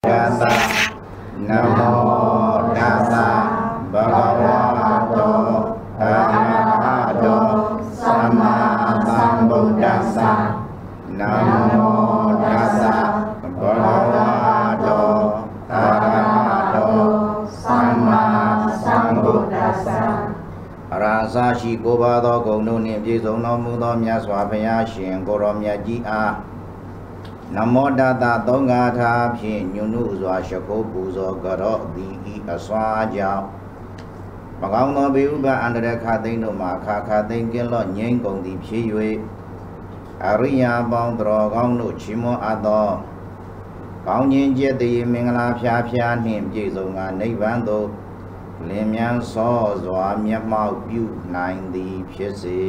Tassa Namo Tassa Bhagavato Arahato Samma Sambuddhassa Namo Tassa Bhagavato Arahato Samma Sambuddhassa Rasa shi ko ba do gong nu ni pi song no mu do mya swa phaya shin ko ro mya ji a Namo Tassa Thong Nga Tha Phyin Nyun Nu Swa Shako Pu So Ka Ro Di I A Swa Jaw Ba Kaung Tho Piဥပ An Tara Kha Thinkတို့Mà Kha Think Kin Lo Ngြိမ်းကုန်သည်ဖြစ်၍ အရိယာပေါင်းတော်ကောင်းတို့ချီးမွမ်းအပ်သောကောင်းခြင်းကျက်တည်းမင်္ဂလာဖျားဖျားနှင့်ပြည့်စုံကနိဗ္ဗာန်သို့လင်းမြန်စောစွာမျက်မှောက်ပြုနိုင်သည်ဖြစ်စေ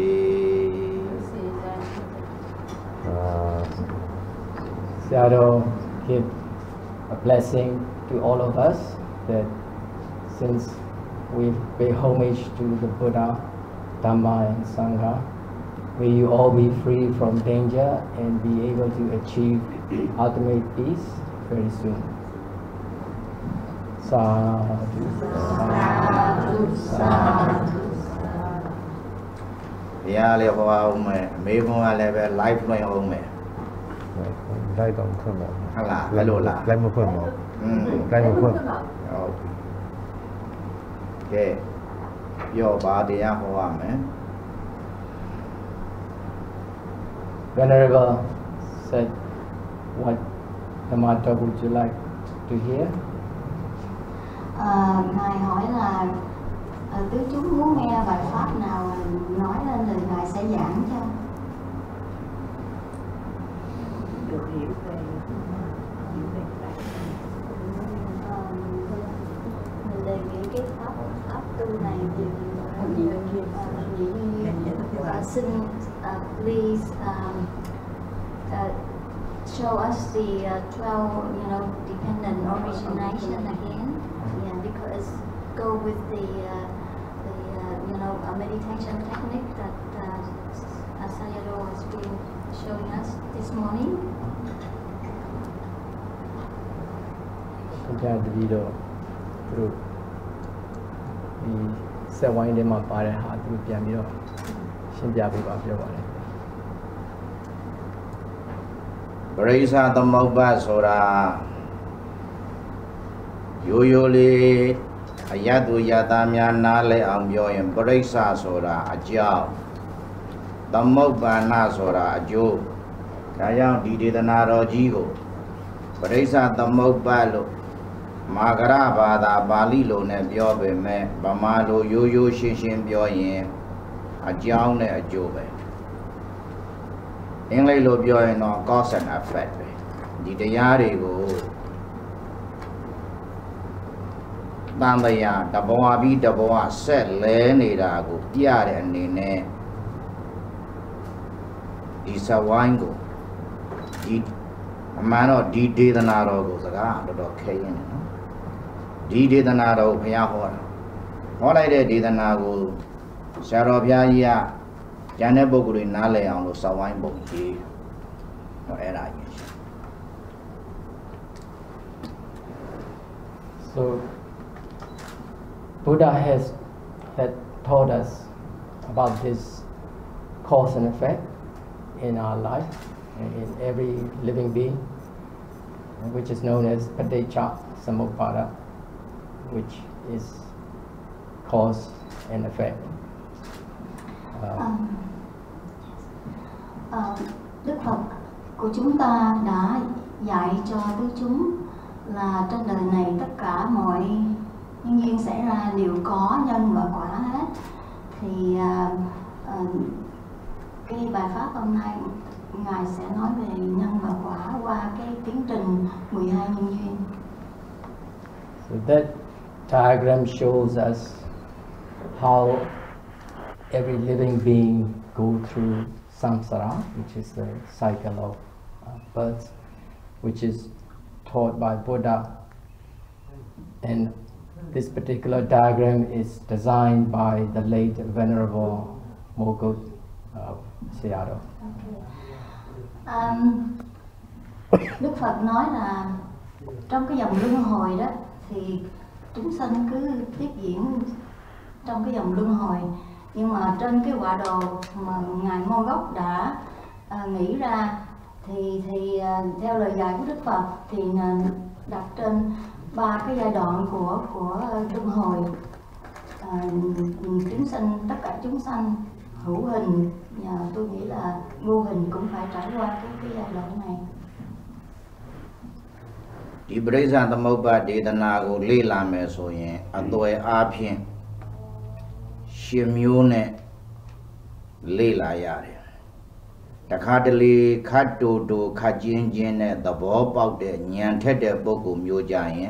Sayadaw give a blessing to all of us that since we pay homage to the Buddha, Dhamma and Sangha, may you all be free from danger and be able to achieve ultimate peace very soon. Sadhu, sadhu, sadhu. Yeah, live home, maybe life going home. ได้ต้องเพิ่มหมด ฮัลโหลฮัลโหลล่ะ ได้มาเพิ่มหมดได้มาเพิ่ม โอเคပြောပါတရားဟောရမယ် Venerable said, what Dhamma Talks would you like to hear? Ngài hỏi là tứ chúng muốn nghe bài pháp nào nói lên thì Ngài sẽ giảng cho. Được hiểu về Mình đề nghị cái pháp tu này thì xin please show us the 12 dependent origination again. Yeah, because go with the meditation technique that Sayadaw has been showing us this morning. ဘုရားတပည့်တော်သူတို့ဒီဆက်ဝိုင်းထဲမှာပါတဲ့ဟာသူတို့ပြန်ပြီးတော့ရှင်းပြပေးပါပြောပါတယ် ပရိစ္ဆာသမုပ္ပါဆိုတာရိုးရိုးလေးအယတ်သူယတာများနားလဲအောင်ပြောရင်ပရိစ္ဆာဆိုတာအကြောင်းသမုပ္ပါဏဆိုတာအကျိုးဒါကြောင့်ဒီဒေသနာတော်ကြီးကိုပရိစ္ဆာသမုပ္ပါလို့မာဂရဘာသာပါဠိလိုနဲ့ပြောပေမဲ့ဗမာလိုရိုးရိုးရှင်းရှင်းပြောရင်အကြောင်းနဲ့အကျိုးပဲအင်္ဂလိပ်လိုပြောရင်တော့ cause and effect ပဲဒီတရားတွေကိုတန်တရားတဘဝပြီးတဘဝဆက်လဲနေတာကိုပြတဲ့အနေနဲ့ဒီစဝိုင်းကိုဒီအမှန်တော့ဒီဒေသနာတော်ကိုစကားတော်တော်ခဲရင်နော်ဒီဒေသနာတော်ကိုဘုရားဟောတာဟောလိုက်တဲ့ဒေသနာကိုဆရာတော်ဘုရားကြီးကကျန်တဲ့ပုဂ္ဂိုလ်တွေနားလည်အောင်လို့စဝိုင်းပုံကြီးတော့အဲ့ဒါကြီး So Buddha had taught us about this cause and effect in our life and in every living being, which is known as Paṭicca Samuppāda, which is cause and effect. Đức Phật của chúng ta đã dạy cho tứ chúng là trên đời này tất cả mọi nhân duyên xảy ra đều có nhân và quả hết. Thì cái bài pháp hôm nay Ngài sẽ nói về nhân và quả qua cái tiến trình 12 nhân duyên. So that diagram shows us how every living being go through samsara, which is the cycle of birth, which is taught by Buddha. And this particular diagram is designed by the late Venerable Mogok Sayadaw. Đức Phật nói là trong cái dòng luân hồi đó thì chúng sanh cứ tiếp diễn trong cái dòng luân hồi, nhưng mà trên cái quả đồ mà ngài Mogok đã nghĩ ra thì theo lời dạy của Đức Phật thì đặt trên 3 cái giai đoạn của luân hồi. Chúng sanh, tất cả chúng sanh hữu hình, tôi nghĩ là vô hình cũng phải trải qua cái giai đoạn này. Đi bây giờ ta mau bắt Nidāna của lì làm cái số này, anh tôi áp hiện xiêm này lì lại rồi. Ta khát lì khát đồ khát chín này ta bỏ bao để nhận thế để bao gồm nhiều trái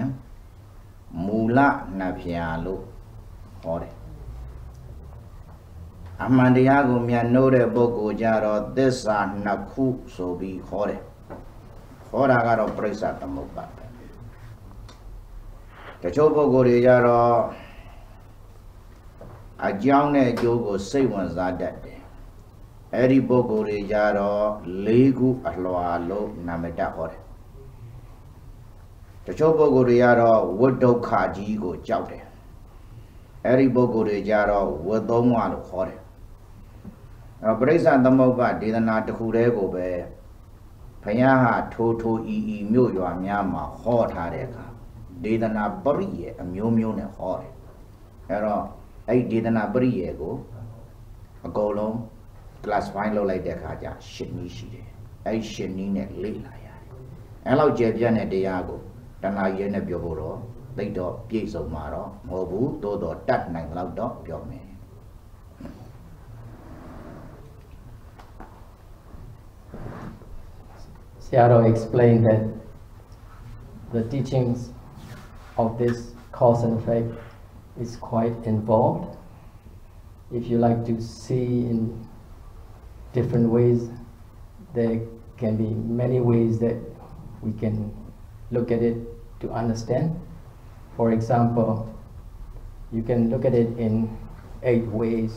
mù lạ na phía lúc khó đấy. Amandiya của miền nô để bao gồm ra rồi tết sa na khu số bị khó đấy. Khó ra cái đó bây giờ ta mau bắt. Cái chỗ bao gồm ra rồi ở trong này chỗ có xây dựng ra đấy. Eri boko re jaro legu alwa lo nameta hore. Tacho boko re jaro wadokha ji ko chao de. Eri boko re jaro wadongwa lo hore. Parisa Dhammokpa Nidāna takhu de ko be Phaya ha tho i myo ywa mya ma ho tha de kha Nidāna pari ye amyo myo ne ho de. Ero ai Nidāna pari ye ko akou long class fine လုပ်လိုက်တဲ့အခါကျရှင်းနည်းရှိတယ်။အဲဒီရှင်းနည်းနဲ့လေ့လာရတယ်။အဲလောက်ကျေပြတ်တဲ့တရားကိုတဏှာရဲနဲ့ပြောဖို့တော့သိတော့ပြည့်စုံမှာတော့မဟုတ်ဘူး။သို့တော့တတ်နိုင်တော့ပြောမယ်။ Sayadaw explained that the teachings of this cause and effect is quite involved. If you like to see in different ways, there can be many ways that we can look at it to understand. For example, you can look at it in 8 ways,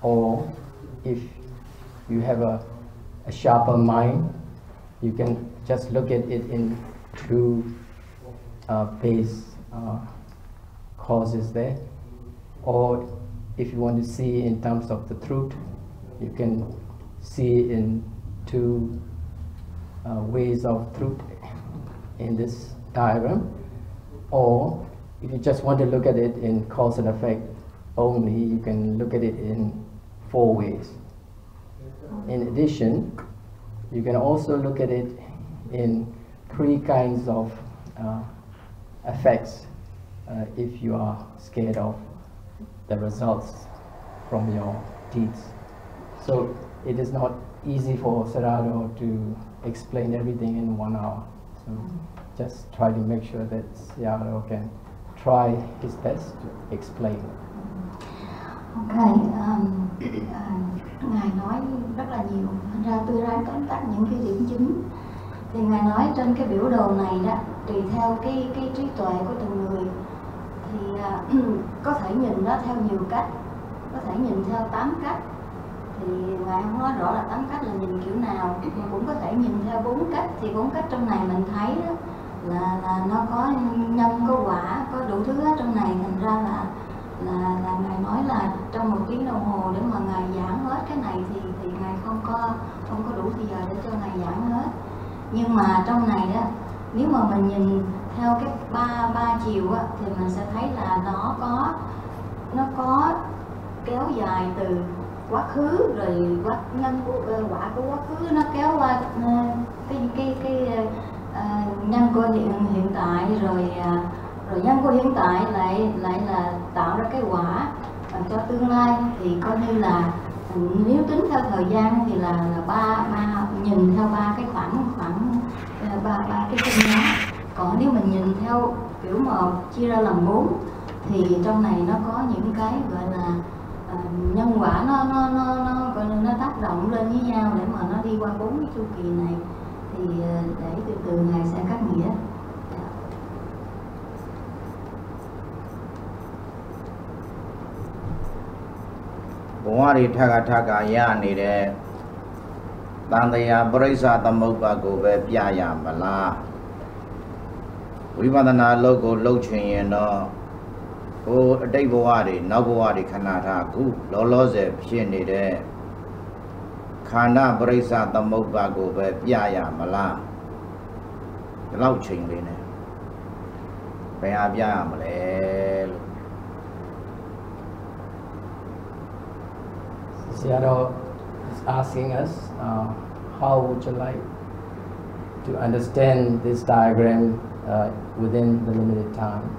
or if you have a sharper mind, you can just look at it in 2 base causes there. Or if you want to see in terms of the truth, you can see in 2 ways of truth in this diagram. Or if you just want to look at it in cause and effect only, you can look at it in 4 ways. In addition, you can also look at it in 3 kinds of effects if you are scared of the results from your deeds. So it is not easy for Sayadaw to explain everything in 1 hour. So just try to make sure that Sayadaw can try his best to explain. Okay, Ngài nói rất là nhiều, thành ra tôi ra tóm tắt những cái điểm chính. Thì Ngài nói trên cái biểu đồ này đó, tùy theo cái trí tuệ của từng người thì có thể nhìn nó theo nhiều cách, có thể nhìn theo 8 cách. Thì Ngài không nói rõ là 8 cách là nhìn kiểu nào, mà cũng có thể nhìn theo 4 cách. Thì 4 cách trong này mình thấy đó là nó có nhân, có quả, có đủ thứ hết trong này. Thành ra là Ngài nói là trong 1 tiếng đồng hồ để mà Ngài giảng hết cái này thì Ngài không có đủ thời giờ để cho Ngài giảng hết. Nhưng mà trong này đó, nếu mà mình nhìn theo cái ba chiều á, thì mình sẽ thấy là nó có kéo dài từ quá khứ, rồi nhân quả của quá khứ nó kéo qua cái nhân của hiện tại, rồi nhân của hiện tại lại là tạo ra cái quả cho tương lai. Thì coi như là nếu tính theo thời gian thì là ba nhìn theo 3 cái khoảng ba cái khung đó. Còn nếu mình nhìn theo kiểu mà chia ra làm 4 thì trong này nó có những cái gọi là nhân quả nó gọi là nó tác động lên với nhau để mà nó đi qua 4 cái chu kỳ này. Thì để từ Ngài sẽ cắt nghĩa. Bông đi thaka ya nè để Tantaya Parisa Dhammokpa ko be pya ya ma la Vipādana logo loching no O Dayboadi, Nabwadi Kanata, Gu, Loloze, Shinide Kana Brisa, the Mobago, Yaya, Mala Loching Line Bayabia Male. Sayadaw is asking us, how would you like to understand this diagram within the limited time?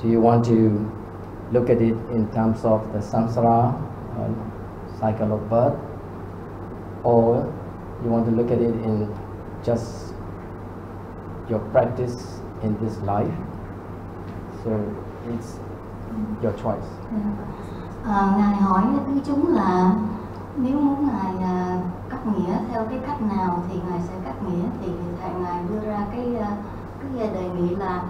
Do you want to look at it in terms of the samsara, cycle of birth, or you want to look at it in just your practice in this life? So it's your choice. Ngài hỏi tứ chúng là nếu muốn Ngài cắt nghĩa theo cái cách nào thì Ngài sẽ cắt nghĩa, thì Ngài đưa ra cái đề nghị là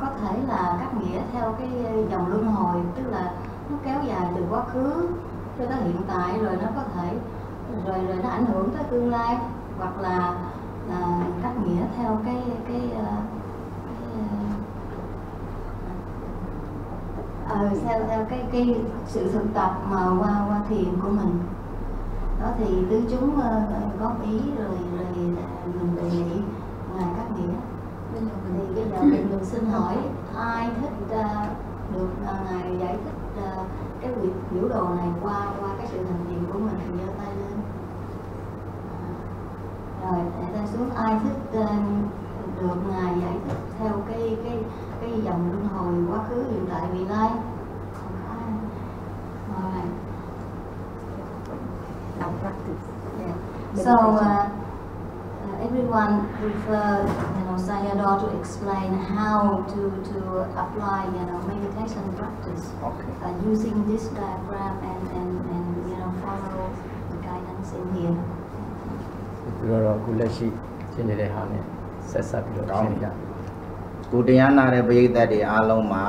có thể là cắt nghĩa theo cái dòng luân hồi, tức là nó kéo dài từ quá khứ cho tới hiện tại, rồi nó có thể rồi nó ảnh hưởng tới tương lai, hoặc là cắt nghĩa theo cái sự thực tập mà qua thiền của mình. Đó thì tứ chúng góp ý rồi mình đề nghị Ngài cắt nghĩa. Thì bây giờ mình xin hỏi ai thích được Ngài giải thích cái việc biểu đồ này qua cái sự hành trì của mình thì giơ tay lên. Rồi để tay xuống, ai thích được Ngài giải thích theo cái dòng luân hồi quá khứ, hiện tại, vị lai. So everyone prefer, Sayadaw to explain how to apply, meditation practice using this diagram and follow the guidance in here. Côတရားနာတဲ့ပရိသတ်တွေအားလုံးမှာ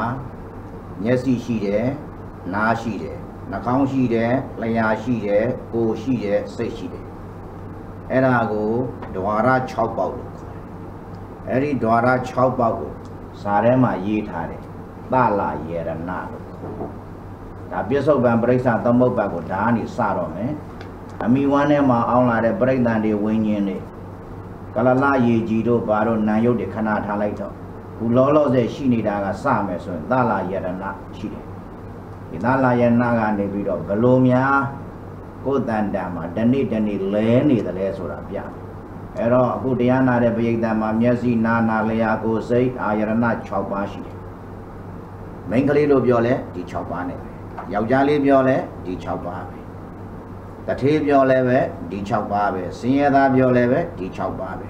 မျက်စိရှိတယ်၊နားရှိတယ်၊နှာခေါင်းရှိတယ်၊လျှာရှိတယ်၊ကိုယ်ရှိတယ်၊စိတ်ရှိတယ်။အဲ့ဒါကိုဓဝါရ6ပေါက်လို့ခေါ်တယ်။အဲ့ဒီဓဝါရ6ပေါက်ကိုစာထဲမှာရေးထားတယ်။သလယေရဏလို့ခေါ်တယ်။ဒါပြစ္ဆုတ်ပံပရိစ္ဆသမုပ္ပါကိုဒါကနေစတော့မယ်။အမိဝမ်းထဲမှာအောင်းလာတဲ့ပရိသတ်တွေဝိညာဉ်တွေကလလရေကြီးတို့ဘာတို့နာယုတ်တွေခဏထားလိုက်တော့ခုလောလောဆယ်ရှိနေတာကစမယ်ဆိုရင်သလယရဏရှိတယ်ဒီသလယရဏကနေပြီးတော့ဘလို့များကိုယ်တန်တန်မှာတနေ့လဲနေတယ်လဲဆိုတာပြအဲ့တော့အခုတရားနာတဲ့ပရိသတ်မှာမျက်စိနာနာလျာကိုယ်စိတ်အာယရဏ6ပါးရှိတယ်မိန်းကလေးတို့ပြောလဲဒီ6ပါးနဲ့ပဲယောက်ျားလေးပြောလဲဒီ6ပါးပဲတထေးပြောလဲပဲဒီ6ပါးပဲစင်ရသားပြောလဲပဲဒီ6ပါးပဲ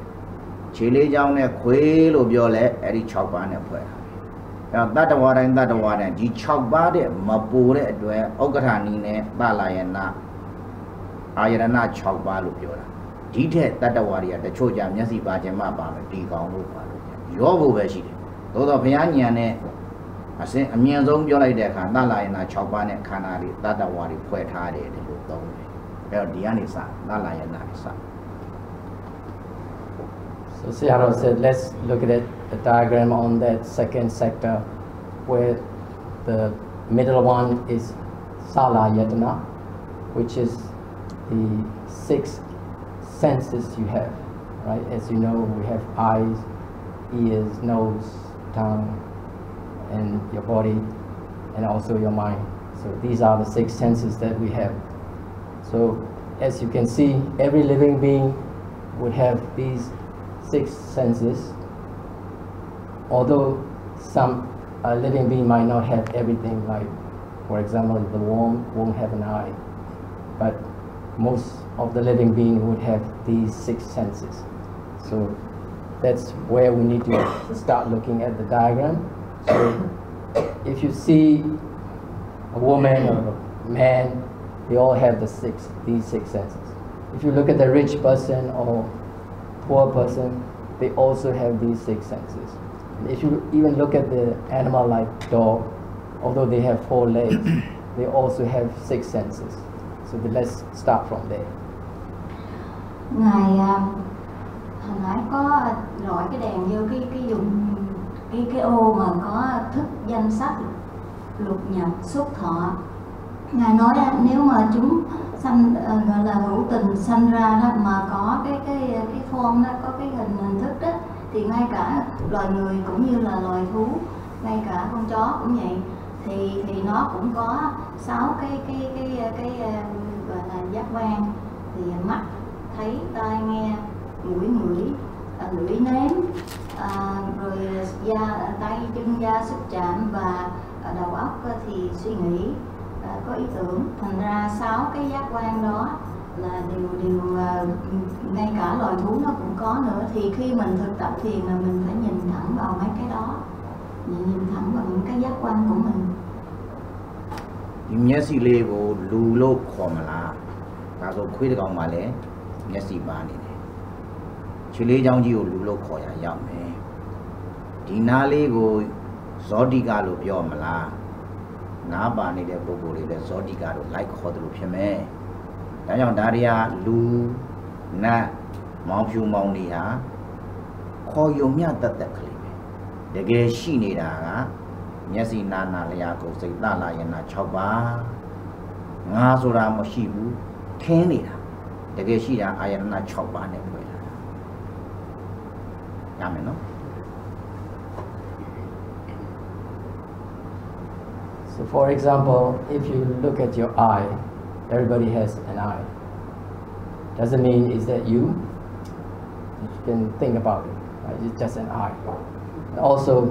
ခြေလေးချောင်းနဲ့ခွေးလို့ပြောလဲအဲ့ဒီ6ပါးနဲ့ဖွဲ့တာပဲအဲ့တော့တတ္တဝါတိုင်းဒီ6ပါးတဲ့မပူတဲ့အတွက်ဥက္ကဋ္ဌနီးနဲ့သလယနာအာယရဏ6ပါးလို့ပြောတာဒီထက်တတ္တဝါတွေကတချို့ကြမျက်စိပါခြင်းမှပါမယ်ဒီကောင်လို့ပါလို့ရောဖို့ပဲရှိတယ်သို့တော့ဘုရားဉာဏ်နဲ့အမြင့်ဆုံးပြောလိုက်တဲ့အခါသလယနာ6ပါးနဲ့ခန္ဓာတွေတတ္တဝါတွေဖွဲ့ထားတယ်ဒီလိုသုံးတယ်အဲ့တော့ဒီကနေစသလယနာစSo Sayadaw said, let's look at the diagram on that second sector, where the middle one is Salayatana, which is the 6 senses you have, right? As you know, we have eyes, ears, nose, tongue, and your body, and also your mind. So these are the 6 senses that we have. So as you can see, every living being would have these 6 senses, although some living being might not have everything, like for example the worm won't have an eye, but most of the living being would have these 6 senses. So that's where we need to start looking at the diagram. So if you see a woman or a man, they all have these 6 senses. If you look at the rich person or poor person, they also have these 6 senses. And if you even look at the animal like dog, although they have 4 legs, they also have 6 senses. So let's start from there. Ngài hồi nãy có rọi cái đèn vô cái dùng cái ô mà có thức danh sách lục nhập xuất thọ. Ngài nói nếu mà chúng sanh gọi là hữu tình sanh ra đó mà có cái form đó, có cái hình thức đó, thì ngay cả loài người cũng như là loài thú, ngay cả con chó cũng vậy, thì nó cũng có 6 cái gọi là giác quan, thì mắt thấy, tai nghe, mũi ngửi, lưỡi nếm, rồi da, tay chân da xúc chạm, và đầu óc thì suy nghĩ, có ý tưởng. Thành ra 6 cái giác quan đó là đều ngay cả loài thú nó cũng có nữa. Thì khi mình thực tập thiền là mình phải nhìn thẳng vào mấy cái đó, nhìn thẳng vào những cái giác quan của mình. Nhớ xí lê của lù lô khó mà là ta rồi khuấy được mà lẽ nhớ xí ba này chỉ lê trong chiều lù lô khó ya yam này đi na lê của gió đi cả lù biểu mà là ná ba này để bố bố để gió đi cả lù lại khó được phía mẹ đã trong đa đi à lù na máu phiêu máu đi hả khó dùng nhá tất tất cái này để cái xí này là nhớ xí na na lê à cũng sẽ ta lại na chọc ba ngã số ra mà xí bu thiên này để cái xí ra ai na chọc ba này vậy làm nó. So for example, if you look at your eye, everybody has an eye. Doesn't mean is that you. You can think about it. Right? It's just an eye. And also,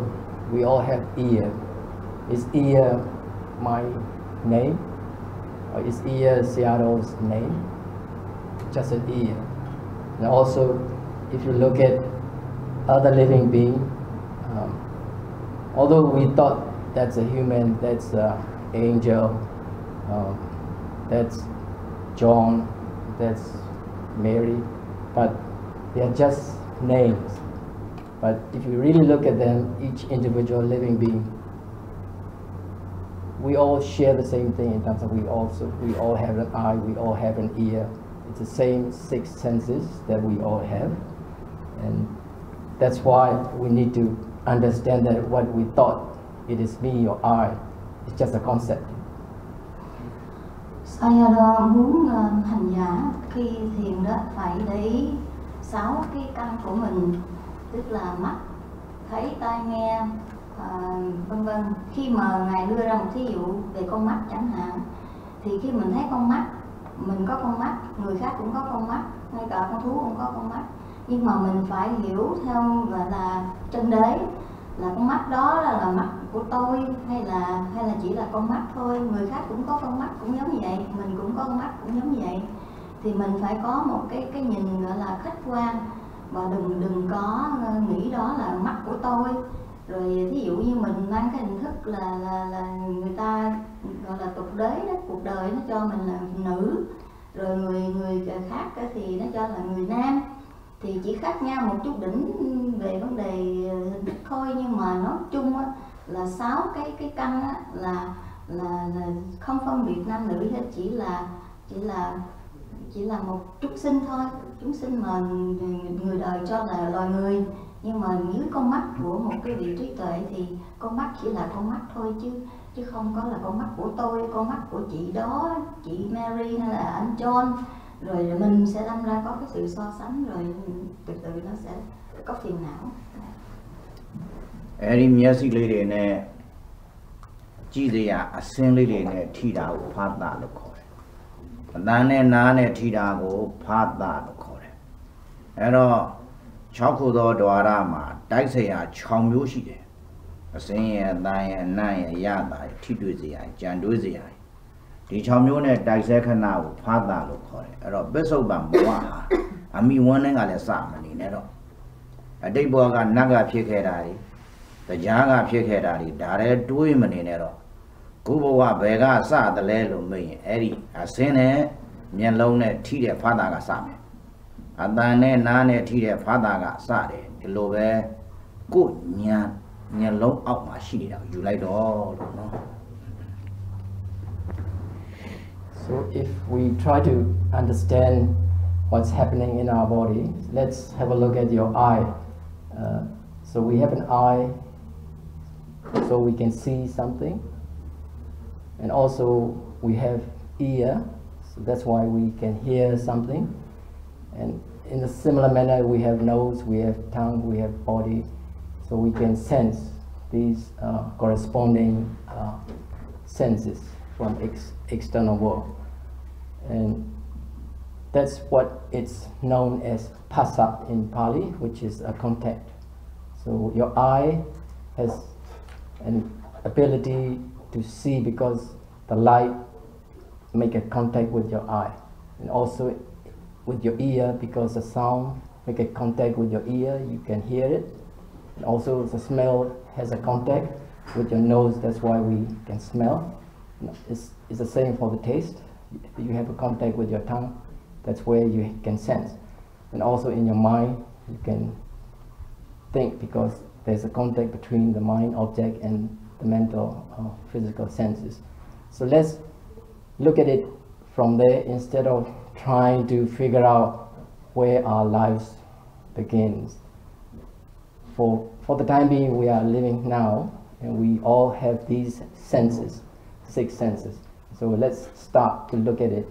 we all have ear. Is ear my name? Or is ear Sayadaw's name? Just an ear. And also, if you look at other living being, although we thought that's a human, that's an angel, that's John, that's Mary, but they are just names. But if you really look at them, each individual living being, we all share the same thing in terms of we all have an eye, we all have an ear. It's the same 6 senses that we all have, and that's why we need to understand that what we thought it is me or I, it's just a concept. Sayadaw muốn hành giả khi thiền đó phải để ý 6 cái căn của mình, tức là mắt, thấy, tai nghe, vân vân. Khi mà Ngài đưa ra một thí dụ về con mắt chẳng hạn, thì khi mình thấy con mắt, mình có con mắt, người khác cũng có con mắt, ngay cả con thú cũng có con mắt. Nhưng mà mình phải hiểu theo gọi là chân đế, là con mắt đó là mắt của tôi hay là chỉ là con mắt thôi. Người khác cũng có con mắt cũng giống như vậy, mình cũng có con mắt cũng giống như vậy. Thì mình phải có một cái nhìn gọi là khách quan, và đừng có nghĩ đó là mắt của tôi. Rồi ví dụ như mình mang cái hình thức là người ta gọi là tục đế đó, cuộc đời nó cho mình là nữ, rồi người khác thì nó cho là người nam. Thì chỉ khác nhau một chút đỉnh về vấn đề hình thức thôi, nhưng mà nói chung á, là 6 cái căn á, là không phân biệt nam nữ hết, chỉ là một chúng sinh thôi, chúng sinh mà người đời cho là loài người. Nhưng mà dưới con mắt của một cái vị trí tuệ thì con mắt chỉ là con mắt thôi, chứ không có là con mắt của tôi, con mắt của chị đó, chị Mary hay là anh John. Rồi mình sẽ đâm ra có cái sự so sánh, rồi từ từ nó sẽ có phiền não. Em nhớ xí lê đề này chỉ để sinh lê đề này thi đạo phát đạt được khỏi, đàn này ná này thi đạo của phát đạt được khỏi. Em đó cháu khu đó đoá ra mà đại sẽ cháu miêu xí đề, sinh đàn này ya đại thi đối gì ai, chẳng đối gì ai. Thì cháu miêu này đại sẽ khả nào phát đạt được khỏi. Em đó biết sâu bằng bố à, ami quan này là sao mà này đó. Ở đây bố cái naga phía kia đây. The Jaga Piekari, Dare Duimanero. Kuboa Vega Sa the Lelo me, Eri, Asene, Mianlone, Tide Fadaga Same. Adane Nane Tide Fadaga Sade, the Love, good Nyan low out my sheet. You like all, no? So if we try to understand what's happening in our body. Let's have a look at your eye. So we have an eye so we can see something, and also we have ear, so that's why we can hear something. And in a similar manner, we have nose, we have tongue, we have body, so we can sense these corresponding senses from external world. And that's what it's known as phassa in Pali, which is a contact. So your eye has an ability to see because the light make a contact with your eye, and also with your ear because the sound make a contact with your ear, you can hear it. And also the smell has a contact with your nose, that's why we can smell. It's the same for the taste. You have a contact with your tongue, that's where you can sense. And also in your mind, you can think because there's a contact between the mind object and the mental physical senses. So let's look at it from there instead of trying to figure out where our lives begins. For the time being, we are living now, and we all have these senses, 6 senses. So let's start to look at it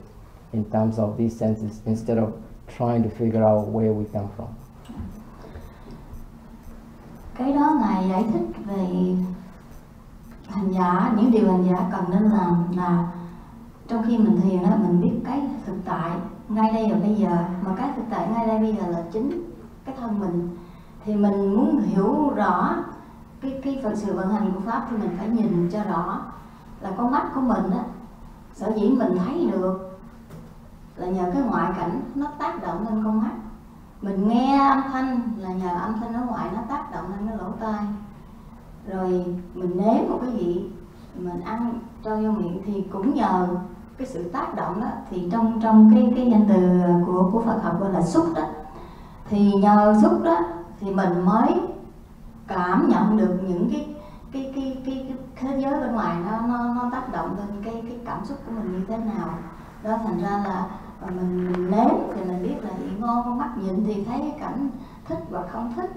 in terms of these senses instead of trying to figure out where we come from. Cái đó Ngài giải thích về hành giả, những điều hành giả cần nên làm là trong khi mình thiền đó, mình biết cái thực tại ngay đây và bây giờ, mà cái thực tại ngay đây bây giờ là chính cái thân mình. Thì mình muốn hiểu rõ cái sự vận hành của Pháp thì mình phải nhìn cho rõ là con mắt của mình á, sở dĩ mình thấy được là nhờ cái ngoại cảnh nó tác động lên con mắt. Mình nghe âm thanh là nhờ âm thanh ở ngoài nó tác động lên cái lỗ tai. Rồi mình nếm một cái gì, mình ăn cho vô miệng thì cũng nhờ cái sự tác động đó. Thì trong cái danh từ của Phật học gọi là xúc đó. Thì nhờ xúc đó thì mình mới cảm nhận được những cái thế giới bên ngoài nó tác động lên cái cảm xúc của mình như thế nào. Đó thành ra là mình nếm thì mình biết là vị ngon, con mắt nhìn thì thấy cái cảnh thích và không thích.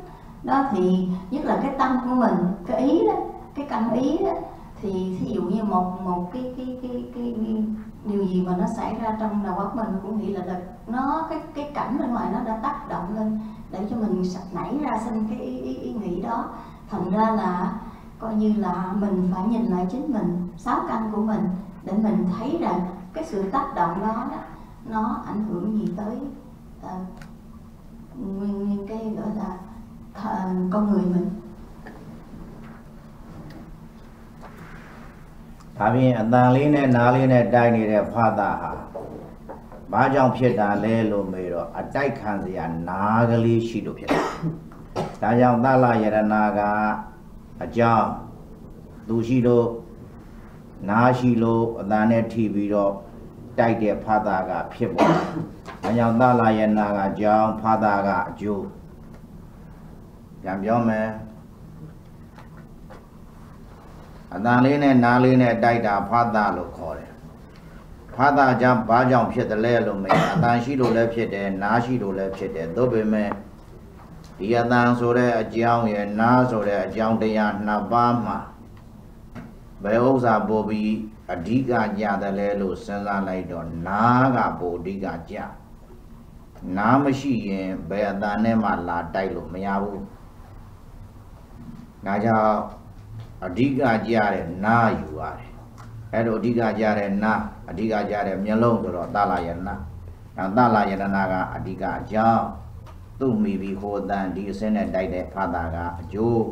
Đó thì nhất là cái tâm của mình, cái ý đó, cái căn ý đó, thì thí dụ như một cái điều gì mà nó xảy ra trong đầu óc mình cũng nghĩ là nó cái cảnh bên ngoài nó đã tác động lên để cho mình nảy ra sinh cái ý nghĩ đó. Thành ra là coi như là mình phải nhìn lại chính mình, 6 căn của mình để mình thấy rằng cái sự tác động đó nó ảnh hưởng gì tới nguyên cái gọi là con người mình. ဒါဖြင့်အတန်လေးနဲ့နားလေးနဲ့တိုက်နေတဲ့ဖသဟာဘာကြောင့်ဖြစ်တာလဲလို့မေးတော့အတိုက်ခံစရာနားကလေးရှိလို့ဖြစ်တယ်။ဒါကြောင့်သလယရဏကအကြောင်းသူရှိလို့နားရှိလို့အတန်နဲ့ထိပြီးတော့တိုက်တဲ့ဖသကဖြစ်ပေါ်တယ်။ဒါကြောင့်သလယရဏကအကြောင်းဖသကအကျိုးပြန်ပြောမယ် အတန်လေးနဲ့နားလေးနဲ့တိုက်တာဖသလို့ခေါ်တယ်ဖသကြောင့်ဘာကြောင့်ဖြစ်တယ်လဲလို့မေးအတန်ရှိလို့လည်းဖြစ်တယ်နားရှိလို့လည်းဖြစ်တယ်သို့ပေမဲ့ဒီအတန်ဆိုတဲ့အကြောင်းရဲ့နားဆိုတဲ့အကြောင်းတရားနှစ်ပါးမှာဘယ်ဥစ္စာပို့ပြီးအဓိကကြတယ်လဲလို့စဉ်းစားလိုက်တော့နားကပို့အဓိကကြနားမရှိရင်ဘယ်အတန်နဲ့မှလာတိုက်လို့မရဘူးဒါကြောင့် အဓိကကြတဲ့နားယူရတယ်အဲ့လိုအဓိကကြတဲ့နားအဓိကကြတဲ့မျက်လုံးဆိုတော့သလယနာသလယနာကအဓိကအကြောင်းသူ့မိပြီးဟိုတန်ဒီအစင်းနဲ့တိုက်တဲ့ဖသကအကျိုး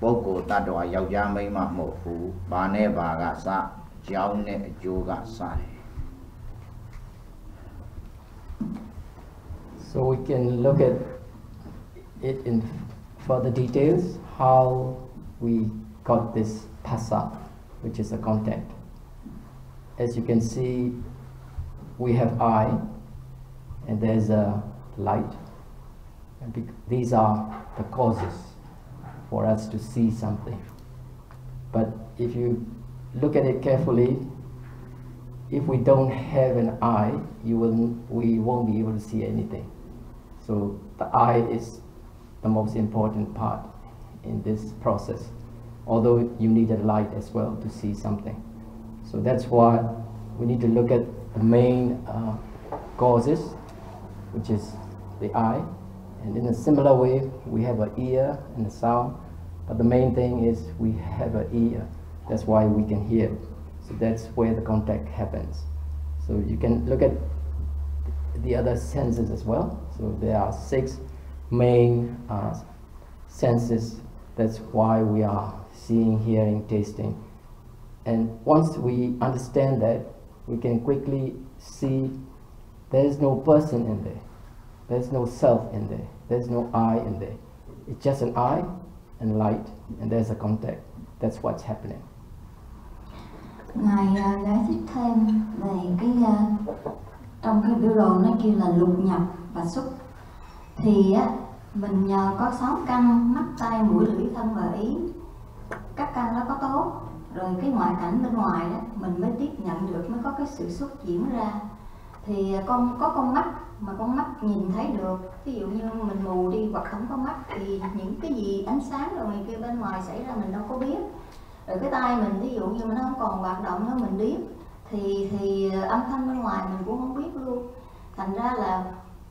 ပုဂ္ဂိုလ်တ attva ယောက်ျားမိန်းမမဟုတ်ဘူးဘာနဲ့ဘာကစကြောင်းနဲ့အကျိုးကစတယ် So we can look at it in further details how we got this phassa, which is a contact. As you can see, we have eye, and there's a light. And these are the causes for us to see something. But if you look at it carefully, if we don't have an eye, we won't be able to see anything. So the eye is the most important part in this process, although you need a light as well to see something. So that's why we need to look at the main causes, which is the eye. And in a similar way, we have an ear and a sound, but the main thing is we have an ear. That's why we can hear. So that's where the contact happens. So you can look at the other senses as well. So there are 6 main senses. That's why we are seeing, hearing, tasting. And once we understand that, we can quickly see there is no person in there. There's no self in there. There's no I in there. It's just an I and light, and there's a contact. That's what's happening. Ngài giải thích thêm về trong cái biểu đồ nó kêu là lục nhập và xúc. Thì mình nhờ có 6 căn mắt, tai, mũi, lưỡi, thân và ý. Các căn đó có tốt, rồi cái ngoại cảnh bên ngoài đó mình mới tiếp nhận được, mới có cái sự xúc diễn ra. Thì có con mắt mà con mắt nhìn thấy được, ví dụ như mình mù đi hoặc không có mắt thì những cái gì ánh sáng rồi này kia bên ngoài xảy ra mình đâu có biết. Rồi cái tai mình ví dụ như nó không còn hoạt động nữa mình biết thì âm thanh bên ngoài mình cũng không biết luôn. Thành ra là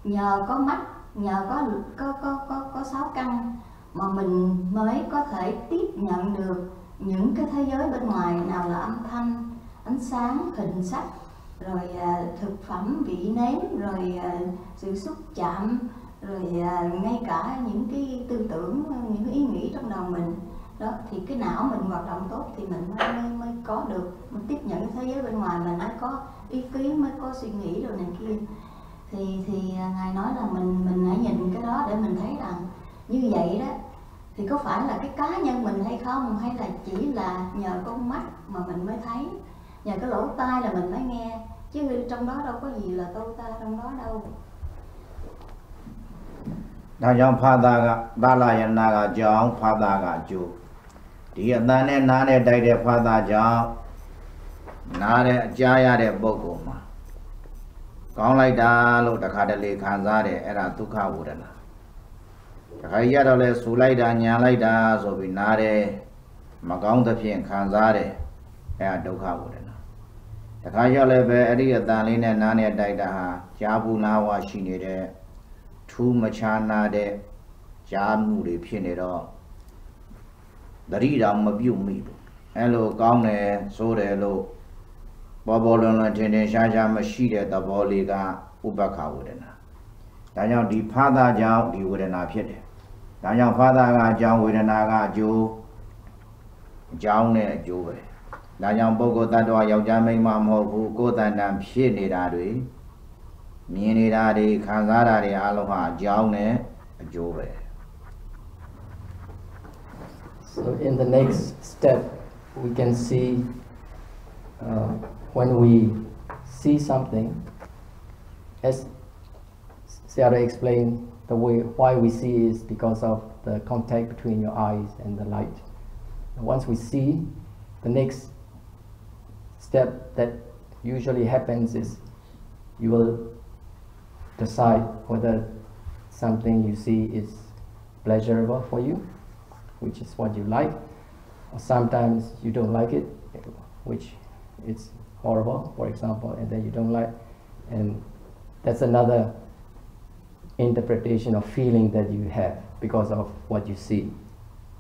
nhờ có mắt, nhờ có 6 căn mà mình mới có thể tiếp nhận được những cái thế giới bên ngoài, nào là âm thanh, ánh sáng, hình sắc, rồi thực phẩm, vị nếm, rồi sự xúc chạm, rồi ngay cả những cái tư tưởng, những cái ý nghĩ trong đầu mình đó. Thì cái não mình hoạt động tốt thì mình mới có được, mình tiếp nhận cái thế giới bên ngoài, mình mới có ý kiến, mới có suy nghĩ rồi này kia. Thì Ngài nói là mình hãy nhìn cái đó để mình thấy rằng như vậy đó thì có phải là cái cá nhân mình hay không, hay là chỉ là nhờ con mắt mà mình mới thấy, nhờ cái lỗ tai là mình mới nghe, chứ trong đó đâu có gì là tôi ta trong đó đâu. Đó giống Phada ga Dalayana ga giống Phada ga chú. Thì ở đây này nãy đây để Phada giống nãy Jaya để Boko mà. Còn lại đã lúc đã khai để khán giả để era Tukha Udana. Khai ra đó là su lại đã nhà lại đã rồi bị nãy mà còn tập hiện khán giả để era Tukha Udana. Khai ra là về đi ở đây này nãy đây đã Jabu Nawa Shini để thu mà chana để Jamu để phiền để đó. Dari ram mà biểu mỹ. Hello con này số để hello. Babo lần trên đến xa mà xí để tập bò lì cả Ubakha Udana. Đã nhau đi Phada giáo đi Udana phiền đấy. Đã nhau Phada ga giáo Udana ga chú giáo này chú vậy. Đã nhau bố cô ta đoa giáo cha mình mà mô phụ cô ta nằm phiền này ra đấy. Miền này ra đi khán giả ra đi aloha giáo này chú vậy. So in the next step, we can see when we see something, as Sayadaw explained, the way why we see is because of the contact between your eyes and the light. And once we see, the next step that usually happens is you will decide whether something you see is pleasurable for you, which is what you like, or sometimes you don't like it, which is horrible, for example, and then you don't like, and that's another interpretation of feeling that you have because of what you see.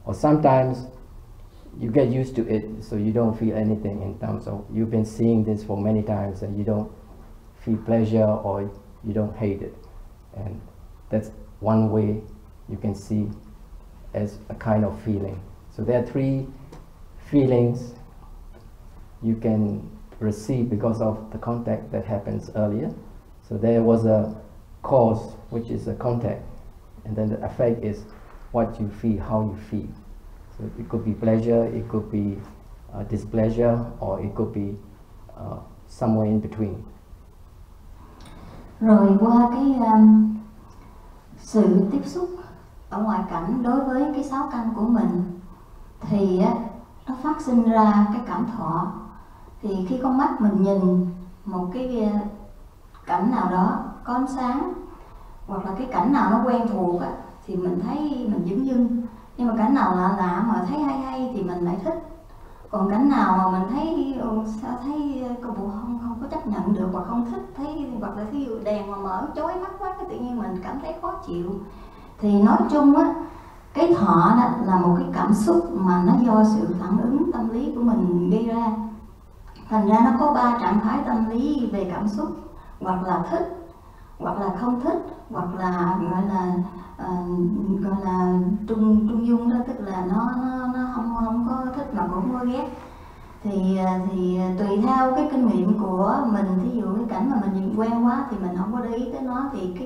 Or sometimes you get used to it, so you don't feel anything in terms of you've been seeing this for many times and you don't feel pleasure or you don't hate it. And that's one way you can see as a kind of feeling. So there are 3 feelings you can receive because of the contact that happens earlier. So there was a cause, which is a contact, and then the effect is what you feel, how you feel. So it could be pleasure, it could be displeasure, or it could be somewhere in between. Rồi qua cái sự tiếp xúc ở ngoại cảnh đối với cái 6 căn của mình thì nó phát sinh ra cái cảm thọ. Thì khi con mắt mình nhìn một cái cảnh nào đó có ánh sáng, hoặc là cái cảnh nào nó quen thuộc á, thì mình thấy mình dửng dưng. Nhưng mà cảnh nào lạ lạ mà thấy hay hay thì mình lại thích. Còn cảnh nào mà mình thấy sao thấy cô bộ không có chấp nhận được hoặc không thích, thấy hoặc là thí dụ đèn mà mở chói mắt quá cái tự nhiên mình cảm thấy khó chịu. Thì nói chung á, cái thọ đó là một cái cảm xúc mà nó do sự phản ứng tâm lý của mình gây ra. Thành ra nó có 3 trạng thái tâm lý về cảm xúc, hoặc là thích, hoặc là không thích, hoặc là gọi là trung dung đó, tức là nó không có thích mà cũng không có ghét. Thì tùy theo cái kinh nghiệm của mình, thí dụ cái cảnh mà mình nhìn quen quá thì mình không có để ý tới nó, thì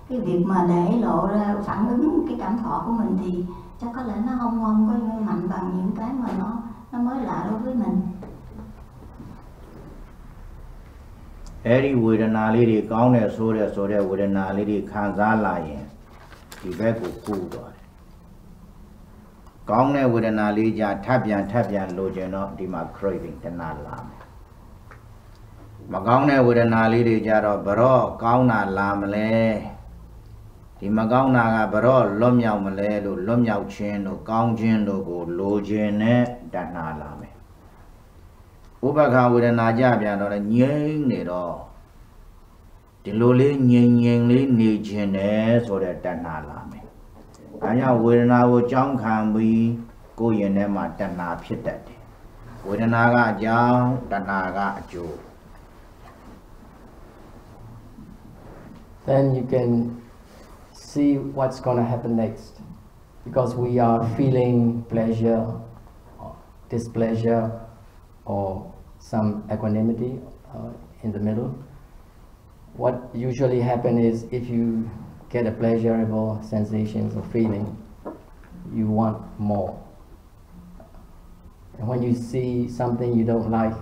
cái việc mà để lộ ra phản ứng cái cảm thọ của mình thì chắc có lẽ nó không có mạnh bằng những cái mà nó mới lạ đối với mình. အဲ့ဒီဝေဒနာလေးတွေကောင်းတယ်ဆိုတဲ့ဝေဒနာလေးတွေခံစားလာရင်ဒီဘက်ကိုကူးသွားတယ်။ကောင်းတဲ့ဝေဒနာလေးကြထပ်ပြန်လိုချင်တော့ဒီမှာ craving တဏှာလာမယ်။မကောင်းတဲ့ဝေဒနာလေးတွေကြတော့ဘရော့ကောင်းတာလာမလဲ။ဒီမကောင်းတာကဘရော့လွတ်မြောက်မလဲလို့လွတ်မြောက်ခြင်းတို့ကောင်းခြင်းတို့ကိုလိုချင်တဲ့တဏှာလာမယ်။ ဥပက္ခဝေဒနာကြပြန်တော့လည်းငြိမ့်နေတော့ဒီလိုလေးငြိမ်လေးနေခြင်းနဲ့ဆိုတဲ့တဏှာလာမယ်။ဒါကြောင့်ဝေဒနာကိုကြောင်းခံပြီးကိုယ်ရင်ထဲမှာတဏှာဖြစ်တတ်တယ်။ဝေဒနာကအကြောင်းတဏှာကအကျိုး Then you can see what's going to happen next, because we are feeling pleasure or displeasure or some equanimity in the middle. What usually happens is if you get a pleasurable sensations or feeling, you want more. And when you see something you don't like,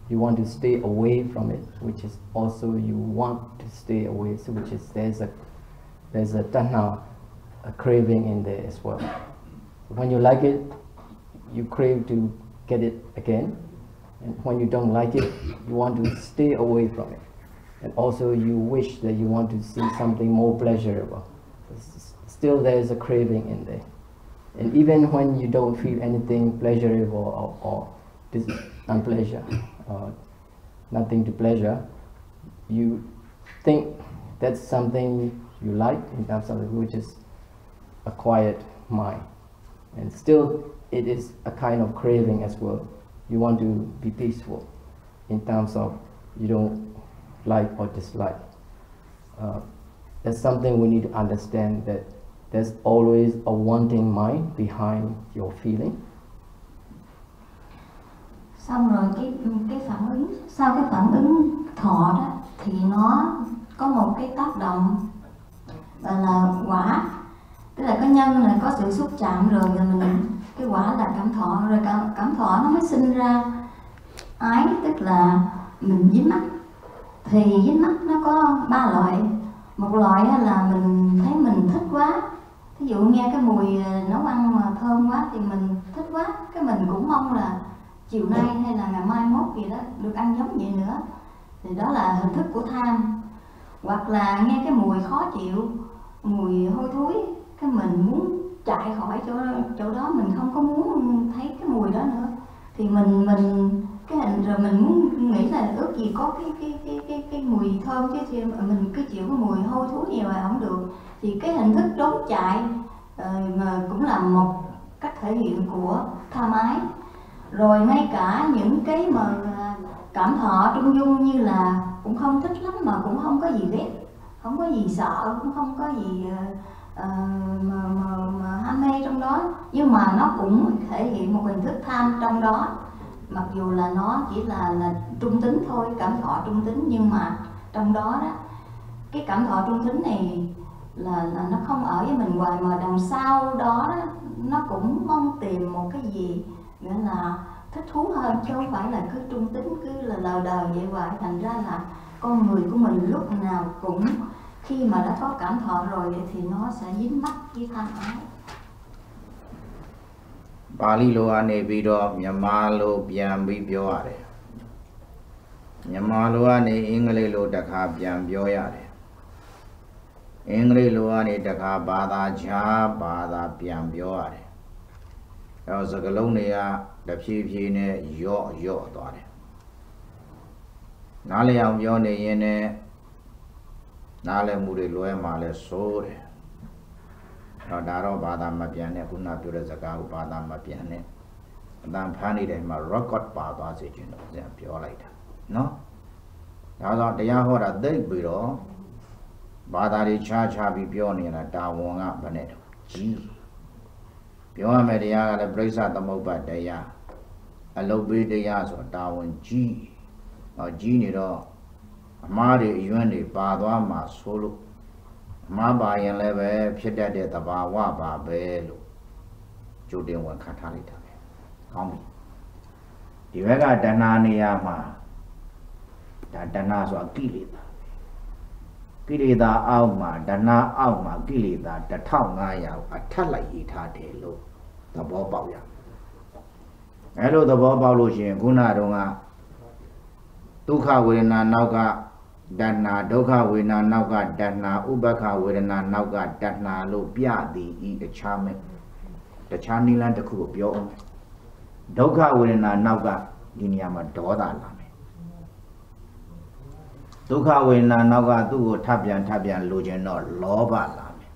you want to stay away from it, which is also you want to stay away, so which is there's a tanha, a craving in there as well. When you like it, you crave to get it again. And when you don't like it, you want to stay away from it. And also you wish that you want to see something more pleasurable. Still there is a craving in there. And even when you don't feel anything pleasurable or unpleasure, or nothing to pleasure, you think that's something you like, in terms of which is a quiet mind. And still it is a kind of craving as well. You want to be peaceful in terms of you don't like or dislike. That's something we need to understand, that there's always a wanting mind behind your feeling. Xong rồi cái phản ứng, sau cái phản ứng thọ đó thì nó có một cái tác động gọi là quả, tức là có nhân là có sự xúc chạm rồi mình cái quả là cảm thọ, rồi cảm thọ nó mới sinh ra ái, tức là mình dính mắt. Thì dính mắt nó có 3 loại. Một loại là mình thấy mình thích quá, ví dụ nghe cái mùi nấu ăn mà thơm quá thì mình thích quá, cái mình cũng mong là chiều nay hay là ngày mai mốt gì đó được ăn giống vậy nữa, thì đó là hình thức của tham. Hoặc là nghe cái mùi khó chịu, mùi hôi thối, cái mình muốn chạy khỏi chỗ đó, mình không có muốn thấy cái mùi đó nữa, thì mình cái hình rồi mình muốn nghĩ là ước gì có cái mùi thơm chứ, thì mình cứ chịu cái mùi hôi thối nhiều là không được, thì cái hình thức trốn chạy mà cũng là một cách thể hiện của tham ái. Rồi ngay cả những cái mà cảm thọ trung dung như là cũng không thích lắm mà cũng không có gì ghét, không có gì sợ, cũng không có gì mà ham mê trong đó, nhưng mà nó cũng thể hiện một hình thức tham trong đó, mặc dù là nó chỉ là trung tính thôi, cảm thọ trung tính, nhưng mà trong đó cái cảm thọ trung tính này là nó không ở với mình hoài, mà đằng sau đó nó cũng mong tìm một cái gì nghĩa là thích thú hơn, chứ không phải là cứ trung tính, cứ là lờ đờ vậy hoài. Thành ra là con người của mình lúc nào cũng khi mà đã có cảm thọ rồi thì nó sẽ dính mắc với tham ái. Pali လို အနေ ပြီးတော့ မြန်မာလို ပြန်ပြီး ပြောရတယ် Nyama lua ni English lo dakha pian pyo yare. English lua ni dakha bada cha bada pian pyo yare. Eo sakalong ni ya da phyi phyi ne yo twa de. Na le yaung pyo ni yin ne na le mu de lwe ma le so de. Da ro bada ma pian ne kuna pyo de saka ko bada ma pian ne. Adan phan ni de ma record pa twa se chin do zen pyo lai da. No? Now that the Yahora they below Badari charge happy peony and a down up on it. Gee. Pure media the brace at the mobile de ya. A low bit de yas or down G or genie or Mari Yundi Badwama solo. Maba and leve Piedet the Bawa Belo. Judian one catalita. Come. The Vega Dananiama. Dana so Kilida. Kilida Alma, Dana Alma, Kilida, the town Naya, a Tala Itate lo, the Bobaya. Hello, the Bobalushi, Gunadonga, Duka Wina Nauga, Dana, Doka Wina Nauga, Dana, Ubaka Wina Nauga, Dana, Lupia, the charming, the Chaniland, the Kubio, Doka Wina Nauga, Dinyama Doda. Duka Wina Naga do Tabian Lojan or Loba Lame.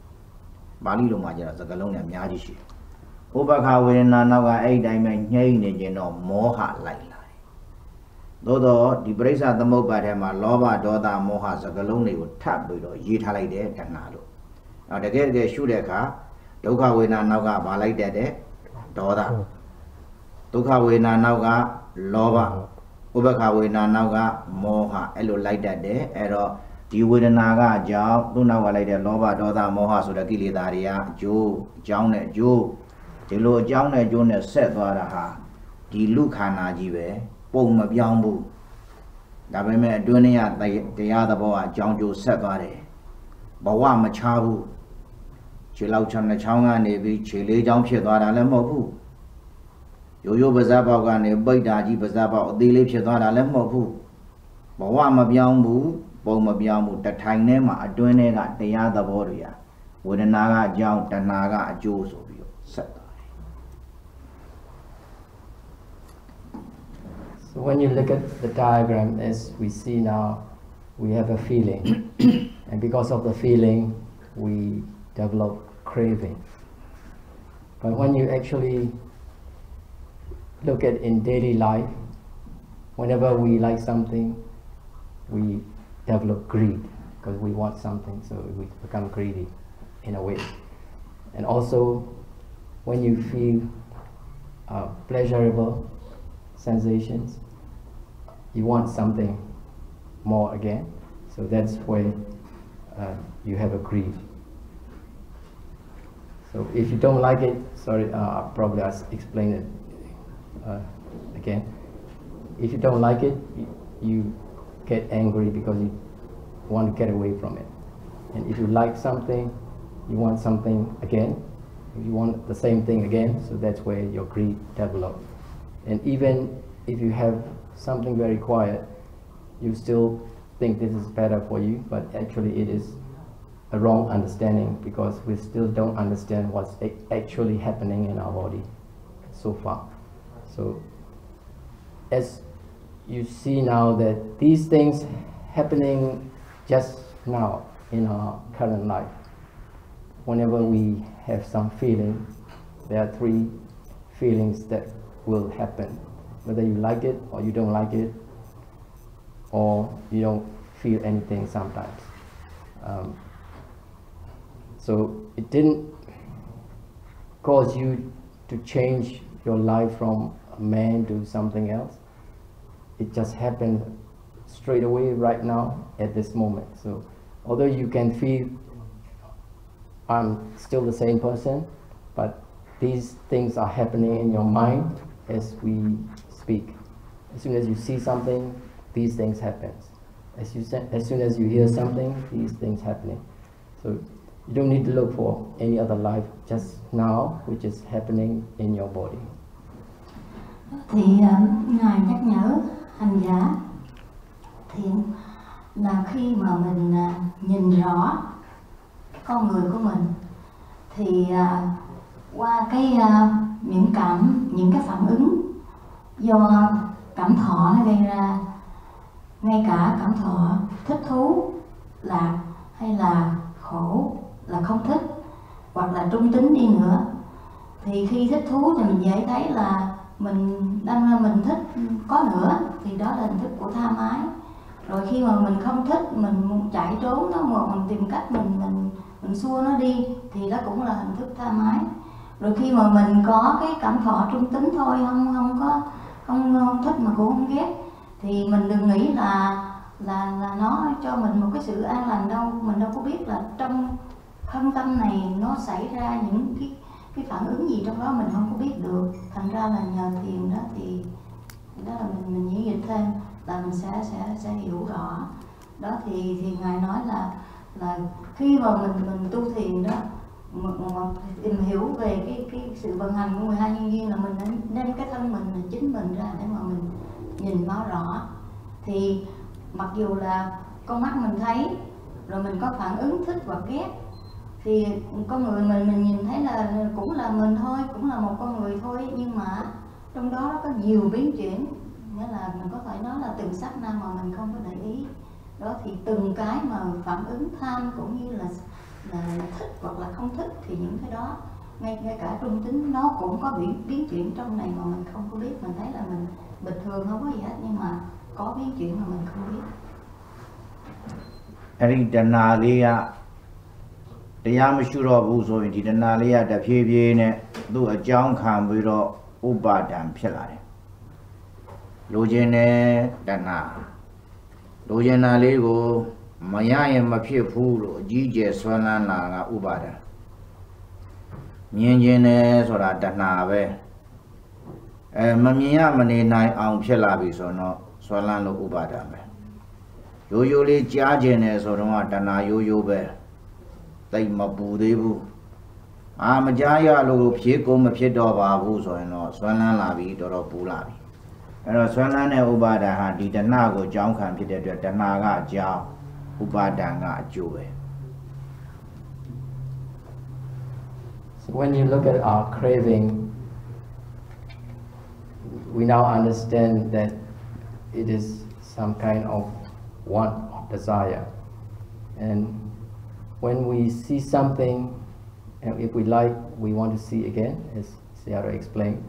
Bali Lumaja, the Galonia Miaji. Ubaka Wina Naga 8 diamond Yain or Moha Lai. Dodo, the brace at the Mobadema, Loba, Doda, Moha, the Galoni would tap with Yitali de Canado. Now the get the shooter car, Duka Wina Naga, Balai de Doda. Duka Wina Naga, Loba. Ubaka Wina Naga, Moha, Elo like that day, Ero, you would Naga, Jow, do now like the Loba, Doda, Moha, so the Gilidaria, Joe, Jown, Joe, the Lord Jown, Jonas said, Wadaha, the Lucana Jive, Bone of Yambu. That we met Dunia, the other boy, John Joe said, Wade, Bawa Machabu, Chilau the Changa, Navy, Chile, John Piedada, Lemobu. Yo Bazaba and a Baitaji Bazaba, they live Shadana Lemobu. Bawama Biambu, Boma Biamu, the Tainema, a Duenega, the other warrior, with a Naga, Jow, the Naga, Jews of you. So when you look at the diagram, as we see now, we have a feeling. And because of the feeling, we develop craving. But when you actually look at in daily life, whenever we like something, we develop greed because we want something, so we become greedy in a way. And also, when you feel pleasurable sensations, you want something more again, so that's where you have a greed. So if you don't like it, sorry, probably I'll explain it again. If you don't like it, you get angry because you want to get away from it. And if you like something, you want something again. If you want the same thing again, so that's where your greed develops. And even if you have something very quiet, you still think this is better for you, but actually it is a wrong understanding because we still don't understand what's actually happening in our body so far. So as you see now that these things happening just now in our current life, whenever we have some feeling, there are three feelings that will happen. Whether you like it or you don't like it, or you don't feel anything sometimes. So it didn't cause you to change your life from a man to something else. It just happened straight away right now at this moment. So although you can feel I'm still the same person, but these things are happening in your mind as we speak. As soon as you see something, these things happen. As soon as you hear something, these things happening. So you don't need to look for any other life just now, which is happening in your body. Thì Ngài nhắc nhở hành giả thiện là khi mà mình nhìn rõ con người của mình thì qua cái những cái phản ứng do cảm thọ nó gây ra, ngay cả cảm thọ thích thú, lạc hay là khổ, là không thích hoặc là trung tính đi nữa, thì khi thích thú thì mình dễ thấy là mình đâm ra mình thích có nữa, thì đó là hình thức của tha mái. Rồi khi mà mình không thích, mình chạy trốn nó, mà mình tìm cách mình xua nó đi, thì đó cũng là hình thức tha mái. Rồi khi mà mình có cái cảm thọ trung tính thôi, không thích mà cũng không ghét, thì mình đừng nghĩ là nó cho mình một cái sự an lành đâu. Mình đâu có biết là trong thân tâm này nó xảy ra những cái phản ứng gì trong đó, mình không có biết được. Thành ra là nhờ thiền đó thì đó là mình diễn dịch thêm là mình sẽ hiểu rõ. Đó thì Ngài nói là khi mà mình tu thiền đó, tìm hiểu về cái sự vận hành của 12 nhân duyên, là mình đem cái thân mình chính mình ra để mà mình nhìn nó rõ. Thì mặc dù là con mắt mình thấy, rồi mình có phản ứng thích hoặc ghét, thì con người mình nhìn thấy là cũng là mình thôi, cũng là một con người thôi, nhưng mà trong đó nó có nhiều biến chuyển, nghĩa là mình có thể nói là từng sát na mà mình không có để ý. Đó thì từng cái mà phản ứng tham cũng như là thích hoặc là không thích, thì những cái đó ngay cả trung tính nó cũng có biến chuyển trong này mà mình không có biết. Mình thấy là mình bình thường không có gì hết, nhưng mà có biến chuyển mà mình không biết. Dana Lia Yamashuro Buzo in Dana Lia the Piviene do a John Cambiro Ubadan Pilare Logene Dana Logena Lego Maya Mapia Pulo Gigi Swanana Ubada Niengene Sora Danave Mamia Mani Nai on Pilabi sono Swalano Ubada Usually charging or Dana Yobe They Mabudebu Amajaya Logo Pico Mapido Babu so no Swalan Lavi or Pulavi. And Swalan Ubada had the Nago John can be the Danaga Jao Ubadanga Jue. So when you look at our craving, we now understand that it is some kind of want or desire. And when we see something, and if we like, we want to see again, as Sayadaw explained.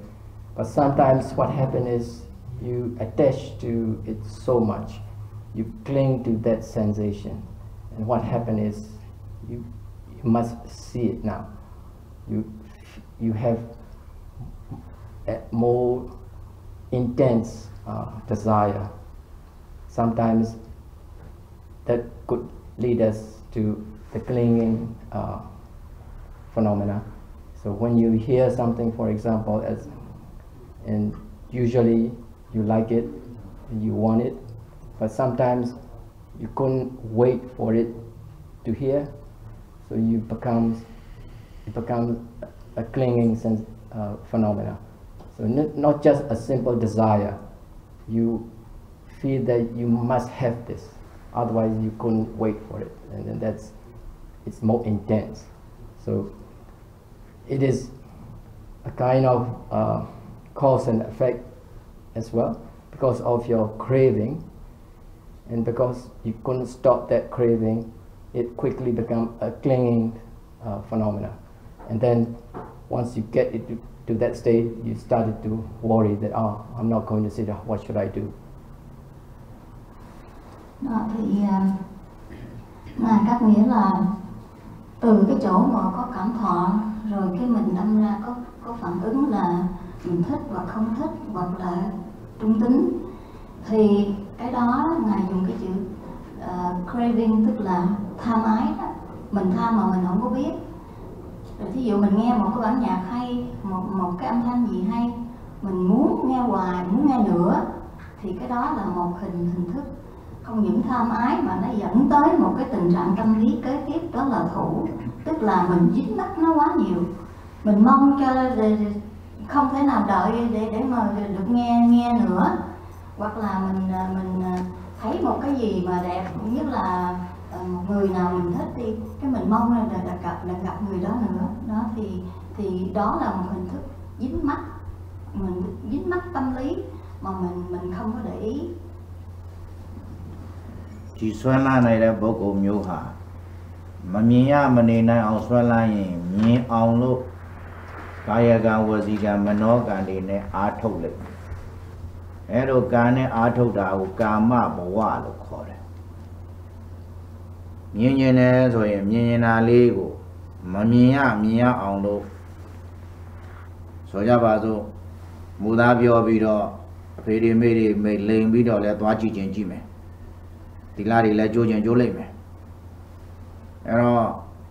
But sometimes what happens is you attach to it so much, you cling to that sensation. And what happens is you must see it now. You have a more intense desire. Sometimes that could lead us to the clinging phenomena. So when you hear something, for example, and usually you like it and you want it, but sometimes you couldn't wait for it to hear, so it becomes a clinging phenomena. So not just a simple desire. You feel that you must have this, otherwise you couldn't wait for it, and then it's more intense. So it is a kind of cause and effect as well, because of your craving, and because you couldn't stop that craving, it quickly becomes a clinging phenomena. And then once you get it to that state, you started to worry that, oh, I'm not going to sit down, what should I do? Đó thì các nghĩa là từ cái chỗ mà có cảm thọ, rồi cái mình đâm ra có phản ứng là mình thích hoặc không thích, hoặc là trung tính, thì cái đó Ngài dùng cái chữ craving, tức là tham ái đó. Mình tham mà mình không có biết. Rồi thí dụ mình nghe một cái bản nhạc hay, một cái âm thanh gì hay, mình muốn nghe hoài, muốn nghe nữa, thì cái đó là một hình thức không những tham ái mà nó dẫn tới một cái tình trạng tâm lý kế tiếp, đó là thủ, tức là mình dính mắc nó quá nhiều, mình mong cho không thể nào đợi để mà được nghe nữa, hoặc là mình thấy một cái gì mà đẹp, cũng như là một người nào mình thích đi, cái mình mong là gặp người đó nữa. Đó thì đó là một hình thức dính mắc, mình dính mắc tâm lý mà mình không có để ý. Chỉ xoay la này là bộ cổ miêu hả mà miên ya mà này này ông xoay la gì miên ông lúc kaya ga wazi ga mano ga này này á thâu lại ấy rồi cái này á thâu đạo kama bảo hòa lúc khó đấy miên như này rồi miên như nào lý của mà miên ya ông lúc số ra bao nhiêu mua đá biểu bị đó phải đi mấy lên bị đó là toa chỉ chuyện mày thì là đi là chỗ chuyện chỗ lấy mày rồi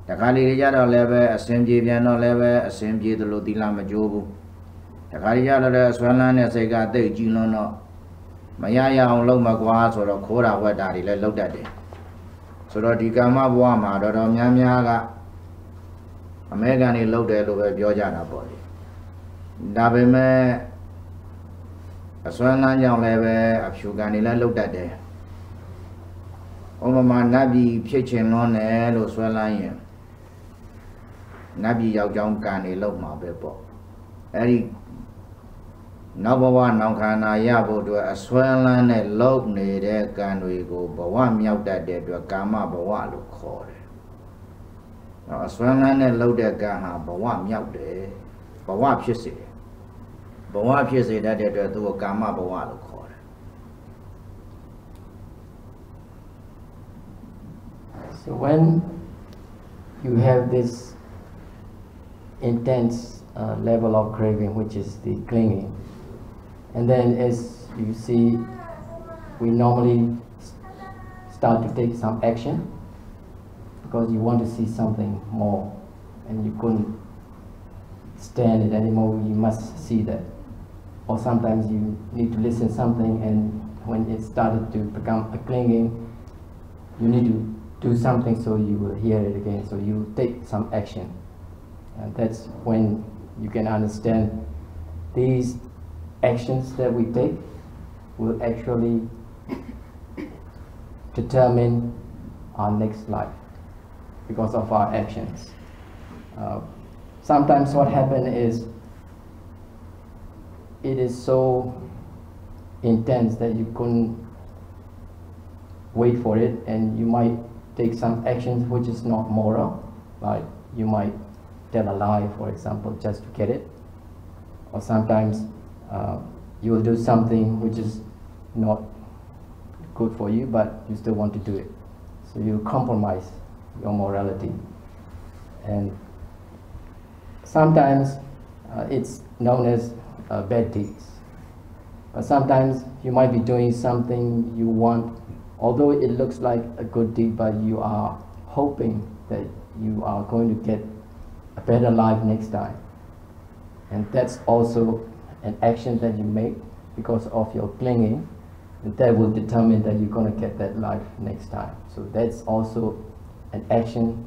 tất cả đi ra đó là về xem gì vậy nó là về xem gì đó thì làm mà chỗ bu tất cả đi ra đó là xoay lan này sẽ cả tới chỉ nó mà ya ông lâu mà qua rồi đó khó ra qua đây là lâu đấy rồi đó đi cả mà qua mà đó nhám cả mấy cái này lâu đấy về biểu ra đó bỏ đi đặc biệt mà xoay lan nhau là về áp dụng cái này là lâu đấy ông mà nabi phía trên nó nè lo xoay lan vậy nabi giàu trong cái này lâu mà về bỏ ấy nó bảoว่าน้องခန္ဓာရဖို့အတွက်အစွမ်းလန်းနဲ့လုံနေတဲ့ကံတွေကိုဘဝမြောက်တတ်တဲ့အတွက်ကာမဘဝလို့ခေါ်တယ်။နော်အစွမ်းလန်းနဲ့လုံတဲ့ကံဟာဘဝမြောက်တယ်။ဘဝဖြစ်စေတယ်။ဘဝဖြစ်စေတတ်တဲ့အတွက်သူကကာမဘဝလို့ခေါ်တယ်။ So when you have this intense level of craving, which is the clinging, and then as you see, we normally start to take some action because you want to see something more and you couldn't stand it anymore, you must see that. Or sometimes you need to listen something, and when it started to become a clinging, you need to do something so you will hear it again, so you take some action. And that's when you can understand these actions that we take will actually determine our next life because of our actions. Sometimes what happens is it is so intense that you couldn't wait for it, and you might take some actions which is not moral, like you might tell a lie, for example, just to get it. Or sometimes you will do something which is not good for you, but you still want to do it. So you compromise your morality. And sometimes it's known as bad deeds. But sometimes you might be doing something you want, although it looks like a good deed, but you are hoping that you are going to get a better life next time. And that's also an action that you make because of your clinging, and that will determine that you're going to get that life next time. So that's also an action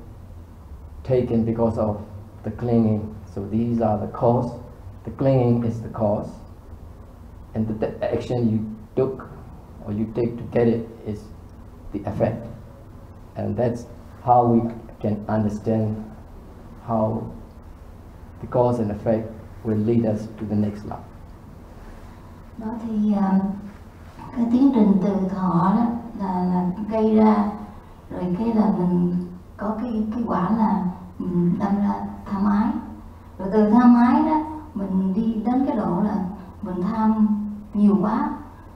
taken because of the clinging. So these are the cause. The clinging is the cause, and the action you took or you take to get it is the effect. And that's how we can understand how the cause and effect will lead us to the next life. Đó thì cái tiến trình từ thọ đó là gây ra, rồi cái là mình có cái quả là mình đâm ra tham ái, rồi từ tham ái đó mình đi đến cái độ là mình tham nhiều quá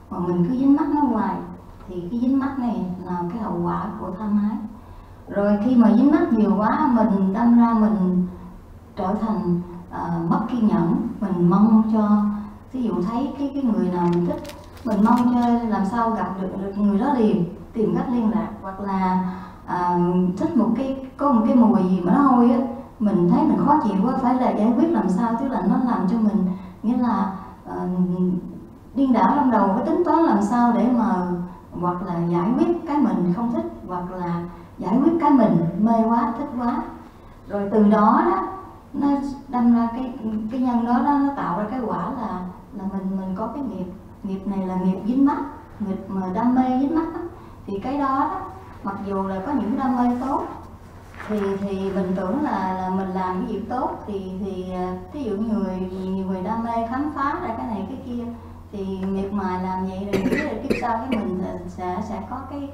mà mình cứ dính mắc nó hoài, thì cái dính mắc này là cái hậu quả của tham ái. Rồi khi mà dính mắc nhiều quá, mình đâm ra mình trở thành mất kiên nhẫn, mình mong cho, ví dụ thấy cái người nào mình thích, mình mong cho làm sao gặp được người đó liền, tìm cách liên lạc, hoặc là thích có một cái mùi gì mà nó hôi á, mình thấy mình khó chịu quá, phải là giải quyết làm sao, tức là nó làm cho mình nghĩa là điên đảo trong đầu, cái tính toán làm sao để mà hoặc là giải quyết cái mình không thích, hoặc là giải quyết cái mình mê quá, thích quá, rồi từ đó đó nó đâm ra cái nhân đó nó tạo ra cái quả là mình có cái nghiệp này là nghiệp dính mắc, nghiệp mà đam mê dính mắc đó. thì cái đó mặc dù là có những đam mê tốt thì mình tưởng là mình làm cái việc tốt thì ví dụ nhiều người đam mê khám phá ra cái này cái kia thì miệt mài làm vậy rồi nghĩ là kiếp sau cái mình sẽ có cái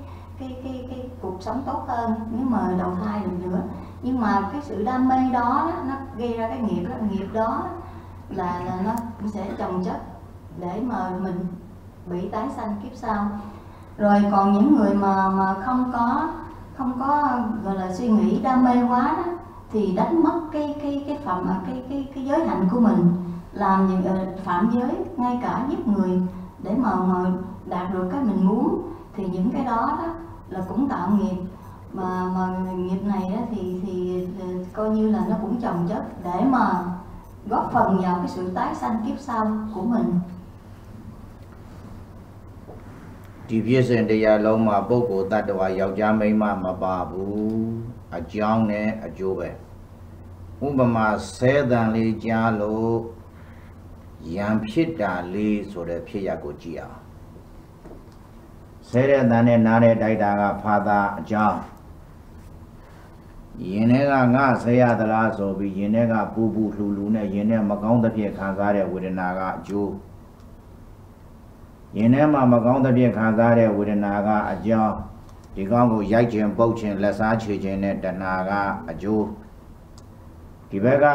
cuộc sống tốt hơn nếu mà đầu thai được nữa. Nhưng mà cái sự đam mê đó nó gây ra cái nghiệp đó là nó sẽ chồng chất để mà mình bị tái sanh kiếp sau. Rồi còn những người mà không có gọi là suy nghĩ đam mê quá đó, thì đánh mất cái giới hạnh của mình, làm những phạm giới, ngay cả giết người để mà đạt được cái mình muốn, thì những cái đó là cũng tạo nghiệp, mà nghiệp này đó thì coi như là nó cũng chồng chất để mà góp phần vào cái sự tái sanh kiếp sau của mình. ဒီပြည့်စင်တရားလုံးမှာပုဂ္ဂိုလ်တ attva ယောက်ျားမိန်းမမပါဘူးအကြောင်းနဲ့အကျိုးပဲဥပမာဆဲတန်လေးကြားလို့ရံဖြစ်တာလေးဆိုတဲ့ဖြစ်ရပ်ကိုကြည့်အောင်ဆဲတဲ့တန်နဲ့နားတဲ့တိုက်တာကဖာသာအကြောင်းယင်ထဲကငါဆဲရသလားဆိုပြီးယင်ထဲကပူပူလှူလှူနဲ့ယင်ထဲမကောင်းတဲ့ဖြစ်ခံစားတဲ့ဝေဒနာကအကျိုး ယင်ထဲမှာမကောင်းတဲ့ဖြစ်ခံစားတဲ့ဝေဒနာကအကြောင်းဒီကောင်းကိုရိုက်ခြင်းပုတ်ခြင်းလက်စားချေခြင်းနဲ့တဏှာကအကျိုးဒီဘက်က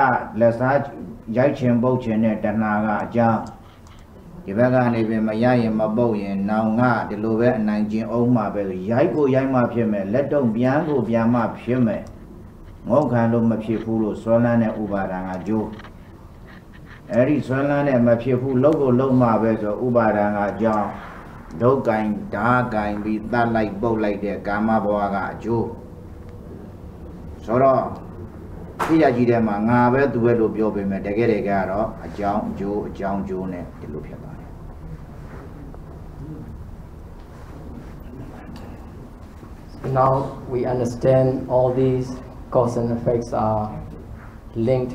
လက်စားရိုက်ခြင်းပုတ်ခြင်းနဲ့တဏှာကအကြောင်းဒီဘက်ကနေပြင်မရရင်မပုတ်ရင်နောင်ကဒီလိုပဲအနိုင်ကျင့်အောင်မှပဲရိုက်ကိုရိုက်မှဖြစ်မယ်လက်တော့ပြန်ကိုပြန်မှဖြစ်မယ်ငုတ်ခံလို့မဖြစ်ဘူးလို့ဆွဲလန်းတဲ့ဥပါဒံကအကျိုး အဲ့ဒီဆွဲလန်းနဲ့မဖြစ်ဘူးလုံးကိုလုံးမှပဲဆိုဥပါဒံကအကြောင်းဒုက္ကိုင်ဓာကိုင်ပြီးတတ်လိုက်ပုတ်လိုက်တဲ့ကာမဘဝကအကျိုးဆိုတော့ဖြစ်ရကြီးတဲ့မှာငါပဲသူပဲလို့ပြောပေမဲ့တကယ်တကယ်ကတော့အကြောင်းအကျိုးအကြောင်းကျိုးနဲ့ဒီလိုဖြစ်သွားတယ် Now we understand all these cause and effects are linked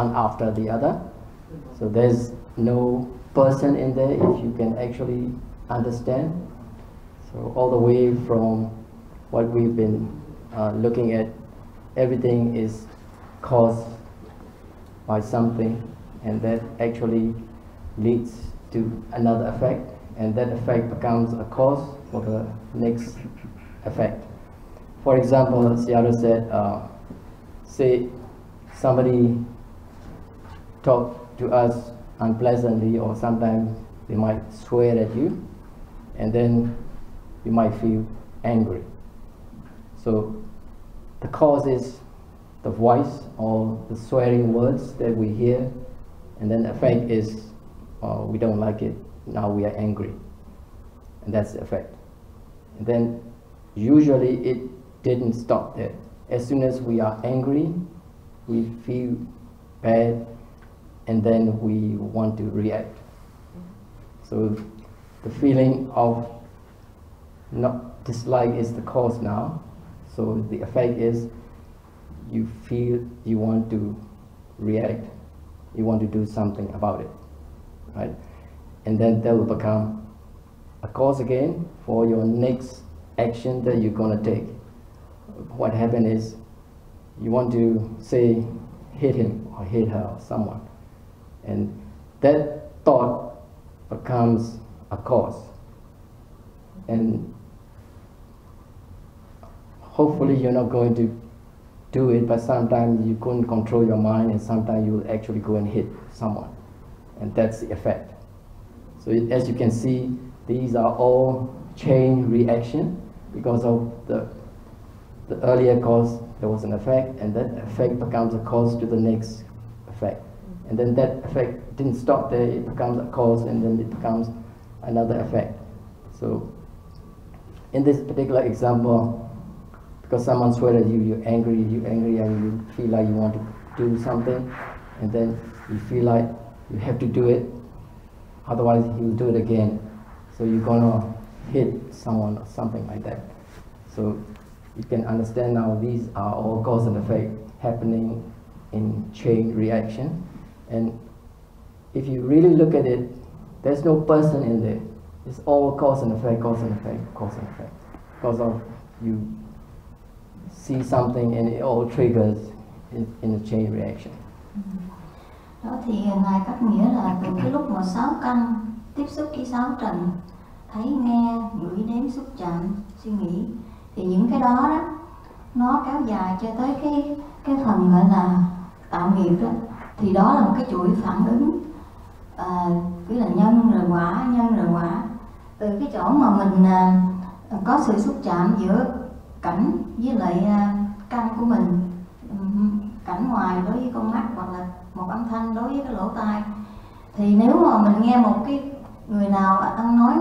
one after the other. So there's no person in there if you can actually understand. So all the way from what we've been looking at, everything is caused by something, and that actually leads to another effect, and that effect becomes a cause for the next effect. For example, Sayadaw said, say somebody talk to us unpleasantly, or sometimes they might swear at you, and then you might feel angry. So the cause is the voice or the swearing words that we hear, and then the effect is we don't like it, now we are angry, and that's the effect. And then usually it didn't stop there. As soon as we are angry, we feel bad, and then we want to react. So the feeling of not dislike is the cause now. So the effect is you feel you want to react, you want to do something about it, right? And then that will become a cause again for your next action that you're going to take. What happened is you want to say hit him or hit her or someone. And that thought becomes a cause. And hopefully you're not going to do it, but sometimes you couldn't control your mind, and sometimes you will actually go and hit someone. And that's the effect. So as you can see, these are all chain reaction. Because of the earlier cause, there was an effect, and that effect becomes a cause to the next effect. And then that effect didn't stop there, it becomes a cause, and then it becomes another effect. So in this particular example, because someone swears at you, you're angry, and you feel like you want to do something, and then you feel like you have to do it, otherwise he will do it again. So you're gonna hit someone or something like that. So you can understand now these are all cause and effect happening in chain reaction. And if you really look at it, there's no person in there. It's all cause and effect, cause and effect, cause and effect. Because of you see something and it all triggers in a chain reaction. Đó thì Ngài cách nghĩa là từ cái lúc mà 6 căn tiếp xúc với 6 trần, thấy, nghe, ngửi, nếm, xúc chạm, suy nghĩ, thì những cái đó đó nó kéo dài cho tới cái phần gọi là tạo nghiệp đó, thì đó là một cái chuỗi phản ứng, cứ là nhân rồi quả, nhân rồi quả. Từ cái chỗ mà mình có sự xúc chạm giữa cảnh với lại căn của mình, cảnh ngoài đối với con mắt hoặc là một âm thanh đối với cái lỗ tai, thì nếu mà mình nghe một cái người nào ăn nói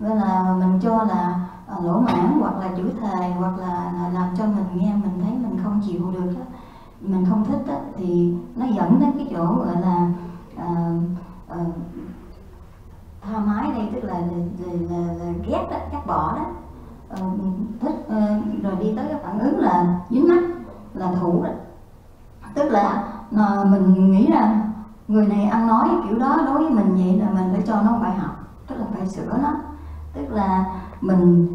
gọi là mình cho là lỗ mãn hoặc là chửi thề hoặc là làm cho mình nghe mình thấy mình không chịu được đó, mình không thích đó, thì nó dẫn đến cái chỗ gọi là tha mái đây, tức là ghét đó, ghét bỏ đó, thích, rồi đi tới cái phản ứng là dính mắc, là thủ đó. Tức là mình nghĩ rằng người này ăn nói kiểu đó đối với mình vậy là mình phải cho nó một bài học, tức là phải sửa nó. Tức là mình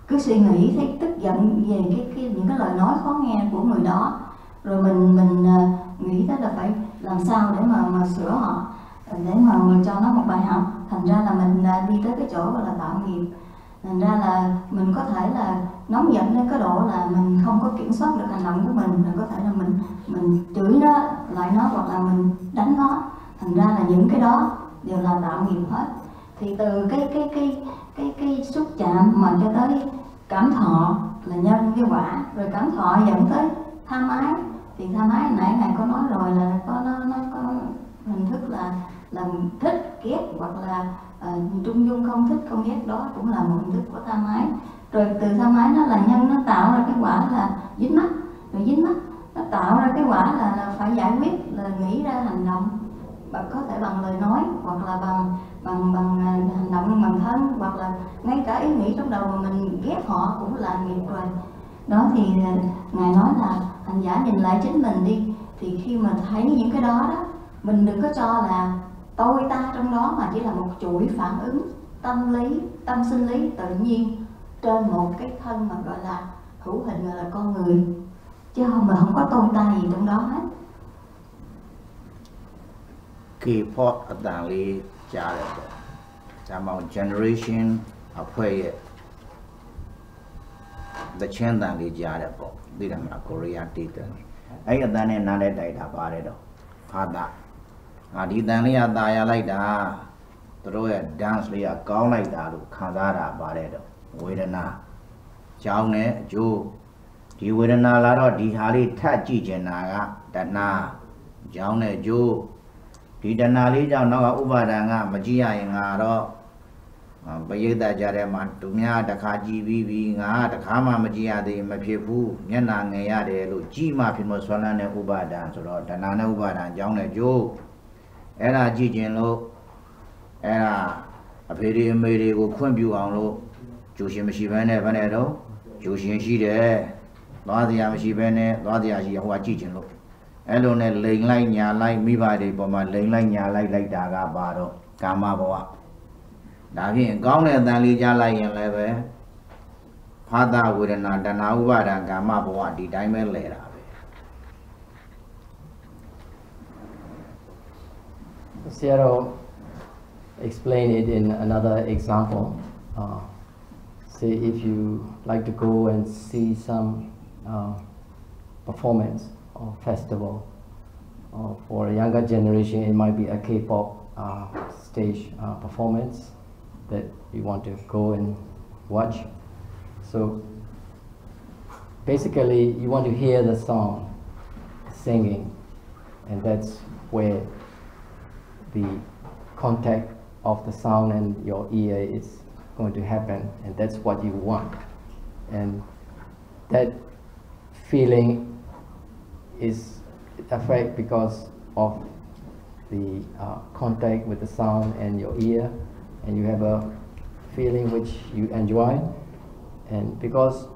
cứ suy nghĩ thấy tức giận về những cái lời nói khó nghe của người đó, rồi mình nghĩ tới là phải làm sao để mà sửa họ, để mà cho nó một bài học. Thành ra là mình đi tới cái chỗ gọi là tạo nghiệp. Thành ra là mình có thể là nóng giận đến cái độ là mình không có kiểm soát được hành động của mình, rồi có thể là mình chửi nó lại nó hoặc là mình đánh nó. Thành ra là những cái đó đều là tạo nghiệp hết. Thì từ cái xúc chạm mà cho tới cảm thọ là nhân với quả, rồi cảm thọ dẫn tới tham ái. Thì tham ái nãy Ngài có nói rồi là nó có hình thức là thích, ghét hoặc là trung dung, không thích, không ghét, đó cũng là một hình thức của tham ái. Rồi từ tham ái nó là nhân, nó tạo ra cái quả là dính mắc, rồi dính mắc nó tạo ra cái quả là phải giải quyết, là nghĩ ra hành động, có thể bằng lời nói hoặc là bằng hành động bằng thân, hoặc là ngay cả ý nghĩ trong đầu mà mình ghét họ cũng là nghiệp rồi. Đó thì Ngài nói là hành giả nhìn lại chính mình đi, thì khi mà thấy những cái đó đó, mình đừng có cho là tôi ta trong đó, mà chỉ là một chuỗi phản ứng tâm lý, tâm sinh lý tự nhiên trên một cái thân mà gọi là hữu hình, gọi là con người, chứ không có tôi ta gì trong đó hết. Kỳ phót ở tàng lý trả lời đó, chả mong generation ở quê the chen tàng lý trả lời đó, đi ra mà Korea đi tới, ấy ở tàng này nãy để đại đã bảo đấy đó, phát đã. Đi tàng lý ở đại lại đã, rồi dance lý ở cao lại đã được khán giả đã bảo đấy đó, Vedana, cháu này chú, đi Vedana là đó đi hà lý thắt chỉ trên naga, Dana, cháu này chú, đi Dana lý cháu nó có Upada nga, mà chỉ ai nga đó, bây giờ ta trả lời mà tụi nhà đã khai chi vi nga, đã khai mà chỉ ai thì mà phía phu, nhân là ngày à để lúc chỉ mà phía một số lần này Upada, rồi đó Dana này Upada, cháu này chú. Era chỉ trên lô, era phía đi mấy đi có khuôn biểu ang lô, chú xin mấy bên này đâu, chú xin gì đấy, đó thì mấy bên này, đó thì chỉ hoa chỉ trên lô, elo này lên lại nhà lại mi bài đi, bỏ mà lên lại nhà lại đá gà bà đó, cam mà bỏ, đã khi con này đang đi ra lại hiện lại về, phát ra vừa đến nào đàn áo bà đang cam mà bỏ đi đại mấy lẻ ra. Sayadaw explained it in another example. Say if you like to go and see some performance or festival, or for a younger generation it might be a K-pop stage performance that you want to go and watch. So basically you want to hear the song, singing, and that's where the contact of the sound and your ear is going to happen, and that's what you want. And that feeling is affected because of the contact with the sound and your ear, and you have a feeling which you enjoy, and because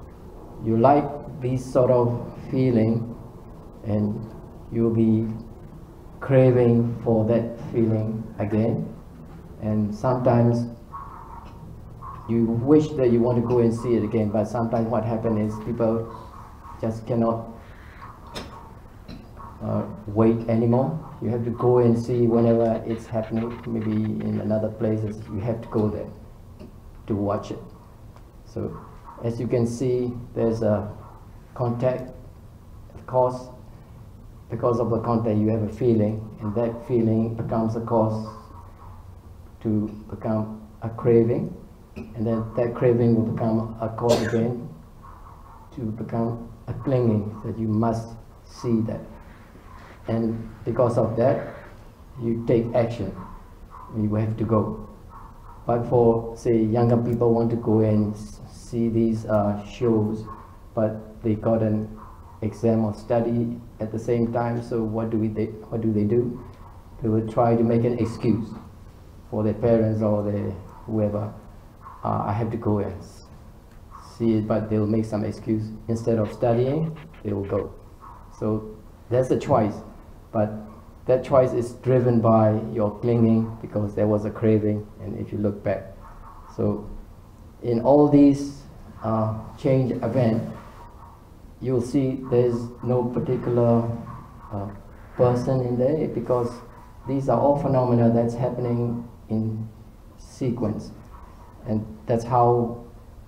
you like this sort of feeling, and you'll be craving for that feeling again. And sometimes you wish that you want to go and see it again, but sometimes what happens is people just cannot wait anymore. You have to go and see whenever it's happening. Maybe in another places, you have to go there to watch it. So as you can see, there's a contact. Of course, because of the contact, you have a feeling, and that feeling becomes a cause to become a craving, and then that craving will become a cause again to become a clinging, that you must see that. And because of that, you take action. You have to go. But for, say, younger people want to go and see these shows, but they got an exam or study at the same time, so what do they do? They will try to make an excuse for their parents or their whoever. I have to go and see it, but they'll make some excuse. Instead of studying, they will go. So that's a choice, but that choice is driven by your clinging because there was a craving, and if you look back. So in all these change events, you'll see there's no particular person in there, because these are all phenomena that's happening in sequence, and that's how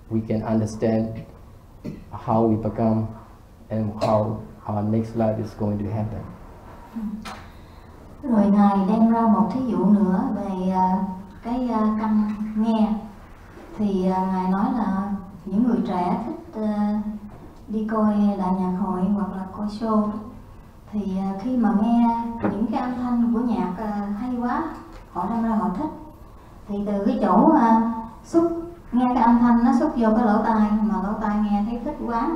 we can understand how we become and how our next life is going to happen. Rồi Ngài đem ra một thí dụ nữa về cái căn nghe. Thì Ngài nói là những người trẻ thích đi coi đại nhạc hội hoặc là coi show, thì khi mà nghe những cái âm thanh của nhạc hay quá, họ đâm ra họ thích. Thì từ cái chỗ xúc nghe cái âm thanh nó xúc vô cái lỗ tai, mà lỗ tai nghe thấy thích quá,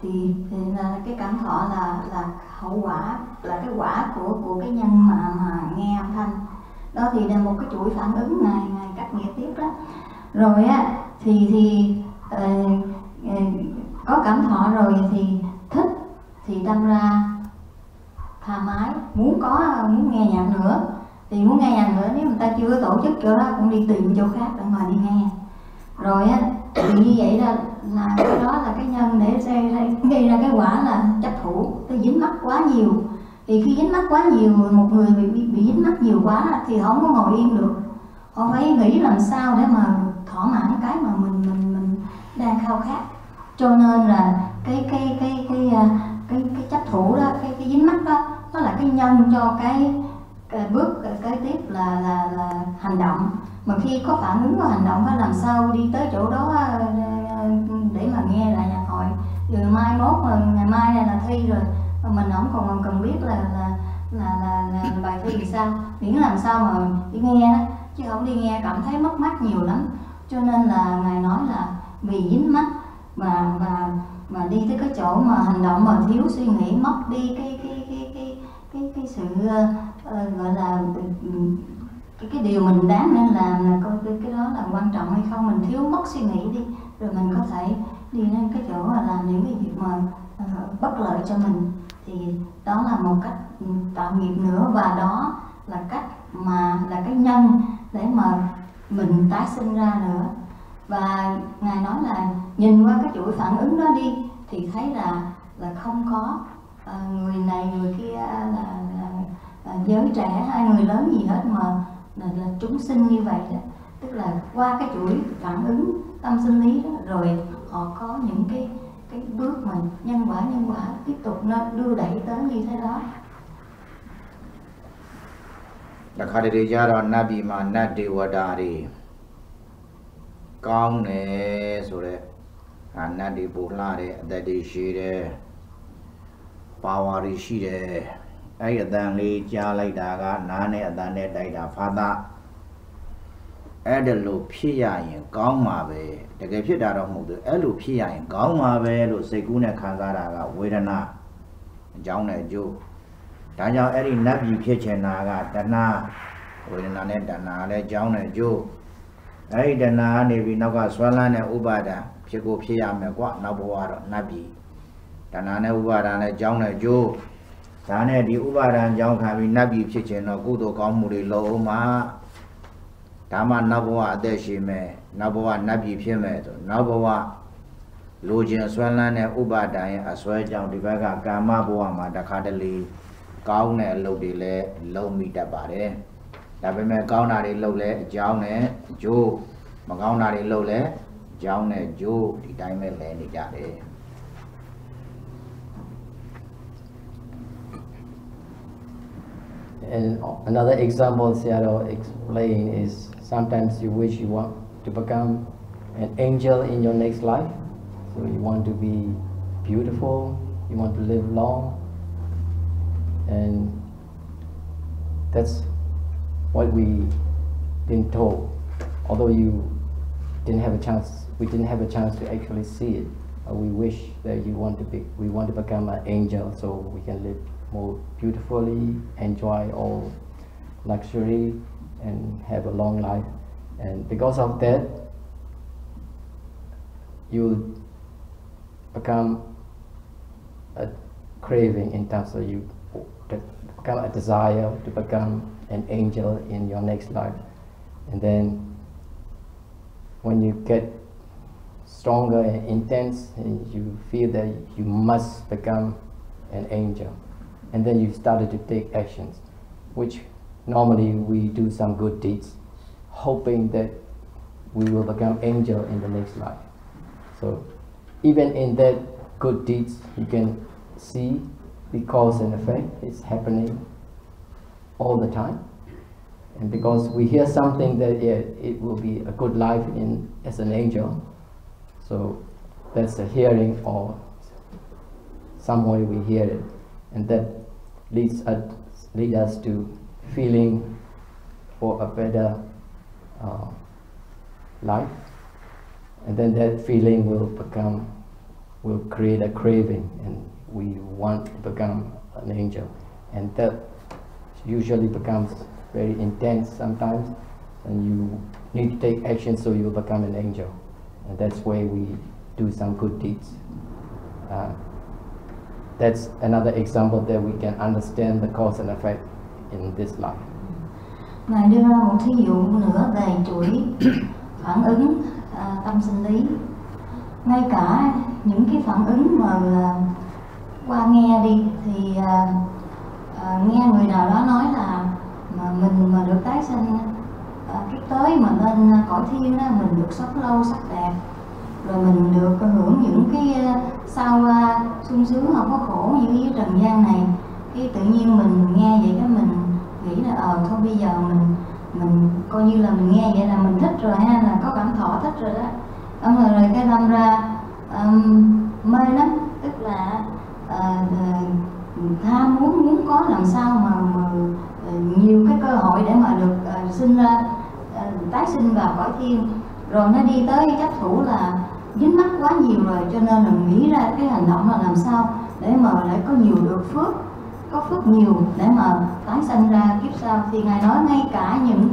thì là cái cảm thọ là hậu quả, là cái quả của cái nhân mà nghe âm thanh đó, thì là một cái chuỗi phản ứng Ngài cắt nghĩa tiếp đó. Rồi á thì có cảm thọ rồi thì thích, thì đâm ra tha mái, muốn nghe nhạc nữa. Thì muốn nghe nhạc nữa, nếu người ta chưa tổ chức chỗ đó cũng đi tìm chỗ khác để mà đi nghe. Rồi á thì như vậy là cái đó là cái nhân để gây ra cái quả là chấp thủ, cái dính mắc quá nhiều. Thì khi dính mắc quá nhiều, một người bị dính mắc nhiều quá thì không có ngồi yên được, họ phải nghĩ làm sao để mà thỏa mãn cái mà mình đang khao khát. Cho nên là cái chấp thủ đó, cái dính mắc đó, nó là cái nhân cho cái bước kế tiếp là hành động. Mà khi có phản ứng của hành động, phải làm sao đi tới chỗ đó để mà nghe lại nhạc hội. Rồi mai mốt ngày mai này là thi rồi, mình không còn cần biết là bài thi thì sao, miễn làm sao mà đi nghe đó, chứ không đi nghe cảm thấy mất mát nhiều lắm. Cho nên là Ngài nói là vì dính mắc mà đi tới cái chỗ mà hành động mà thiếu suy nghĩ, mất đi cái sự gọi là cái điều mình đáng nên làm, là coi cái đó là quan trọng hay không. Mình thiếu mất suy nghĩ đi, rồi mình có thể đi đến cái chỗ là làm những cái việc mà bất lợi cho mình. Thì đó là một cách tạo nghiệp nữa, và đó là cách mà là cái nhân để mà mình tái sinh ra nữa. Và Ngài nói là nhìn qua cái chuỗi phản ứng đó đi thì thấy là không có người này người kia là giới trẻ hay người lớn gì hết, mà là chúng sinh như vậy đó. Tức là qua cái chuỗi phản ứng tâm sinh lý đó, rồi họ có những cái bước mà nhân quả tiếp tục nó đưa đẩy tới như thế đó. Đặc khá đi ra đó Nabi mà nát đi qua đà đi con này rồi đấy, nát đi Budhha đấy, đại đi sĩ đấy, power đi sĩ đấy, ai ở đằng này cha lại đà cả, nán này ở đằng này đại đà phát đà, ai để lục phi ảnh con mà về, để cái phi đà đó một đứa, ai lục phi ảnh con mà về, lục xây cũ này khán giả đà cả, Vedana, trong này chú, đại giáo ai đi nát bị phi trên đà cả, Dhamma, Vedana này Dhamma này trong này chú. Ấy Dhamma này vì nó có xoan lan này Ubada, phía cô phía am này quá nó bỏ rồi Nabi, Dhamma này Ubada này trong này chú, Dhamma này đi Ubada trong khai vì Nabi phía trên nó cũng có một điều lâu mà Dhamma Nabhawa Adeshime, Nabhawa Nabi Pime, Nabhawa Logian Swalan and Ubadai, as well as Divaga Gama Boama, the Kadali, Gaune, Lodile, Low Mita Bade, Dabame Gaunari Lole, Jaune, Joe, Magaunari Lole, Jaune, Joe, the Diamond Lady Dade. And another example Sayadaw explained is sometimes you wish you want to become an angel in your next life. So you want to be beautiful, you want to live long, and that's what we been told. Although we didn't have a chance to actually see it. We wish that we want to become an angel so we can live more beautifully, enjoy all luxury, and have a long life. And because of that, you become a craving in terms of you become a desire to become an angel in your next life. And then when you get stronger and intense, and you feel that you must become an angel. And then you started to take actions, which normally we do some good deeds, hoping that we will become angel in the next life. So even in that good deeds, you can see the cause and effect is happening all the time. And because we hear something that it will be a good life as an angel, so that's a hearing, or some way we hear it, and that leads us to feeling for a better life, and then that feeling will create a craving, and we want to become an angel, and that usually becomes very intense sometimes, and you need to take action so you will become an angel, and that's where we do some good deeds. That's another example that we can understand the cause and effect in this life. Ngài đưa ra một thí dụ nữa về chuỗi phản ứng tâm sinh lý. Ngay cả những cái phản ứng mà qua nghe đi thì nghe người nào đó nói là mà mình mà được tái sanh kiếp tới mà lên cõi thiên đó, mình được sống lâu sắc đẹp, rồi mình được hưởng những cái sao sung sướng không có khổ như dưới trần gian này. Cái tự nhiên mình nghe vậy cái mình nghĩ là thôi bây giờ mình coi như là mình nghe vậy là mình thích rồi ha, là có cảm thọ thích rồi đó. Rồi cái đâm ra mê lắm, tức là tham muốn có làm sao mà nhiều cái cơ hội để mà được sinh ra tái sinh vào cõi thiên, rồi nó đi tới chấp thủ là dính mắc quá nhiều rồi, cho nên là nghĩ ra cái hành động là làm sao để mà lại có nhiều được phước, có phước nhiều để mà tái sanh ra kiếp sau. Thì Ngài nói ngay cả những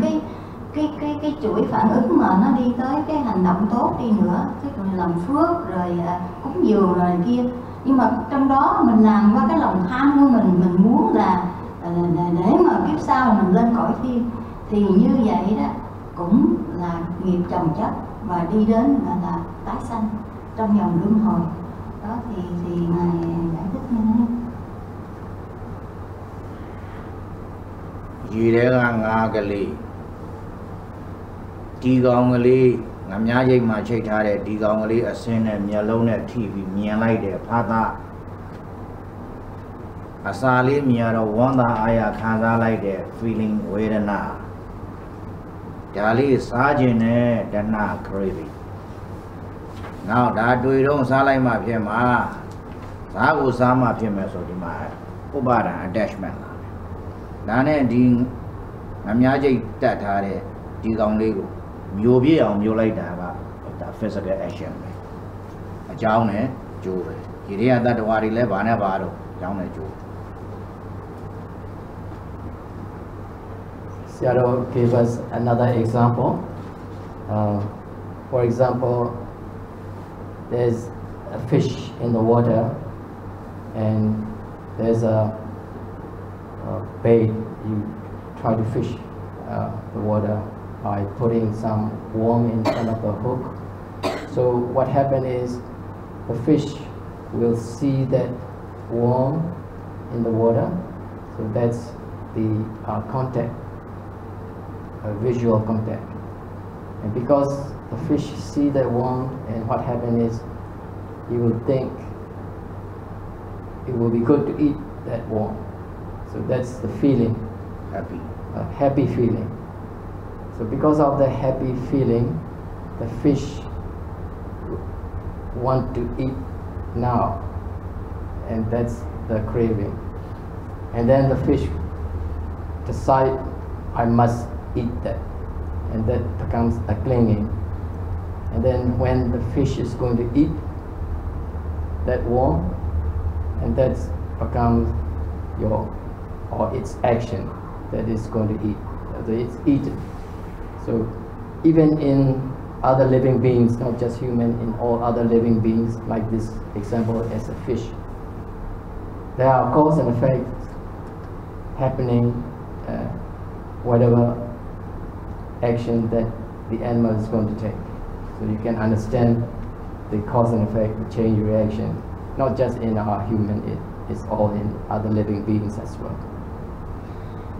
cái chuỗi phản ứng mà nó đi tới cái hành động tốt đi nữa, tức là làm phước rồi cúng dường rồi này kia, nhưng mà trong đó mình làm qua cái lòng tham của mình muốn là để mà kiếp sau mình lên cõi thiên, thì như vậy đó cũng là nghiệp chồng chất và đi đến là tái sanh trong vòng luân hồi đó. Thì Ngài giải thích như thế. Vì thế ngà cái lý đi gong cái lý ngắm nhá dây mà chạy thà để đi gong cái lý ở sen này nhà lâu này thì vì nhà lại để phá ta asa lý nhà đó vốn ta aya khán giả lại để feeling vedana Dali sajine dana craving. Now that we don't salai ma phema, sagu sama phema so di ma ubada attachment la. Da ne di ngamya jai tat tha de di kaung le ko myo piet aung myo lai da ba da physical action be. A chaung ne jo be. Di riya tattwa ri le ba ne ba do chaung ne jo. Sayadaw gave us another example. For example, there's a fish in the water, and there's a bait. You try to fish the water, by putting some worm in front of the hook. So what happened is the fish will see that worm in the water. So that's the contact, visual contact. And because the fish see that worm, and what happened is he will think it will be good to eat that worm. So that's the feeling. Happy. A happy feeling. So because of the happy feeling, the fish want to eat now, and that's the craving. And then the fish decide, I must eat that, and that becomes a clinging. And then when the fish is going to eat that worm, and that becomes its action that is going to eat, so it's eaten. So even in other living beings, not just human, in all other living beings, like this example as a fish, there are cause and effect happening, whatever action that the animal is going to take. So you can understand the cause and effect, the chain reaction, not just in our human, it's all in other living beings as well.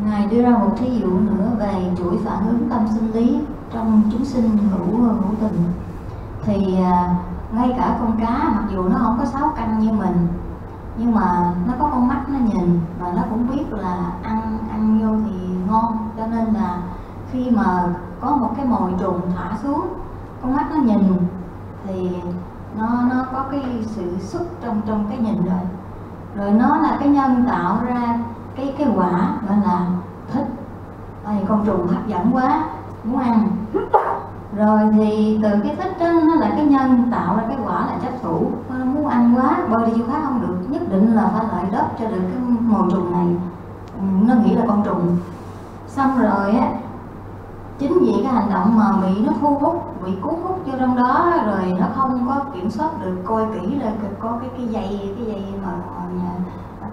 Ngài đưa ra một thí dụ nữa về chuỗi phản ứng tâm sinh lý trong chúng sinh hữu tình. Thì ngay cả con cá, mặc dù nó không có 6 căn như mình, nhưng mà nó có con mắt nó nhìn, và nó cũng biết là ăn vô thì ngon, cho nên là khi mà có một cái mồi trùng thả xuống, con mắt nó nhìn thì nó có cái sự xúc trong cái nhìn rồi nó là cái nhân tạo ra cái quả gọi là thích. Con trùng hấp dẫn quá, muốn ăn. Rồi thì từ cái thích đó, nó là cái nhân tạo ra cái quả là chấp thủ, nó muốn ăn quá, bơi đi chỗ khác không được, nhất định là phải lại đất cho được cái mồi trùng này. Nó nghĩ là con trùng. Xong rồi á, chính vì cái hành động mà bị nó thu hút, bị cuốn hút vô trong đó, rồi nó không có kiểm soát được, coi kỹ là có cái dây mà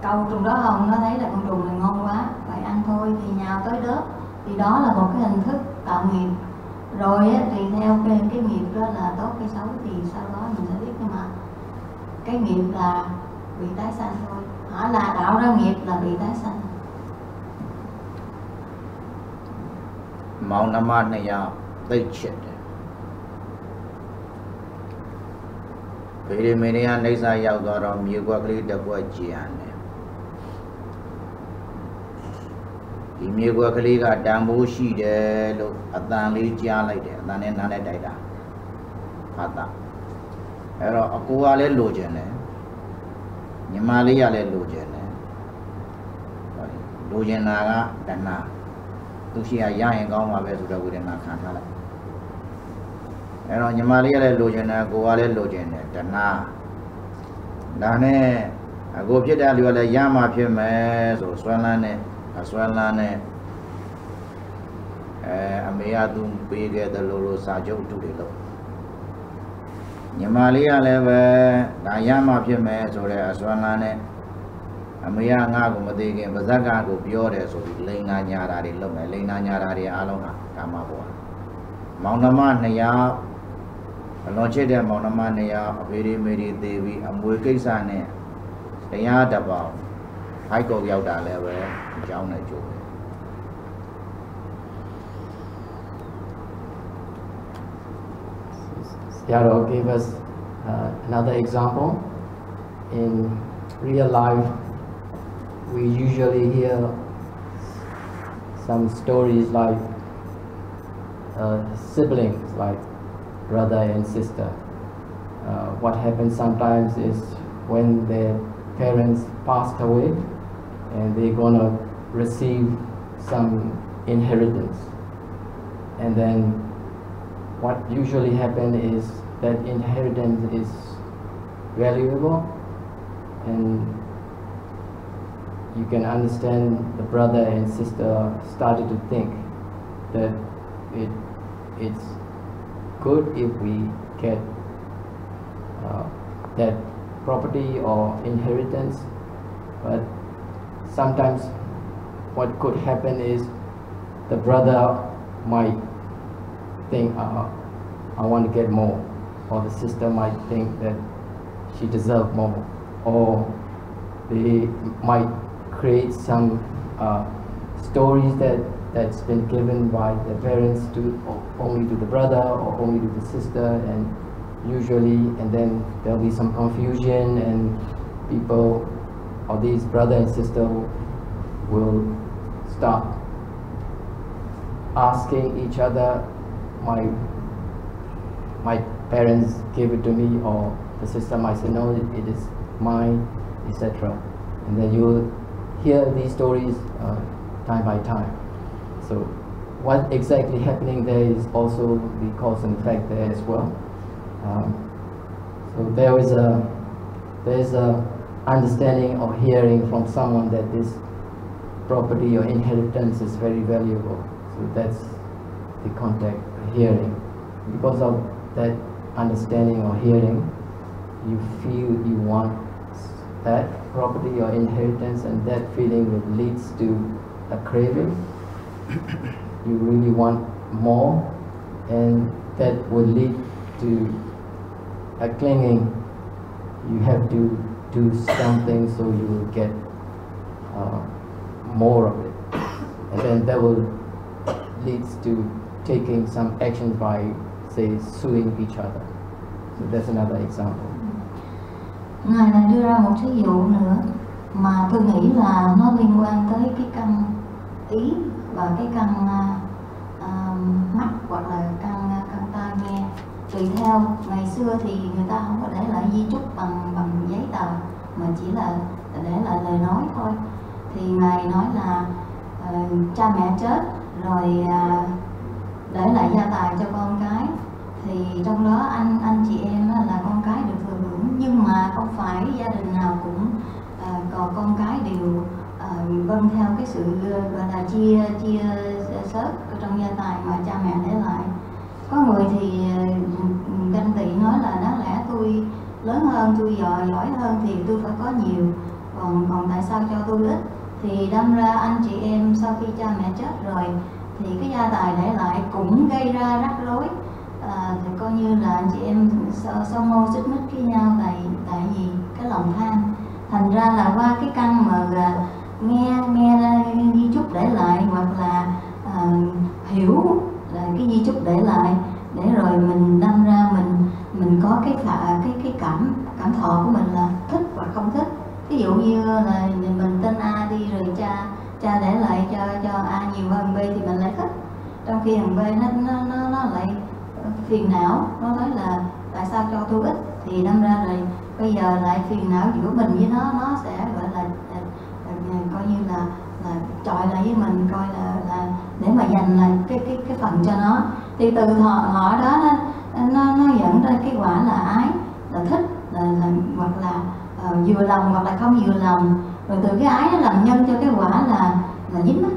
câu trong đó không, nó thấy là con trùng này ngon quá, phải ăn thôi, thì nhào tới đớp. Thì đó là một cái hình thức tạo nghiệp. Rồi á, tùy theo cái nghiệp đó là tốt hay xấu thì sau đó mình sẽ biết, nhưng mà cái nghiệp là bị tái sanh thôi. Họ là tạo ra nghiệp là bị tái sanh. Màu năm ăn này à, tây chết. Vì mình ăn lấy ra giàu đó rồi nhiều quá cái được quá chi ăn này. Thì nhiều quá cái là đang bố xí để lúc ăn lấy chi ăn lại để ăn nên ăn lại đại đã phát ta. Rồi cô ăn lấy lô chân này, nhưng mà lấy ăn lấy lô chân này, lô chân nào cái đàn nào, tôi chỉ ai yang cao mà về rồi cái nào khăn thà lại. Rồi nhưng mà lấy ăn lấy lô chân này, cô ăn lấy lô chân này, đàn nào, đàn này, cô biết là liệu là yang mà phía mẹ rồi xoan lan này, Amaya tung bê cái đó lô sa châu tu đi đâu. Nhưng mà lấy ăn lấy về, đại yang mà phía mẹ rồi là xoan lan này, Amaya ngã cũng mất đi cái, bây giờ ngã cũng biểu đấy rồi lấy ngã nhà ra đi lâu này, lấy ngã nhà ra đi alo ngã, cảm ơn bộ. Mong năm anh này ya, lo chết đấy mong năm anh này ya, về đi Devi, mỗi cái sao này, cái ya đập vào, hai cô giáo đã lấy về, cháu này chú. Sayadaw gave us another example. In real life, we usually hear some stories like siblings, like brother and sister. What happens sometimes is when their parents passed away, and they're gonna receive some inheritance, and then what usually happens is that inheritance is valuable, and you can understand the brother and sister started to think that it's good if we get that property or inheritance, but sometimes what could happen is the brother might think I want to get more, or the sister might think that she deserves more, or they might create some stories that's been given by the parents to only to the brother or only to the sister, and usually, and then there'll be some confusion, and people or these brother and sister will start asking each other, my parents gave it to me, or the sister might say, no, it is mine, etc. And then you will hear these stories time by time. So what exactly happening there is also the cause and effect there as well. So there is a understanding or hearing from someone that this property or inheritance is very valuable. So that's the contact, hearing. Because of that understanding or hearing, you feel you want that property or inheritance, and that feeling leads to a craving. You really want more, and that will lead to a clinging. You have to do something so you will get more of it, and then that will leads to taking some actions by, say, suing each other. So that's another example. Ngài lại đưa ra một ví dụ nữa mà tôi nghĩ là nó liên quan tới cái căn ý và cái căn mắt hoặc là căn tai nghe. Tùy theo, ngày xưa thì người ta không có để lại di chúc bằng giấy tờ, mà chỉ là để lại lời nói thôi. Thì Ngài nói là cha mẹ chết rồi để lại gia tài cho con cái, thì trong đó anh chị em là con cái được thừa hưởng, nhưng mà không phải gia đình nào cũng còn con cái đều vâng theo cái sự gọi là chia sớt trong gia tài mà cha mẹ để lại. Có người thì ganh tị nói là đáng lẽ tôi lớn hơn, tôi giỏi hơn thì tôi phải có nhiều, còn tại sao cho tôi ít. Thì đâm ra anh chị em sau khi cha mẹ chết rồi thì cái gia tài để lại cũng gây ra rắc rối, thì coi như là anh chị em song mâu xích mích với nhau tại vì cái lòng tham. Thành ra là qua cái căn mà nghe ra di chúc để lại, hoặc là hiểu là cái di chúc để lại, để rồi mình đâm ra mình có cái cảm thọ của mình là thích hoặc không thích. Ví dụ như là mình tên A đi, rồi cha để lại cho A nhiều hơn B thì mình lại thích, trong khi thằng B nó lại phiền não, nó nói là tại sao cho tôi ít, thì đâm ra rồi bây giờ lại phiền não giữa mình với nó sẽ gọi là coi như là chọi lại với mình, coi là để mà giành lại cái phần cho nó. Thì từ họ đó nó dẫn ra cái quả là ái, là thích, là hoặc là vừa lòng hoặc là không vừa lòng, rồi từ cái ái nó làm nhân cho cái quả là dính mắc.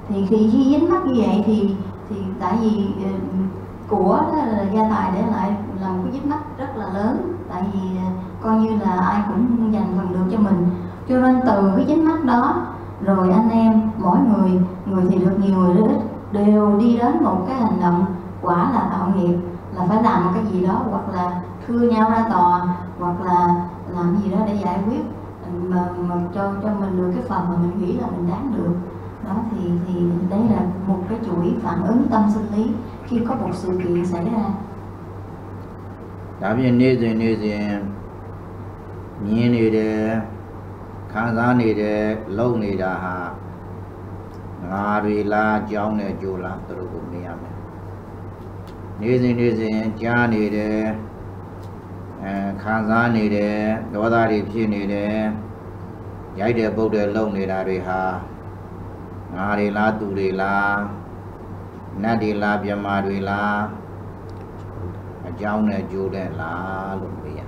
Thì khi dính mắc như vậy thì tại vì của đó là gia tài để lại là một cái dính mắc rất là lớn, tại vì coi như là ai cũng dành phần được cho mình, cho nên từ cái dính mắc đó rồi anh em mỗi người thì được nhiều, người được ít, đều đi đến một cái hành động quả là tạo nghiệp, là phải làm một cái gì đó, hoặc là thưa nhau ra tòa, hoặc là làm gì đó để giải quyết mà cho mình được cái phần mà mình nghĩ là mình đáng được. Đó thì đây là một cái chuỗi phản ứng tâm sinh lý khi có một sự kiện xảy ra. Đã biết nê dền nhìn nê đề kháng giá nê đề lâu nê đà hà ngà rì la cháu nê chú la tự cũng nê yam nê dền chá nê đề kháng giá nê đề đô đà rì phía nê đề giải đề bốc đề lâu nê đà rì hà ngà rì la tù rì la nà rì la biam ma rì la cháu này chú đây là lúc bây giờ,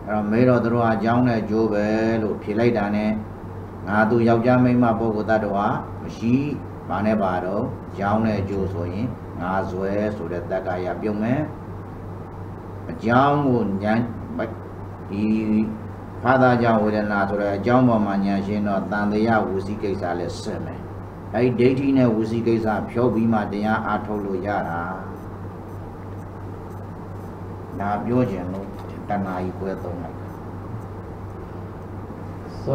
rồi mấy đó tôi nói cháu này chú về lúc khi lấy đàn này, ngã tôi giáo cha mấy mà bố của ta đó á, xí bà này bà đó, cháu này chú rồi, ngã rồi số đất ta cái áp dụng ấy, cháu muốn nhận bắt thì phát ra cháu về là rồi cháu mà nhà trên nó tan để giáo usi cái sao là sớm ấy, ấy đấy thì này usi cái sao phiếu bị mà để ăn thâu lôi ra à. đã biểu hiện nó tận ai của tôi này. So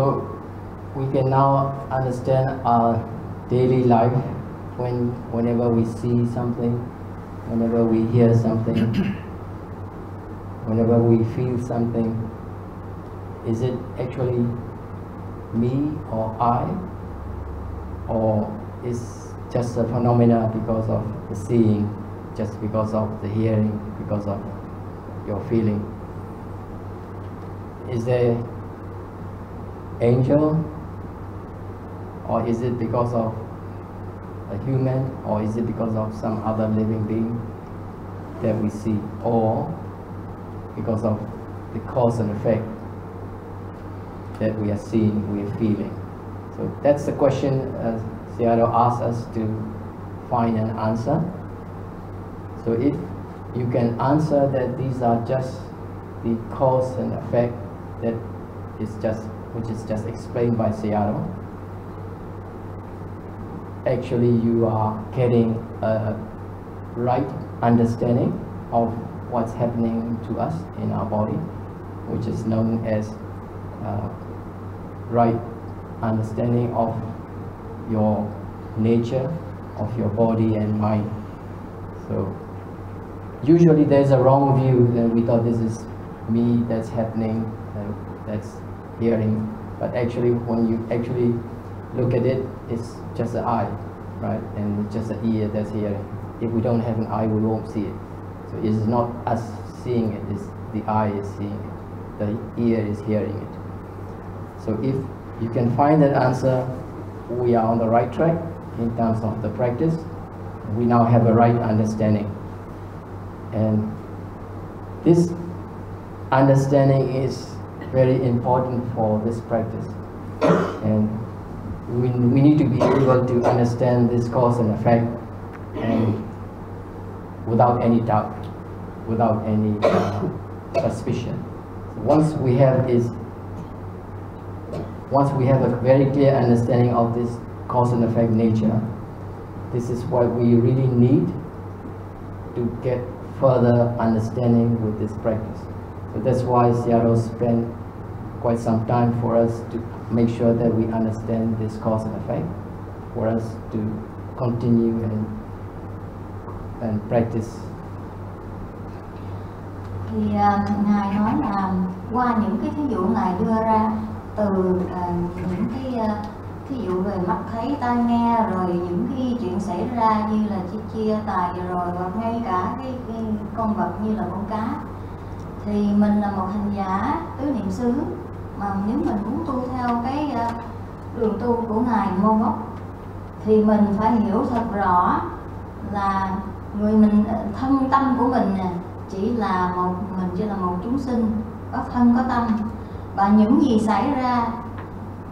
we can now understand our daily life whenever we see something, whenever we hear something, whenever we feel something. Is it actually me or I, or is just a phenomena because of the seeing, just because of the hearing, because of your feeling? Is there angel, or is it because of a human, or is it because of some other living being that we see, or because of the cause and effect that we are seeing, we are feeling? So that's the question Sayadaw asked us to find an answer. So if you can answer that these are just the cause and effect that is just, which is just explained by Sayadaw, actually you are getting a right understanding of what's happening to us in our body, which is known as right understanding of your nature, of your body and mind. So usually there's a wrong view that we thought this is me that's happening, that's hearing, but actually when you actually look at it, it's just an eye, right? And it's just an ear that's hearing. If we don't have an eye, we won't see it. So it's not us seeing it, it's the eye is seeing it, the ear is hearing it. So if you can find that answer, we are on the right track in terms of the practice. We now have a right understanding. And this understanding is very important for this practice. And we need to be able to understand this cause and effect, and without any doubt, without any suspicion. So once we have a very clear understanding of this cause and effect nature, this is what we really need to get further understanding with this practice. So that's why Sayadaw spent quite some time for us to make sure that we understand this cause and effect, for us to continue and practice. Thì Ngài nói là qua những cái thí dụ Ngài đưa ra, từ những cái thí dụ về mắt thấy tai nghe, rồi những cái chuyện xảy ra như là chia tài, rồi hoặc ngay cả cái con vật như là con cá, thì mình là một hành giả tứ niệm xứ, mà nếu mình muốn tu theo cái đường tu của Ngài Mogok thì mình phải hiểu thật rõ là thân tâm của mình chỉ là một chúng sinh có thân có tâm, và những gì xảy ra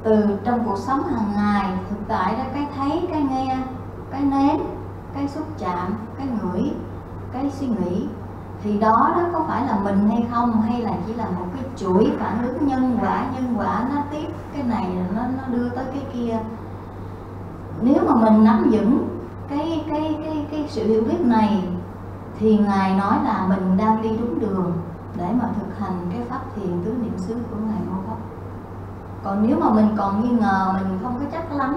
từ trong cuộc sống hàng ngày thực tại đó, cái thấy, cái nghe, cái nếm, cái xúc chạm, cái ngửi, cái suy nghĩ, thì đó có phải là mình hay không, hay là chỉ là một cái chuỗi phản ứng nhân quả nó tiếp cái này nó đưa tới cái kia. Nếu mà mình nắm vững cái sự hiểu biết này thì Ngài nói là mình đang đi đúng đường để mà thực hành cái pháp thiền tứ niệm xứ của Ngài Mogok. Còn nếu mà mình còn nghi ngờ, mình không có chắc lắm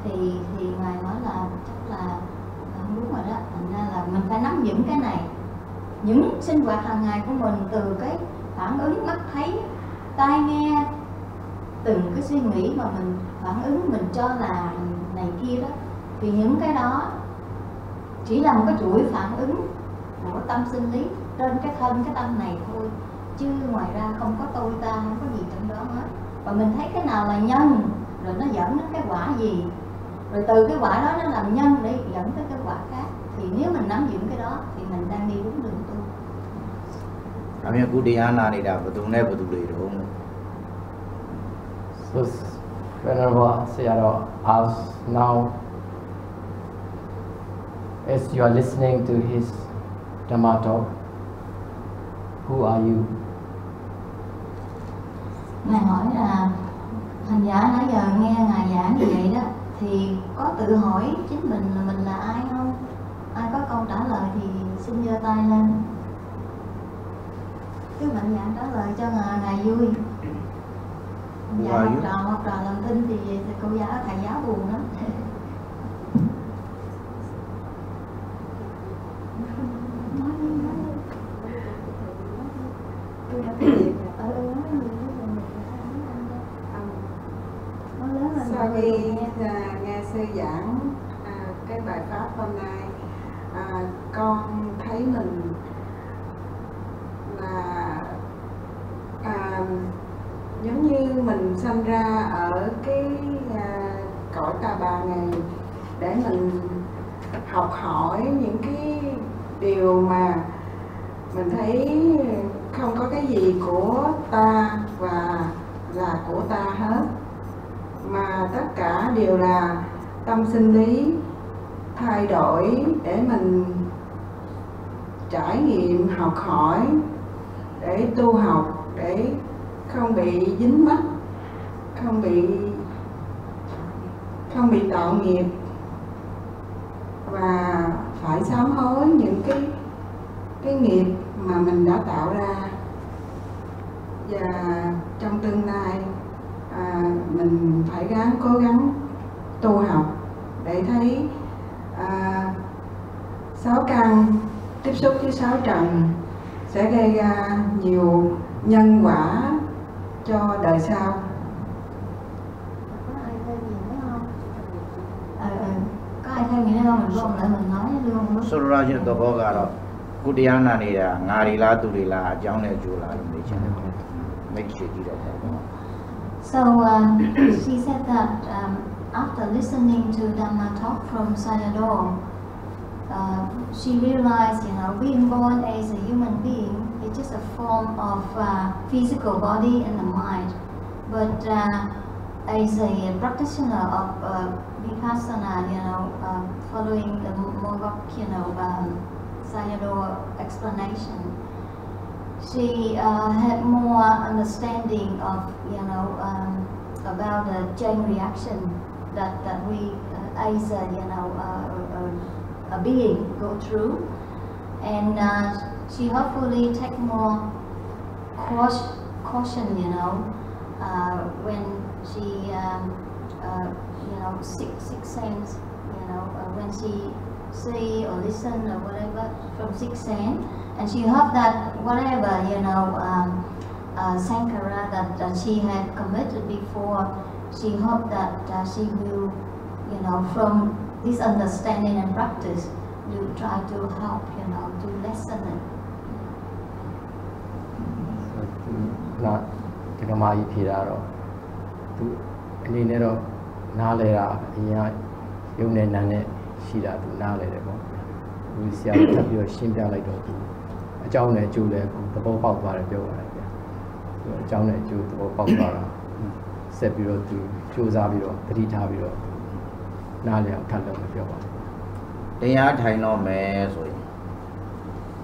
thì Ngài nói là chắc là không đúng rồi đó. Thành ra là mình phải nắm vững cái này. Những sinh hoạt hàng ngày của mình, từ cái phản ứng mắt thấy, tai nghe, từng cái suy nghĩ mà mình phản ứng, mình cho là này kia đó, thì những cái đó chỉ là một cái chuỗi phản ứng của tâm sinh lý trên cái thân, cái tâm này thôi, chứ ngoài ra không có tôi ta, không có gì trong đó hết. Và mình thấy cái nào là nhân, rồi nó dẫn đến cái quả gì, rồi từ cái quả đó nó làm nhân để dẫn tới cái quả khác. Thì nếu mình nắm vững cái đó thì mình đang đi đúng đường tu. So Venerable Sayadaw asks now, as you are listening to his Dhamma talk, who are you? Ngài hỏi là hành giả nãy giờ nghe Ngài giảng như vậy đó, thì có tự hỏi chính mình là ai không? Ai có câu trả lời thì xin giơ tay lên. mạnh dạn trả lời cho ngài vui. Dạ, học trò làm tin thì cô giáo thầy giáo buồn lắm. Sau khi nghe sư giảng cái bài pháp hôm nay, con thấy mình là giống như mình sinh ra ở cái cõi Ta Bà này để mình học hỏi những cái điều mà mình thấy không có cái gì của ta và là của ta hết, mà tất cả đều là tâm sinh lý thay đổi để mình trải nghiệm, học hỏi, để tu học, để không bị dính mắc, không bị tạo nghiệp và phải sám hối những cái nghiệp mà mình đã tạo ra. Và trong tương lai mình phải cố gắng tu học để thấy sáu căn tiếp xúc với sáu trần sẽ gây ra nhiều nhân quả cho đời sau. Có ai thêm gì nữa không? Có ai thêm gì nữa không? Mình gom lại mình nói luôn. Số ra chuyện đó có cả đó. Cụ địa na này là ngài là tu đi là cháu này chú là mấy chuyện mấy chuyện gì đó. So she said that after listening to Dhamma Talk from Sayadaw, she realized, being born as a human being is just a form of physical body and the mind. But as a practitioner of Vipassana, following the Mogok, Sayadaw explanation, she had more understanding of, about the chain reaction that we as a being go through, and she hopefully take more caution, when she, sixth sense, when she see or listen or whatever from sixth sense, and she hoped that whatever, sankara that she had committed before, she hoped that she will, from this understanding and practice, will try to help, to lessen it. Not the Gamai Piraro to Linero Nalera, Yunenane, Shida to Nalero. We see a tapu Shinda like a John at Julia, the Bopal Barabio. John at Jude, the Bopal Bara, Sepiro to Josabiro, Tritabiro, Nalia, Kandam. They are Taino Mays,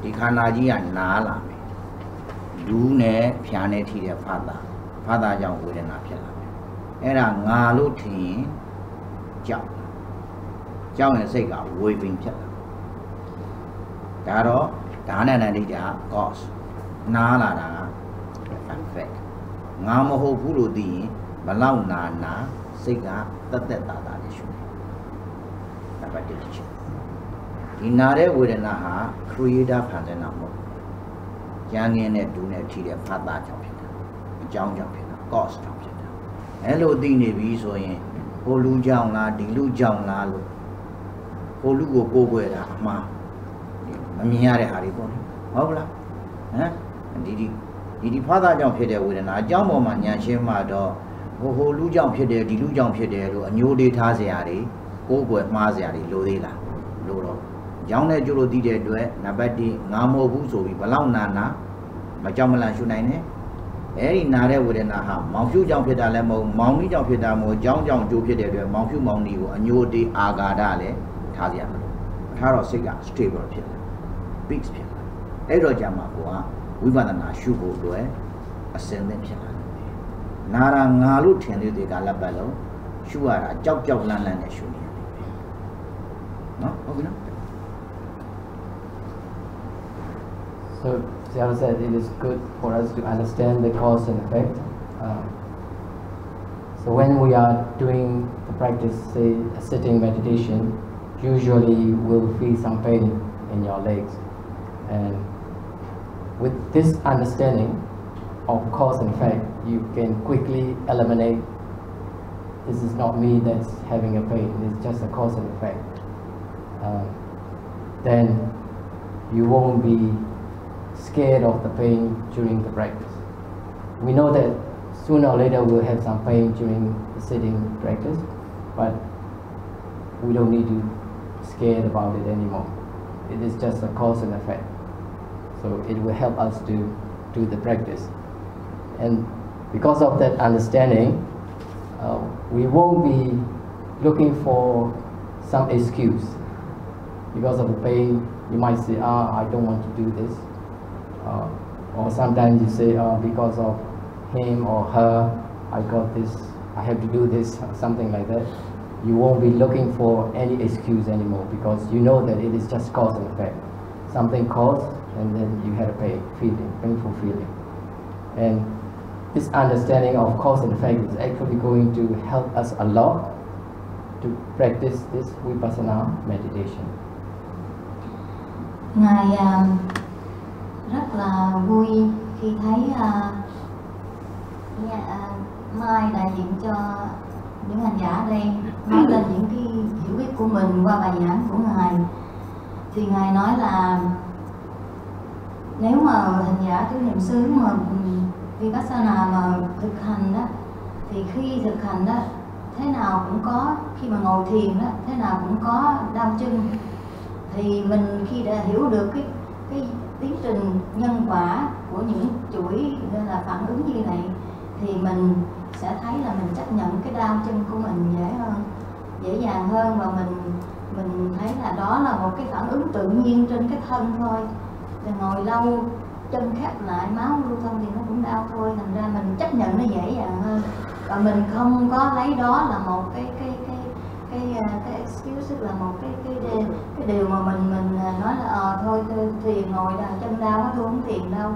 the Kanaji and Nala. Dune pianeti their father young with an apella. Era Nalutin, John and Sega, waving chapel. Daro, Dana and Dija, cause Nala, and fake. Namaho Purudi, Balau Nana, Sega, that issue. Inare with an aha, creator Pantanamo. Young in it do not cheat a father jumping, John jumping, ghost jumping. Hello, Dini Viso in Holu Jangla, Dilu Jangla, Holu go with a ma. Miare Haribon. Hobla, eh? And did the father jump here with an Ajamo Manyashima door, Holu jump here, Dilu jump here, a new detaziari, go with Maziari, Lodila, Loro. Young Juro did it, Nabati, Namo Buzo, Balau Nana, Majamala Shunane, Eri Nare with an aha, Monfu Jampeda Lemo, Mounty Jampedamo, John Jupiter, Monfu Mondi, a new de Agadale, Tazia, Taro Siga, stable pillar, big pillar, Edo Jamagoa, Vivana Shubo Due, ascendant pillar. Nara Nalu tended the Galabello, Shuara, Jog Land and Shuni. No? Okay, no? So Sayadaw said it is good for us to understand the cause and effect. So when we are doing the practice, say a sitting meditation, usually you will feel some pain in your legs. And with this understanding of cause and effect, you can quickly eliminate, this is not me that's having a pain, it's just a cause and effect. Then you won't be scared of the pain during the practice. We know that sooner or later we'll have some pain during the sitting practice, but we don't need to scared about it anymore. It is just a cause and effect. So it will help us to do the practice. And because of that understanding, we won't be looking for some excuse. Because of the pain, you might say, I don't want to do this. Or sometimes you say, because of him or her, I got this, I have to do this, something like that. You won't be looking for any excuse anymore, because you know that it is just cause and effect. Something caused, and then you had a painful feeling. And this understanding of cause and effect is actually going to help us a lot to practice this vipassana meditation. Ngài rất là vui khi thấy Mai đại diện cho những hành giả ở đây nói lên những cái hiểu biết của mình qua bài giảng của Ngài. Thì Ngài nói là nếu mà hành giả tứ niệm xứ mà vipassana mà thực hành đó, thì khi thực hành đó thế nào cũng có, khi mà ngồi thiền đó thế nào cũng có đau chân. Thì mình khi đã hiểu được cái tiến trình nhân quả của những chuỗi là phản ứng như này, thì mình sẽ thấy là mình chấp nhận cái đau chân của mình dễ dàng hơn, và mình thấy là đó là một cái phản ứng tự nhiên trên cái thân thôi. Rồi ngồi lâu chân khép lại, máu lưu thông thì nó cũng đau thôi, thành ra mình chấp nhận nó dễ dàng hơn, và mình không có lấy đó là một cái excuse, là một cái điều mà mình nói là thôi thiền ngồi là chân đau nó tôi không thiền đâu,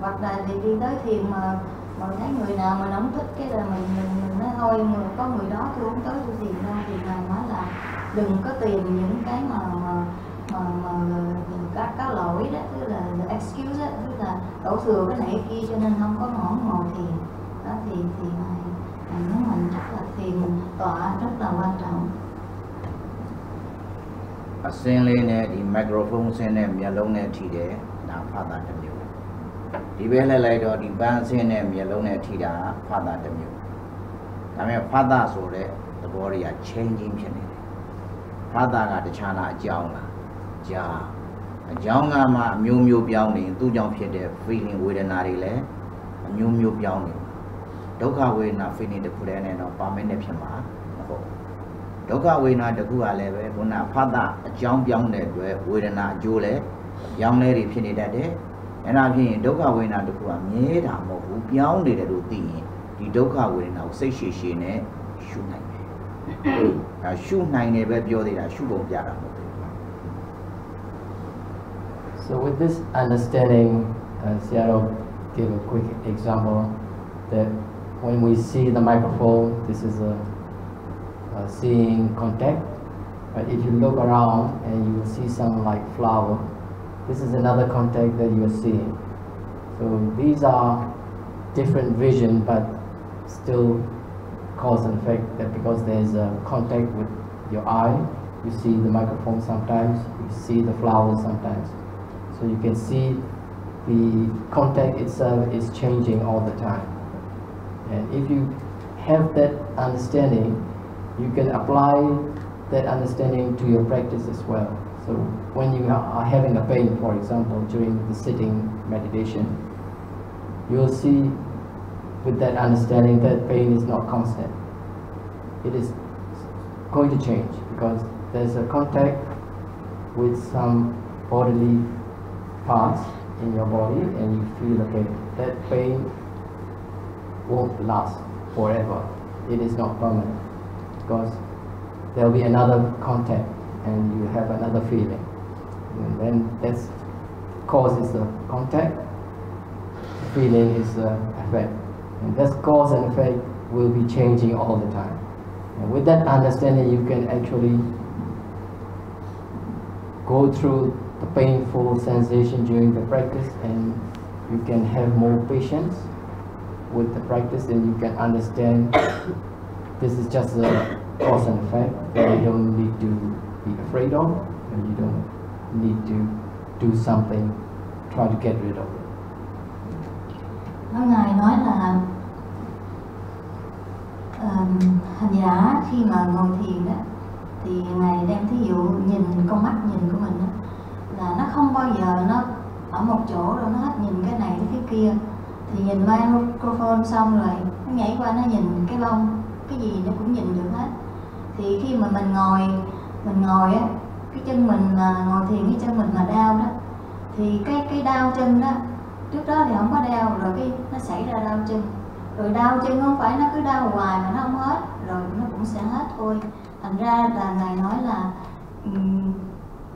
hoặc là đi tới thiền mà thấy người nào mà không thích cái là mình nói thôi có người đó tôi không tới tôi thiền đâu. Thì Ngài nói là đừng có tìm những cái mà các lỗi đó, tức là excuse đó, tức là đổ thừa cái này kia cho nên không có ngồi thiền đó. Thì Ngài nhấn mạnh rất là thiền tọa rất là quan trọng. Sen lên này thì microphone sen này miệng lông này thì để làm phát đạt được nhiều. Đi về lại đó thì ban sen này miệng lông này thì đã phát đạt được nhiều. Tại vì phát đạt rồi đấy, the body is changing thế này. Phát đạt là để cho nó giàu là giàu mà nhiều biểu này, tu trong phía để feeling Vedana đi lẽ nhiều biểu này. Dukkha Vedana feeling được cái này nó permanent phía mà. Dukkha Vedana được cái là về còn là phát đạt giàu biểu này về Vedana du lẽ giàu này thì phía này đấy. Anh em thì Dukkha Vedana được cái nhẹ thả một cú biểu này để đầu tiên thì Dukkha Vedana sẽ xí này shu này. Shu này về biểu thì là shu bổn giá ra. So with this understanding, Sayadaw gave a quick example that when we see the microphone, this is a seeing contact. But if you look around and you see some like flower, this is another contact that you are seeing. So these are different vision, but still cause and effect. That because there is a contact with your eye, you see the microphone sometimes, you see the flowers sometimes. So you can see the contact itself is changing all the time. And if you have that understanding, you can apply that understanding to your practice as well. So when you are having a pain, for example, during the sitting meditation, you'll see with that understanding that pain is not constant. It is going to change because there's a contact with some bodily parts in your body and you feel the pain. That pain won't last forever. It is not permanent because there will be another contact and you have another feeling. And then that's cause is the contact, feeling is the effect. And this cause and effect will be changing all the time. And with that understanding, you can actually go through the painful sensation during the practice, and you can have more patience with the practice, and you can understand this is just a cause and effect that you don't need to be afraid of, and you don't need to do something, try to get rid of it. Ngài nói là hành giả khi mà ngồi thiền đó, thì Ngài đem thí dụ nhìn con mắt nhìn của mình đó, là nó không bao giờ nó ở một chỗ rồi nó hết nhìn cái này tới cái kia. Thì nhìn microphone xong rồi nó nhảy qua nó nhìn cái bông, cái gì nó cũng nhìn được hết. Thì khi mà mình ngồi á, cái chân mình mà ngồi thiền, cái chân mình mà đau đó, thì cái đau chân đó trước đó thì không có đau, rồi cái nó xảy ra đau chân, rồi đau chân không phải nó cứ đau hoài mà nó không hết, rồi nó cũng sẽ hết thôi. Thành ra là Ngài nói là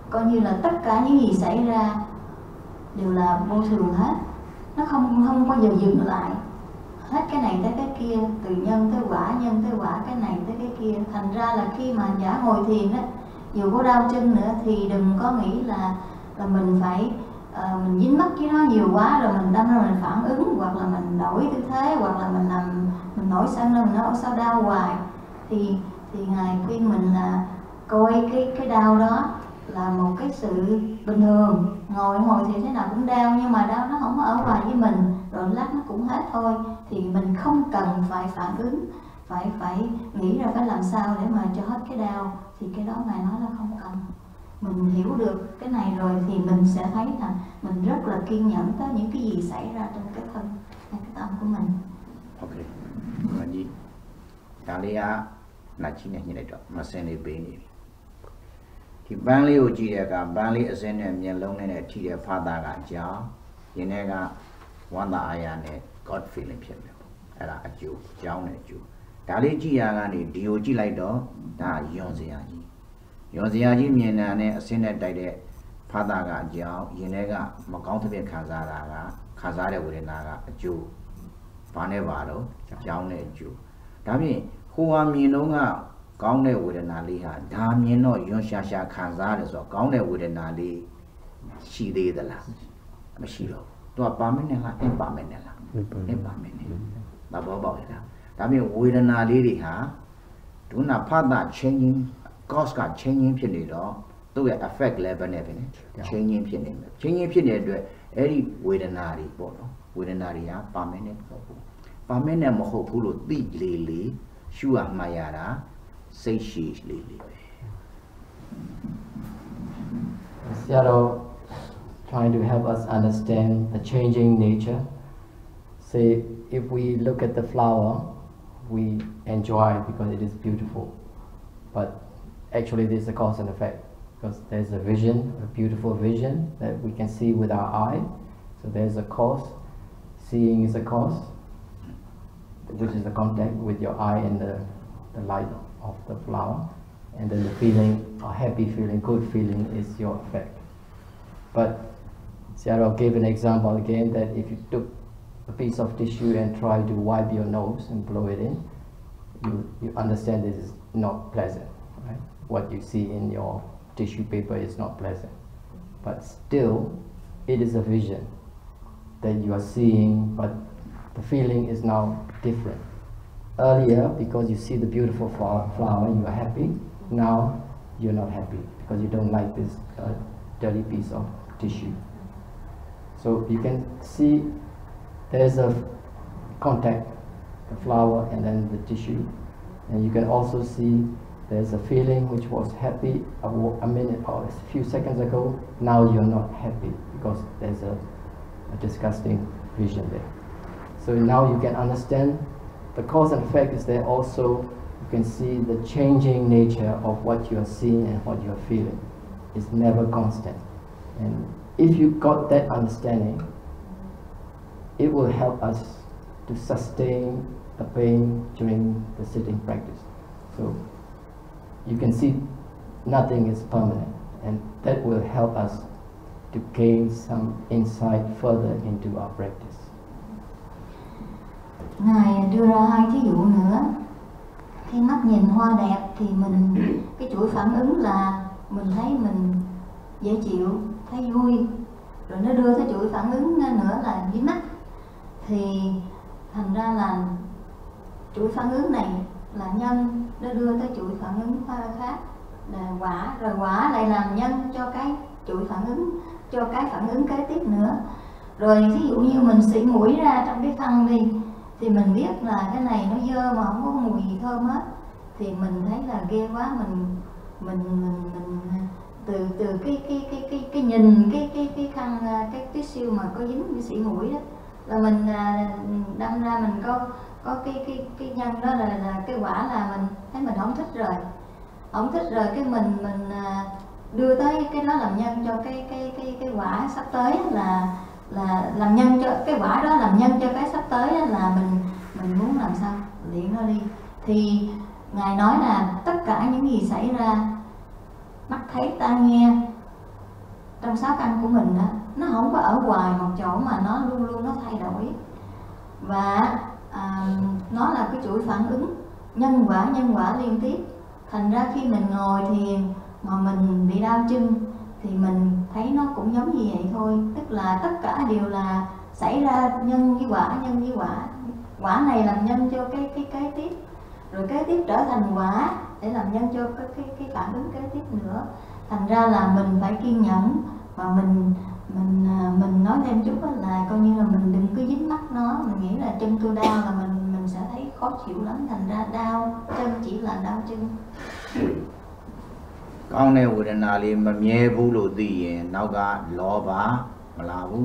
coi như là tất cả những gì xảy ra đều là vô thường hết, nó không bao giờ dừng lại, hết cái này tới cái kia, từ nhân tới quả, cái này tới cái kia. Thành ra là khi mà giả ngồi thiền á, dù có đau chân nữa thì đừng có nghĩ là mình phải mình dính mắc với nó nhiều quá rồi mình đâm ra mình phản ứng, hoặc là mình đổi tư thế, hoặc là mình nổi sân lên, mình nói sao đau hoài. Thì Ngài khuyên mình là coi cái đau đó là một cái sự bình thường, ngồi thì thế nào cũng đau, nhưng mà đau nó không có ở hoài với mình, rồi lát nó cũng hết thôi. Thì mình không cần phải phản ứng, phải nghĩ ra phải làm sao để mà cho hết cái đau. Thì cái đó Ngài nói là không cần. Mình hiểu được cái này rồi thì mình sẽ thấy là mình rất là kiên nhẫn tới những cái gì xảy ra trong cái thân, cái tâm của mình. Ok, bạn gì? Đó là là chỉ này như này đó, mà xem này bên này. Thì ban lý chỉ là cả ban lý xem này miền Đông này chỉ là phát đạt cả cháu, hiện nay cả quan đại ai này God feelingဖြစ်တယ်။အဲ့ဒါအကျိုးကြောင်းနဲ့အကျိုးဒါလေးကြည့်ရကနေဒီကိုကြည့်လိုက်တော့ဒါယွန်စရာကြီးမြင်တာနဲ့အစင်းနဲ့တိုက်တဲ့ဖာတာကအကြောင်းရင်ထဲကမကောင်းတဲ့ခံစားတာကခံစားတဲ့ဝေဒနာကအကျိုးဘာနဲ့ပါတော့ကြောင်းနဲ့အကျိုးဒါဖြင့်ဟိုဟာမြင်တော့ကကောင်းတဲ့ဝေဒနာလေးဟာဒါမြင်တော့ယွန်ရှာခံစားရတယ်ဆိုတော့ကောင်းတဲ့ဝေဒနာလေးရှိသေးသလားမရှိတော့သူကပါမနဲ့လားအင်ပါမနဲ့လားအင်ပါမနဲ့ဘာဘောပေါက်ရလားဒါဖြင့်ဝေဒနာလေးတွေဟာဒုနာဖတ်တာ changing cause က changing ဖြစ်နေတော့သူ့ရဲ့ effect level နဲ့ဖြစ်နေ changing ဖြစ်နေမယ် changing ဖြစ်တဲ့အတွက်အဲ့ဒီဝေဒနာတွေပေါ့နော်ဝေဒနာတွေက permanent မဟုတ်ဘူး permanent မဟုတ်ဘူးလို့သိလေရှုရမှရတာစိတ်ရှိလေပဲ Sayadaw trying to help us understand the changing nature. Say, if we look at the flower, we enjoy it because it is beautiful. But actually, there's a cause and effect, because there's a vision, a beautiful vision that we can see with our eye. So there's a cause. Seeing is a cause, which is the contact with your eye and the light of the flower. And then the feeling, a happy feeling, good feeling is your effect. But Sayadaw gave an example again that if you took a piece of tissue and try to wipe your nose and blow it in, you understand this is not pleasant, right? What you see in your tissue paper is not pleasant. But still, it is a vision that you are seeing, but the feeling is now different. Earlier, because you see the beautiful flower, you are happy. Now, you're not happy because you don't like this dirty piece of tissue. So you can see there's a contact, the flower and then the tissue. And you can also see there's a feeling which was happy a minute or a few seconds ago. Now you're not happy because there's a disgusting vision there. So now you can understand the cause and effect is there also. You can see the changing nature of what you are seeing and what you are feeling. It's never constant. And if you got that understanding, it will help us to sustain the pain during the sitting practice. So you can see nothing is permanent, and that will help us to gain some insight further into our practice. Ngài đưa ra 2 thí dụ nữa. Khi mắt nhìn hoa đẹp thì mình, cái chuỗi phản ứng là mình thấy mình dễ chịu, thấy vui. Rồi nó đưa tới chuỗi phản ứng nữa là dưới mắt. Thì thành ra là chuỗi phản ứng này là nhân, nó đưa tới chuỗi phản ứng khác là quả. Rồi quả lại làm nhân cho cái chuỗi phản ứng, cho cái phản ứng kế tiếp nữa. Rồi ví dụ như mình xị mũi ra trong cái thân đi, thì mình biết là cái này nó dơ mà không có mùi gì thơm hết, thì mình thấy là ghê quá. Mình từ cái nhìn cái khăn, cái tissue mà có dính cái xị mũi đó, là mình đâm ra mình có cái nhân đó là cái quả, là mình thấy mình không thích rồi, cái mình đưa tới cái đó làm nhân cho cái quả sắp tới, là làm nhân cho cái quả đó, làm nhân cho cái sắp tới đó, là mình muốn làm sao luyện nó đi. Thì Ngài nói là tất cả những gì xảy ra, mắt thấy tai nghe trong 6 căn của mình đó, nó không có ở hoài một chỗ mà nó luôn luôn nó thay đổi. Và nó là cái chuỗi phản ứng nhân quả liên tiếp. Thành ra khi mình ngồi thiền mà mình bị đau chân thì mình thấy nó cũng giống như vậy thôi. Tức là tất cả đều là xảy ra nhân với quả. Quả này làm nhân cho cái kế tiếp, rồi kế tiếp trở thành quả để làm nhân cho cái phản ứng kế tiếp nữa. Thành ra là mình phải kiên nhẫn, và mình nói thêm chút là coi như là mình đừng cứ dính mắt nó. Mình nghĩ là chân tôi đau là mình sẽ thấy khó chịu lắm. Thành ra đau chân chỉ là đau chân. Con này vừa đến nào mà nghe vu lụt gì nào cả lo bá mà là vu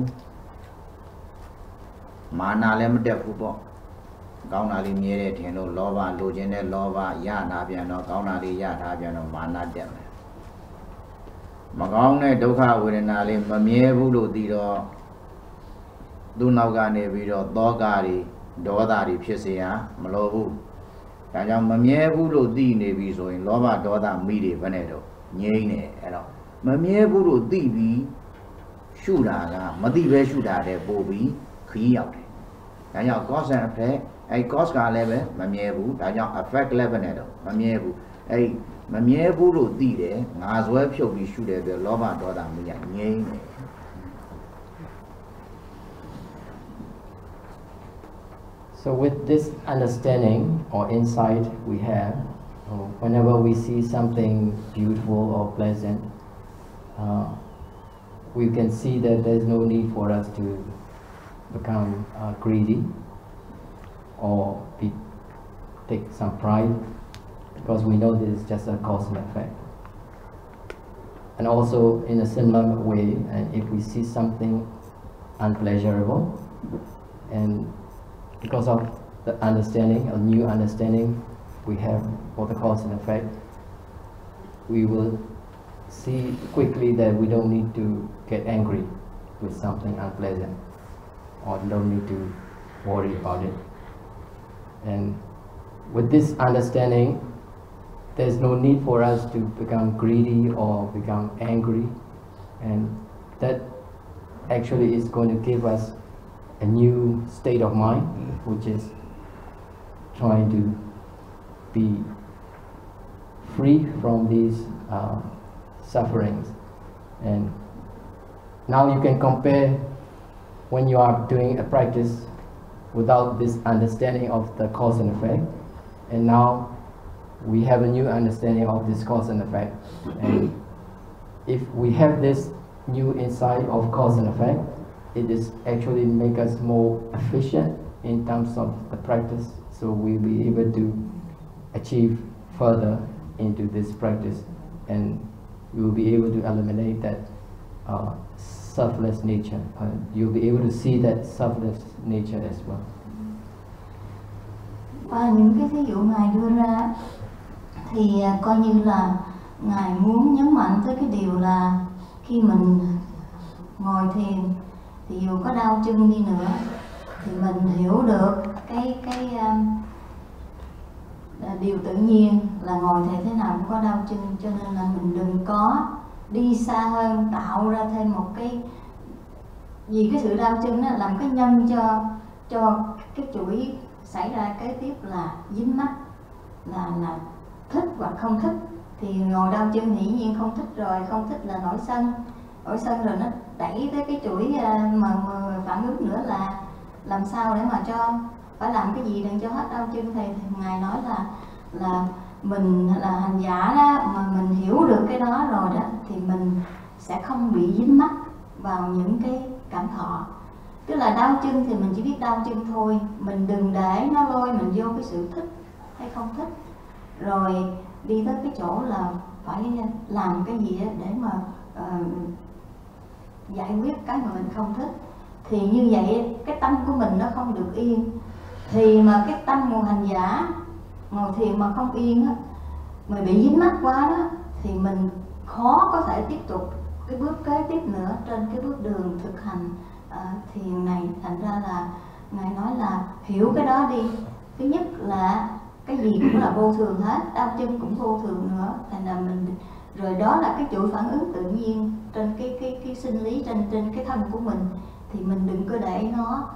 mà nào lên mất đẹp vu bỏ. Con nào đi nghe để thiền đâu lo bá lô trên đây lo bá ya na biển nó, con nào đi ya tha biển nó mà na đẹp. Mà con này đâu khác vừa đến nào mà nghe vu lụt gì đó, tu nào cả này bây giờ to cả đi, đó ta đi phía xa mà lo vu. Cả trong mà nghe vu lụt gì này bây giờ lo bá đó ta mỹ đi bên này đâu. Nhây này, đó. Mà nghe bố đồ tí bí Shú đà là, mà tí bế shú đà để bố bí khíရောက်တယ်။ဒါကြောင့် cause and effect အဲ့ cause ကလည်းပဲမမြဲဘူး။ဒါကြောင့် effect လည်းပဲနဲ့တော့မမြဲဘူး။အဲ့မမြဲဘူးလို့သိတယ်။ငါဇွဲဖြုတ်ပြီးရှုတယ်ပြီးလောဘဒေါသမရငြိမ်းတယ်။ So with this understanding or insight we have, whenever we see something beautiful or pleasant, we can see that there's no need for us to become greedy or take some pride, because we know this is just a cause and effect. And also in a similar way, and if we see something unpleasurable, and because of the understanding, a new understanding we have for the cause and effect, we will see quickly that we don't need to get angry with something unpleasant, or don't need to worry about it. And with this understanding, there's no need for us to become greedy or become angry, and that actually is going to give us a new state of mind, which is trying to be free from these sufferings. And now you can compare when you are doing a practice without this understanding of the cause and effect, and now we have a new understanding of this cause and effect. And if we have this new insight of cause and effect, it is actually make us more efficient in terms of the practice, so we'll be able to achieve further into this practice, and we will be able to eliminate that selfless nature. You'll be able to see that selfless nature as well. Qua những cái ví dụ Ngài đưa ra thì coi như là Ngài muốn nhấn mạnh tới cái điều là khi mình ngồi thiền thì dù có đau chân đi nữa thì mình hiểu được cái điều tự nhiên là ngồi thiền thế nào cũng có đau chân, cho nên là mình đừng có đi xa hơn, tạo ra thêm một cái, vì cái sự đau chân đó làm cái nhân cho cái chuỗi xảy ra kế tiếp là dính mắc, là thích hoặc không thích. Thì ngồi đau chân thì dĩ nhiên không thích rồi, không thích là nổi sân rồi nó đẩy tới cái chuỗi mà phản ứng nữa là làm sao để mà cho phải làm cái gì đừng cho hết đau chân. Thì Ngài nói là mình là hành giả đó, mà mình hiểu được cái đó rồi đó thì mình sẽ không bị dính mắc vào những cái cảm thọ. Tức là đau chân thì mình chỉ biết đau chân thôi, mình đừng để nó lôi mình vô cái sự thích hay không thích, rồi đi tới cái chỗ là phải làm cái gì đó để mà giải quyết cái mà mình không thích. Thì như vậy cái tâm của mình nó không được yên. Thì mà cái tâm ngồi hành giả, ngồi thiền mà không yên á, mà bị dính mắc quá đó, thì mình khó có thể tiếp tục cái bước kế tiếp nữa trên cái bước đường thực hành thiền này. Thành ra là Ngài nói là hiểu cái đó đi. Thứ nhất là cái gì cũng là vô thường hết, đau chân cũng vô thường nữa. Thành ra mình rồi đó là cái chuỗi phản ứng tự nhiên trên cái sinh lý trên cái thân của mình. Thì mình đừng có để nó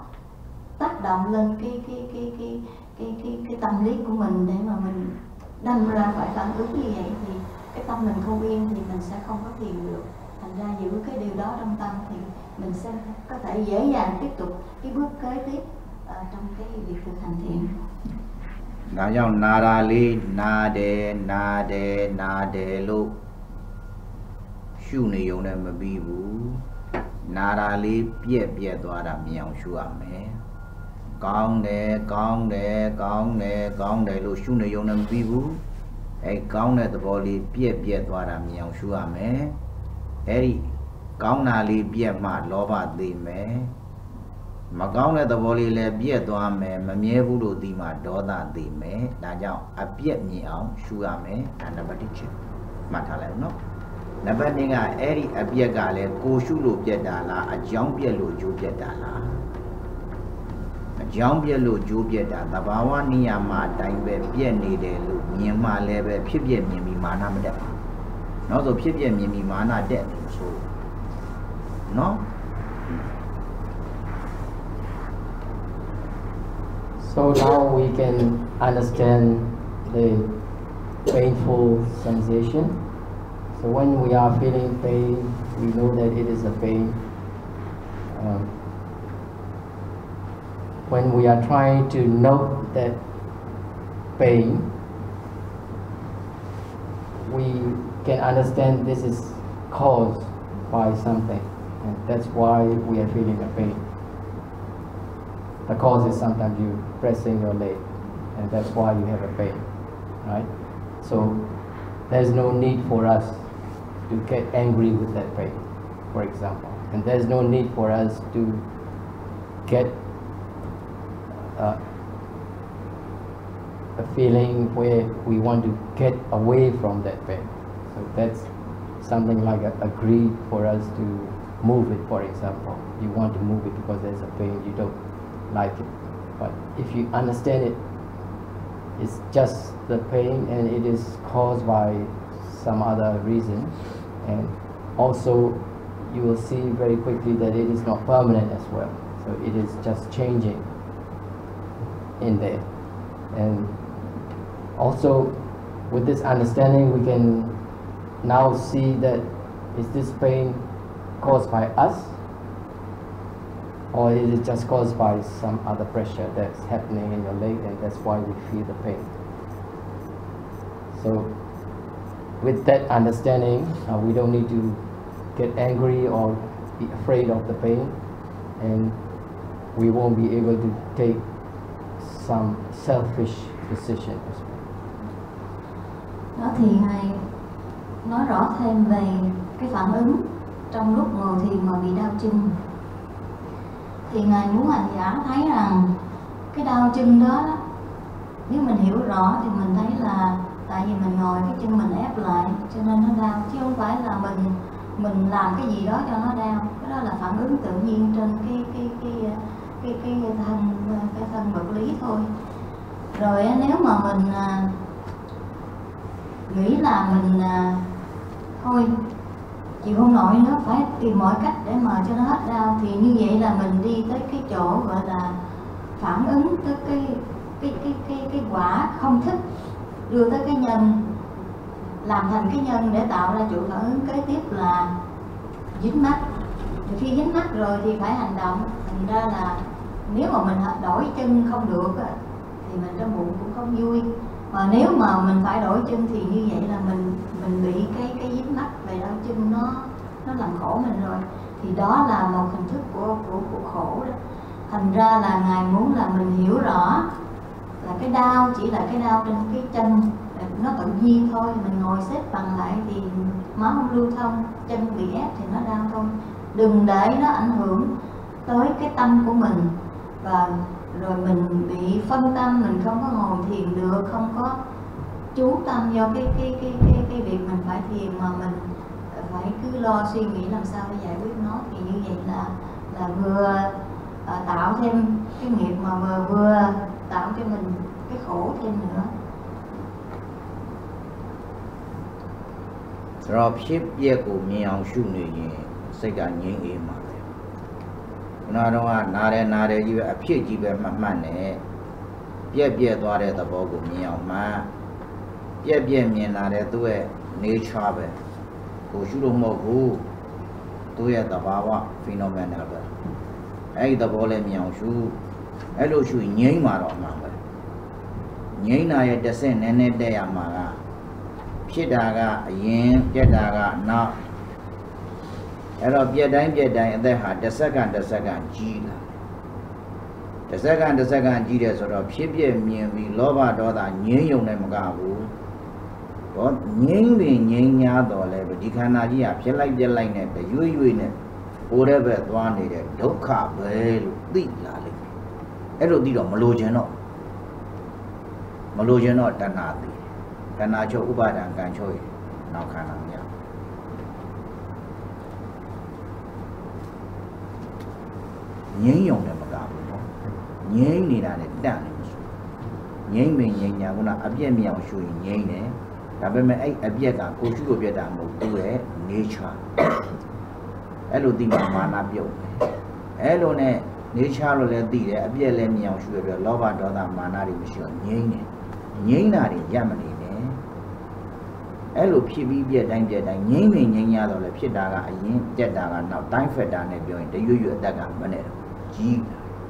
tác động lên cái tâm lý của mình để mà mình đâm ra phải phản ứng như vậy. Thì cái tâm mình không yên thì mình sẽ không có thiền được. Thành ra giữ cái điều đó trong tâm thì mình sẽ có thể dễ dàng tiếp tục cái bước kế tiếp trong cái việc thực hành thiền. Đó dòng nada li nade lu shu ne yong ne ma bi bu. Nada li piet twa da miao shu a me. Con de lu shu ne yong ne ma bi bu. Ai con ne tabo li piet twa da miao shu a me. Ai con na li piet ma lo ba ti me. Mà con này tao bồi lệ biết toa mẹ mà mẹ phụ đồ đi mà đó ta đi mẹ đã giao à biết nhiều suy à mẹ anh đã bắt đi mà thà lại nó đã bắt đi ngay ấy à biết cả lệ cô suy lục biết đã là à giống biết lục chú biết đã là à giống biết lục chú biết đã ta bảoว่านี่ยมาတိုင်းပဲbiếtနေတယ်လို့မြင်မှလည်းပဲဖြစ်မြင်ပြီးမာနမတက်နောက်ဆိုဖြစ်မြင်ပြီးမာနတက်တယ်ဆိုနော် So now we can understand the painful sensation. So when we are feeling pain, we know that it is a pain. When we are trying to note that pain, we can understand this is caused by something, and that's why we are feeling a pain. The cause is sometimes you pressing your leg, and that's why you have a pain, right? So there's no need for us to get angry with that pain, for example, and there's no need for us to get a feeling where we want to get away from that pain. So that's something like a greed for us to move it, for example. You want to move it because there's a pain, you don't like it. But if you understand it, it's just the pain and it is caused by some other reason. And also you will see very quickly that it is not permanent as well. So it is just changing in there. And also with this understanding we can now see that is this pain caused by us, or is it just caused by some other pressure that's happening in your leg and that's why we feel the pain. So with that understanding, we don't need to get angry or be afraid of the pain, and we won't be able to take some selfish decision as well. Đó thì Ngài nói rõ thêm về cái phản ứng trong lúc ngồi thiền mà bị đau chân. Thì Ngài muốn hành giả thấy rằng cái đau chân đó, nếu mình hiểu rõ thì mình thấy là tại vì mình ngồi cái chân mình ép lại cho nên nó đau, chứ không phải là mình làm cái gì đó cho nó đau. Cái đó là phản ứng tự nhiên trên cái thân vật lý thôi. Rồi nếu mà mình nghĩ là mình thôi chịu không nổi nữa, phải tìm mọi cách để mà cho nó hết đau. Thì như vậy là mình đi tới cái chỗ gọi là phản ứng tới cái quả không thích, đưa tới cái nhân, làm thành cái nhân để tạo ra chuỗi phản ứng kế tiếp là dính mắc. Thì khi dính mắc rồi thì phải hành động. Thành ra là nếu mà mình đổi chân không được thì mình trong bụng cũng không vui. Mà nếu mà mình phải đổi chân thì như vậy là mình bị cái dính mắc về đau chân nó làm khổ mình rồi. Thì đó là một hình thức của khổ đó. Thành ra là Ngài muốn là mình hiểu rõ là cái đau chỉ là cái đau trên cái chân, nó tự nhiên thôi. Mình ngồi xếp bằng lại thì máu không lưu thông, chân bị ép thì nó đau thôi. Đừng để nó ảnh hưởng tới cái tâm của mình, và rồi mình bị phân tâm, mình không có ngồi thiền được, không có chú tâm vào cái việc mình phải thiền, mà mình phải cứ lo suy nghĩ làm sao để giải quyết nó. Thì như vậy là vừa tạo thêm cái nghiệp mà vừa tạo cho mình cái khổ thêm nữa. ဆိုတော့ဖြစ်ပျက်ကိုမြင်အောင်ရှုနေရင်စိတ်ကငြိမ်းအေးမှာပဲခုနကတော့နားတယ်ကြီးပဲအဖြစ်ကြီးပဲမှတ်နဲ့ပြက်သွားတဲ့သဘောကိုမြင်အောင်မှပြက်မြင်လာတဲ့သူ့ရဲ့ nature ပဲကိုရှုလို့မဟုတ်ဘူးသူ့ရဲ့သဘာဝ phenomenon ပဲအဲ့ဒီသဘောလေးမြင်အောင်ရှုအဲ့လိုရှုငြိမ်းမှာတော့မှာပဲငြိမ်းတာရဲ့တစ်ဆင့်နည်းနည်းတက်ရမှာကဖြစ်တာကအရင်ပြက်တာကနောက်အဲ့တော့ပြက်တိုင်းအသက်ဟာတစ်စက္ကန့်ကြီးလာတစ်စက္ကန့်ကြီးတယ်ဆိုတော့ဖြစ်ပြမြင်ပြီးလောဘဒေါသငြိမ်းယုံနဲ့မကဘူးတော့ငြိမ်းပြီးငြိမ်းညာတော့လဲဒီခန္ဓာကြီးကဖြစ်လိုက်ပြက်လိုက်နဲ့ရွေ့နဲ့ဟိုတဲ့ဘက်သွားနေတဲ့ဒုက္ခပဲလို့သိလာလိမ့်မယ်အဲ့လိုသိတော့မလိုချင်တော့တဏှာသိခန္ဓာချုပ်ဥပါဒံကံချုပ်ရင်နောက်ခန္ဓာမရငြိမ်းယုံတယ်မကဘူးနော်ငြိမ်းနေတာနဲ့တန့်နေမှာဆိုငြိမ်းမင်းငြိမ်းညာခုနအပြက်မြောင်ရှူရင်ငြိမ်းတယ်ဒါပေမဲ့အဲ့အပြက်ကကိုရှုလို့ပြက်တာမဟုတ်ဘူးရဲ့ nature အဲ့လိုသိမှမာနပြုတ်အဲ့လိုနဲ့ nature လို့လည်းသိတယ်အပြက်လည်းမြောင်ရှူရပြီးလောဘဒေါသမာနတွေမရှိတော့ငြိမ်းတယ်ငြိမ်းတာတွေရမနေနဲ့အဲ့လိုဖြစ်ပြီးပြက်တိုင်းငြိမ်းမင်းငြိမ်းရတော့လည်းဖြစ်တာကအရင်ပြက်တာကနောက်တိုင်းဖက်တာနဲ့ပြောရင်တရွတ်အတက်ကမနဲ့တော့ကြီး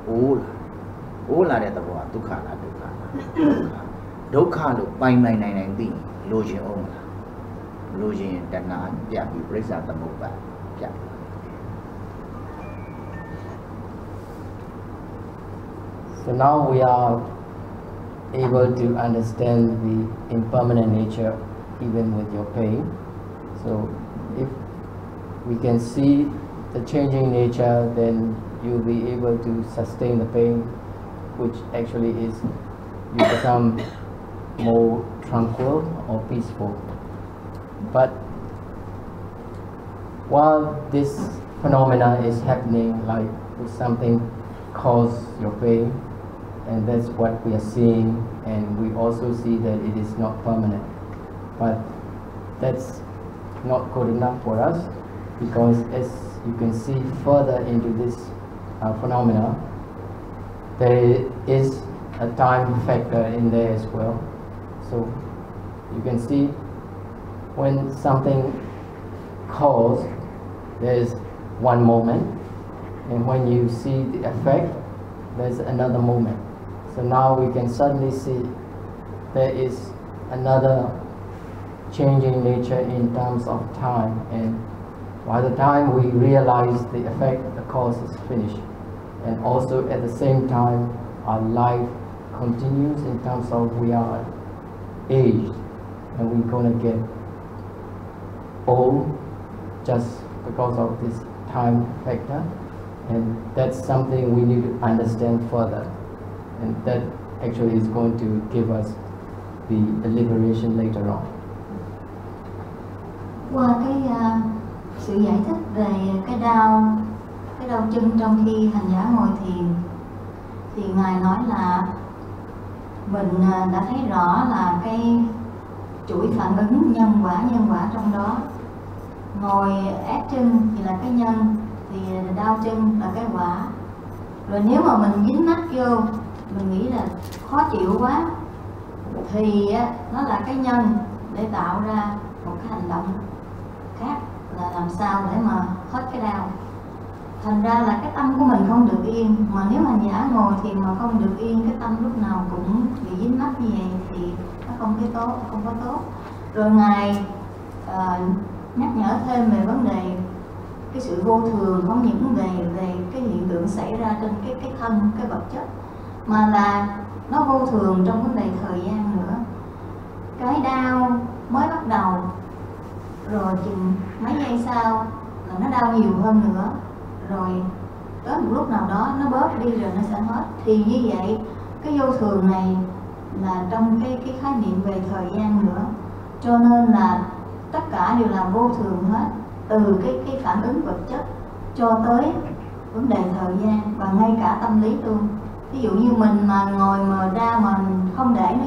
အိုးလာတဲ့သဘောကဒုက္ခလားဒုက္ခလို့ပိုင်နိုင်သိလိုချင်အောင်မလားလိုချင်တဏှာပြပြီးပြိဿသမုပ္ပါပြ So now we are able to understand the impermanent nature even with your pain. So if we can see the changing nature, then you'll be able to sustain the pain, which actually is you become more tranquil or peaceful. But while this phenomena is happening, like if something cause your pain, and that's what we are seeing, and we also see that it is not permanent. But that's not good enough for us, because as you can see further into this phenomena, there is a time factor in there as well. So you can see when something caused, there is one moment, and when you see the effect, there's another moment. So now we can suddenly see there is another changing nature in terms of time, and by the time we realize the effect, the cause is finished. And also at the same time, our life continues in terms of we are aged, and we're going to get old just because of this time factor. And that's something we need to understand further, and that actually is going to give us the liberation later on. Qua sự giải thích về cái đau chân trong khi hành giả ngồi thiền, thì Ngài nói là mình đã thấy rõ là cái chuỗi phản ứng nhân quả trong đó, ngồi ép chân thì là cái nhân, thì đau chân là cái quả. Rồi nếu mà mình dính mắt vô, mình nghĩ là khó chịu quá, thì nó là cái nhân để tạo ra một cái hành động khác, là làm sao để mà hết cái đau. Thành ra là cái tâm của mình không được yên. Mà nếu mà giả ngồi thì mà không được yên, cái tâm lúc nào cũng bị dính mắc như vậy thì nó không có tốt. Rồi Ngài nhắc nhở thêm về vấn đề cái sự vô thường, không những về cái hiện tượng xảy ra trên cái thân, cái vật chất, mà là nó vô thường trong vấn đề thời gian nữa. Cái đau mới bắt đầu, rồi chừng mấy giây sau là nó đau nhiều hơn nữa, rồi tới một lúc nào đó nó bớt đi rồi nó sẽ hết. Thì như vậy cái vô thường này là trong cái khái niệm về thời gian nữa, cho nên là tất cả đều là vô thường hết, từ cái phản ứng vật chất cho tới vấn đề thời gian và ngay cả tâm lý luôn. Ví dụ như mình mà ngồi mà ra mà không để nó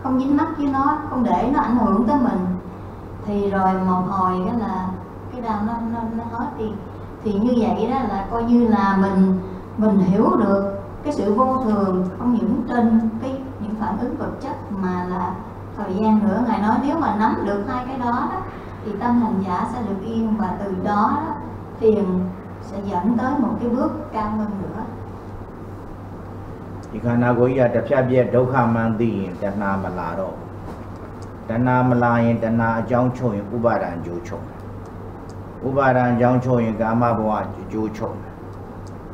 không dính mắt với nó, không để nó ảnh hưởng tới mình, thì rồi một hồi cái là cái đau nó hết đi. Thì như vậy đó là coi như là mình hiểu được cái sự vô thường không những trên những phản ứng vật chất mà là thời gian nữa. Ngài nói nếu mà nắm được hai cái đó, thì tâm hành giả sẽ được yên, và từ đó thiền sẽ dẫn tới một cái bước cao hơn nữa. Thì khả năng của ý là tập sát biết đâu khả mang đi tận nào mà là đâu. Tận nào mà là yên tận nào trong chỗ yên Upadan chú chỗ. Upadan trong chỗ yên Kama Bhava chú chỗ.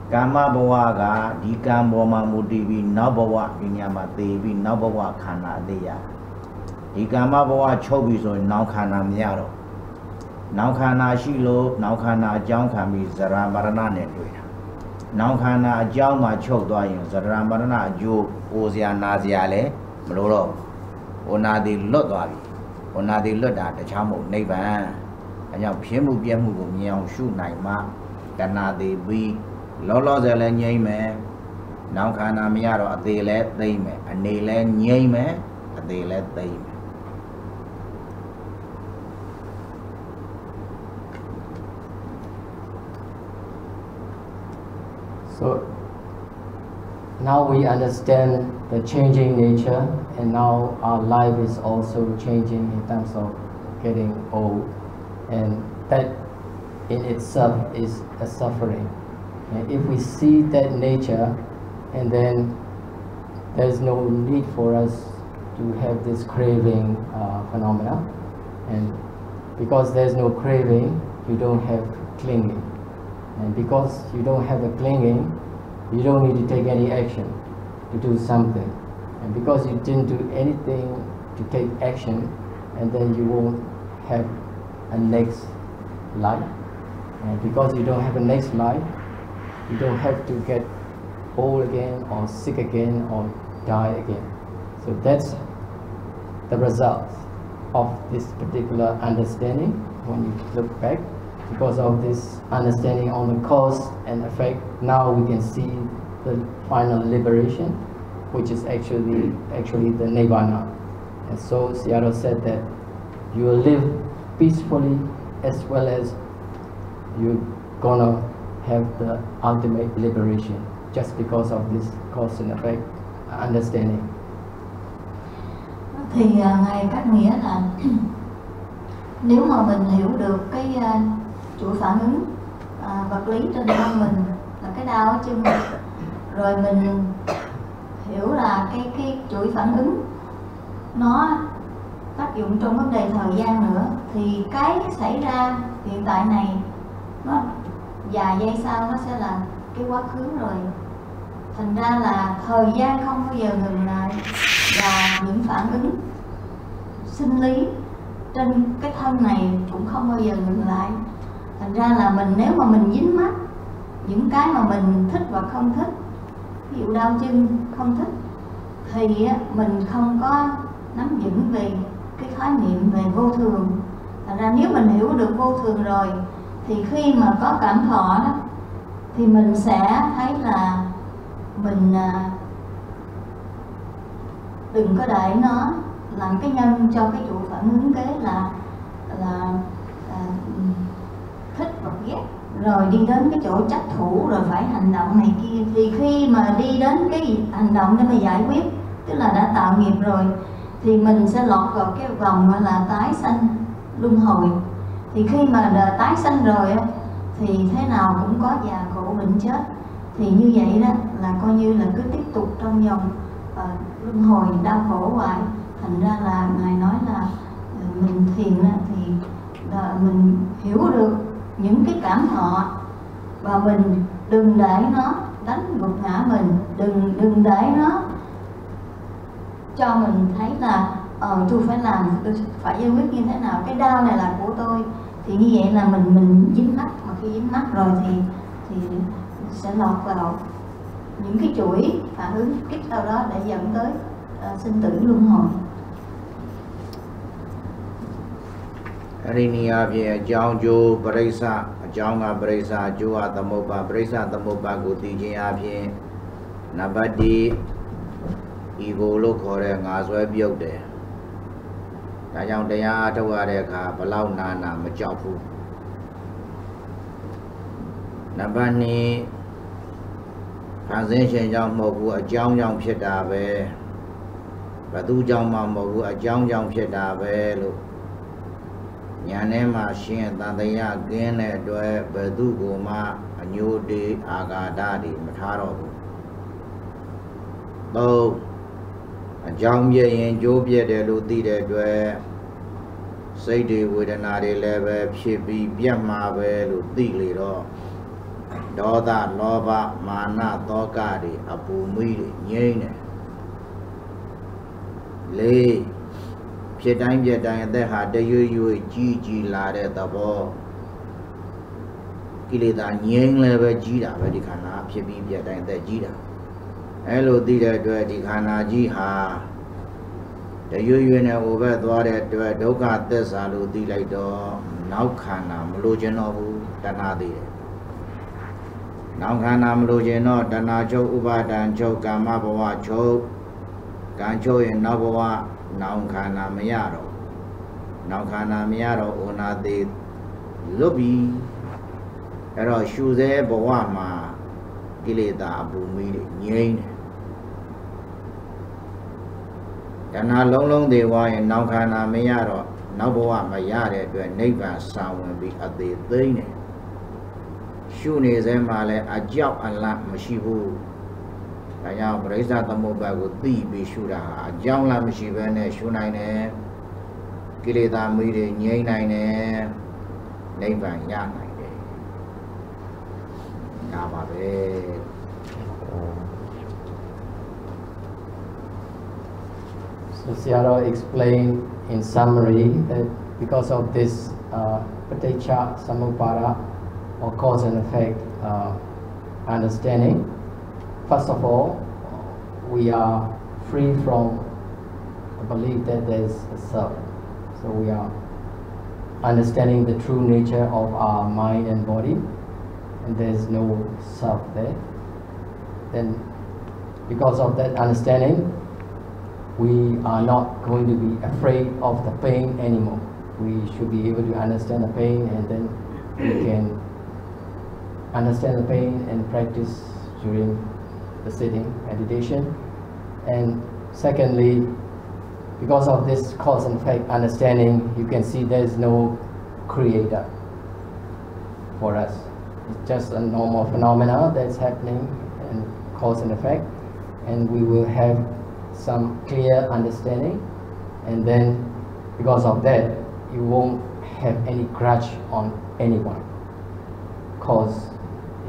Kama Bhava là đi Kama Bhava mù đi vì nó Bhava vì nhà mà đi vì nó Bhava khả năng đi ya. Đi Kama Bhava chỗ vì rồi nó khả năng nhà đâu. Nó khả năng xí lô, nó khả năng trong khả bị Zara Marana nên đuổi. Nó khả năng trong mà chỗ đó yên Zara Marana chú Ozia Nazia lệ mà lô đâu. Ona đi lót đó vì. Ona đi lót đã chào một nơi vàng. Anh em phía mục tiêu của nhau su này mà cái nào thì vì lo giờ lên nhảy mẹ nào khả năng bây giờ rồi thì lên đây mẹ anh đi lên nhảy mẹ thì lên đây mẹ. So now we understand the changing nature, and now our life is also changing in terms of getting old, and that in itself is a suffering. And if we see that nature, and then there's no need for us to have this craving phenomena, and because there's no craving, you don't have clinging, and because you don't have a clinging, you don't need to take any action to do something, and because you didn't do anything to take action, and then you won't have a next life, and because you don't have a next life, you don't have to get old again or sick again or die again. So that's the result of this particular understanding when you look back. Because of this understanding on the cause and effect, now we can see the final liberation, which is actually the Nirvana. And so Sayadaw said that you will live peacefully as well as you're gonna have the ultimate liberation, just because of this cause and effect understanding. Thì Ngài các nghĩa là nếu mà mình hiểu được cái chuỗi phản ứng vật lý trên thân mình là cái đau ở chân, rồi mình hiểu là cái chuỗi phản ứng nó tác dụng trong vấn đề thời gian nữa, thì cái xảy ra hiện tại này nó vài giây sau nó sẽ là cái quá khứ rồi. Thành ra là thời gian không bao giờ ngừng lại, và những phản ứng sinh lý trên cái thân này cũng không bao giờ ngừng lại. Thành ra là nếu mà mình dính mắc những cái mà mình thích và không thích, ví dụ đau chân không thích, thì mình không có nắm vững về cái khái niệm về vô thường. Thành ra nếu mình hiểu được vô thường rồi, thì khi mà có cảm thọ đó, thì mình sẽ thấy là mình đừng có để nó làm cái nhân cho cái chuỗi phản ứng kế là rồi đi đến cái chỗ chấp thủ rồi phải hành động này kia. Thì khi mà đi đến cái hành động để mà giải quyết, tức là đã tạo nghiệp rồi, thì mình sẽ lọt vào cái vòng gọi là tái sanh luân hồi. Thì khi mà tái sanh rồi thì thế nào cũng có già khổ bệnh chết. Thì như vậy đó là coi như là cứ tiếp tục trong vòng luân hồi đau khổ hoài. Thành ra là Ngài nói là mình thiền thì mình hiểu được những cái cảm thọ, và mình đừng để nó đánh gục ngã mình, đừng để nó cho mình thấy là tôi phải làm, tôi phải giải quyết như thế nào, cái đau này là của tôi. Thì như vậy là mình dính mắc, mà khi dính mắc rồi thì sẽ lọt vào những cái chuỗi phản ứng kích sau đó để dẫn tới sinh tử luân hồi. အဲ့ဒီနေရာဖြင့်အကြောင်းကျိုးပရိစ္ဆအကြောင်းကပရိစ္ဆအကျိုးကသမုပ္ပါပရိစ္ဆသမုပ္ပါကိုသိခြင်းအပြင်နံပါတ် ego လို့ခေါ်တဲ့ငါဆွဲပြုတ်တယ်။ဒါကြောင့်တရားအထုတ်ရတဲ့အခါဘလောက်နာမကြောက်ဘူး။နံပါတ် ဖန်ဆင်းခြင်းကြောင့်မဟုတ်ဘူးအကြောင်းကြောင့်ဖြစ်တာပဲ။ဘယ်သူကြောင့်မှမဟုတ်ဘူးအကြောင်းကြောင့်ဖြစ်တာပဲလို့ ညာထဲမှာရှင်တန်တရားကင်းတဲ့အတွက်ဘယ်သူကိုမှအညိုတေးအာဃာတတွေမထားတော့ဘူး။သုံးအကြောင်းပြရင်ကျိုးပြတယ်လို့သိတဲ့အတွက်စိတ်တွေဝေဒနာတွေလည်းပဲဖြစ်ပြီးပြတ်မှာပဲလို့သိလေတော့ဒေါသလောဘမာနသောကတွေအပူမိတွေငြိမ့်တယ်။လေး ဖြစ်တိုင်းပြတိုင်းအသက်ဟာတရွေ့ရွေ့ကြီးလာတဲ့သဘောကိလေသာငြိမ်းလည်းပဲကြီးတာပဲဒီခန္ဓာဖြစ်ပြီးပြတိုင်းအသက်ကြီးတာအဲလိုသိတဲ့အတွက်ဒီခန္ဓာကြီးဟာတရွေ့ရွေ့နဲ့ဟိုဘက်သွားတဲ့အတွက်ဒုက္ခသစ္စာလို့သိလိုက်တော့နောက်ခန္ဓာမလိုချင်တော့ဘူးတဏှာသိတယ်နောက်ခန္ဓာမလိုချင်တော့တဏှာချုပ်ဥပါဒံချုပ်ကာမဘဝချုပ်ကံချုပ်ရင်နောက်ဘဝ နောင်ခန္ဓာမရတော့နောင်ခန္ဓာမရတော့ဩနာသေးလွတ်ပြီအဲ့တော့ရှုစဲဘဝမှာကိလေသာအပူမီးတွေငြိမ်းတယ်တဏှာလုံးလုံးသေးသွားရင်နောင်ခန္ဓာမရတော့နောက်ဘဝမရတဲ့အတွက်နိဗ္ဗာန်ဆောင်ဝင်ပြီးအသေးသိမ့်တယ်ရှုနေစဲမှာလည်းအကြောက်အလန့်မရှိဘူး ဒါကြောင့်ပရိစ္ဆသမုပ္ပါကိုသိပြီးရှုတာအကြောင်းလားမရှိဘဲနဲ့ရှုနိုင်တယ်ကိလေသာမီးတွေငြိမ်းနိုင်တယ်နိဗ္ဗာန်ရနိုင်တယ်ဒါပါပဲ So Sayadaw explained in summary that because of this Paṭicca Samuppāda or cause and effect understanding, first of all, we are free from the belief that there is a self. So we are understanding the true nature of our mind and body, and there is no self there. Then, because of that understanding, we are not going to be afraid of the pain anymore. We should be able to understand the pain, and then we can understand the pain and practice during the sitting meditation. And secondly, because of this cause and effect understanding, you can see there is no creator for us. It's just a normal phenomena that's happening and cause and effect, and we will have some clear understanding, and then because of that you won't have any grudge on anyone. Cause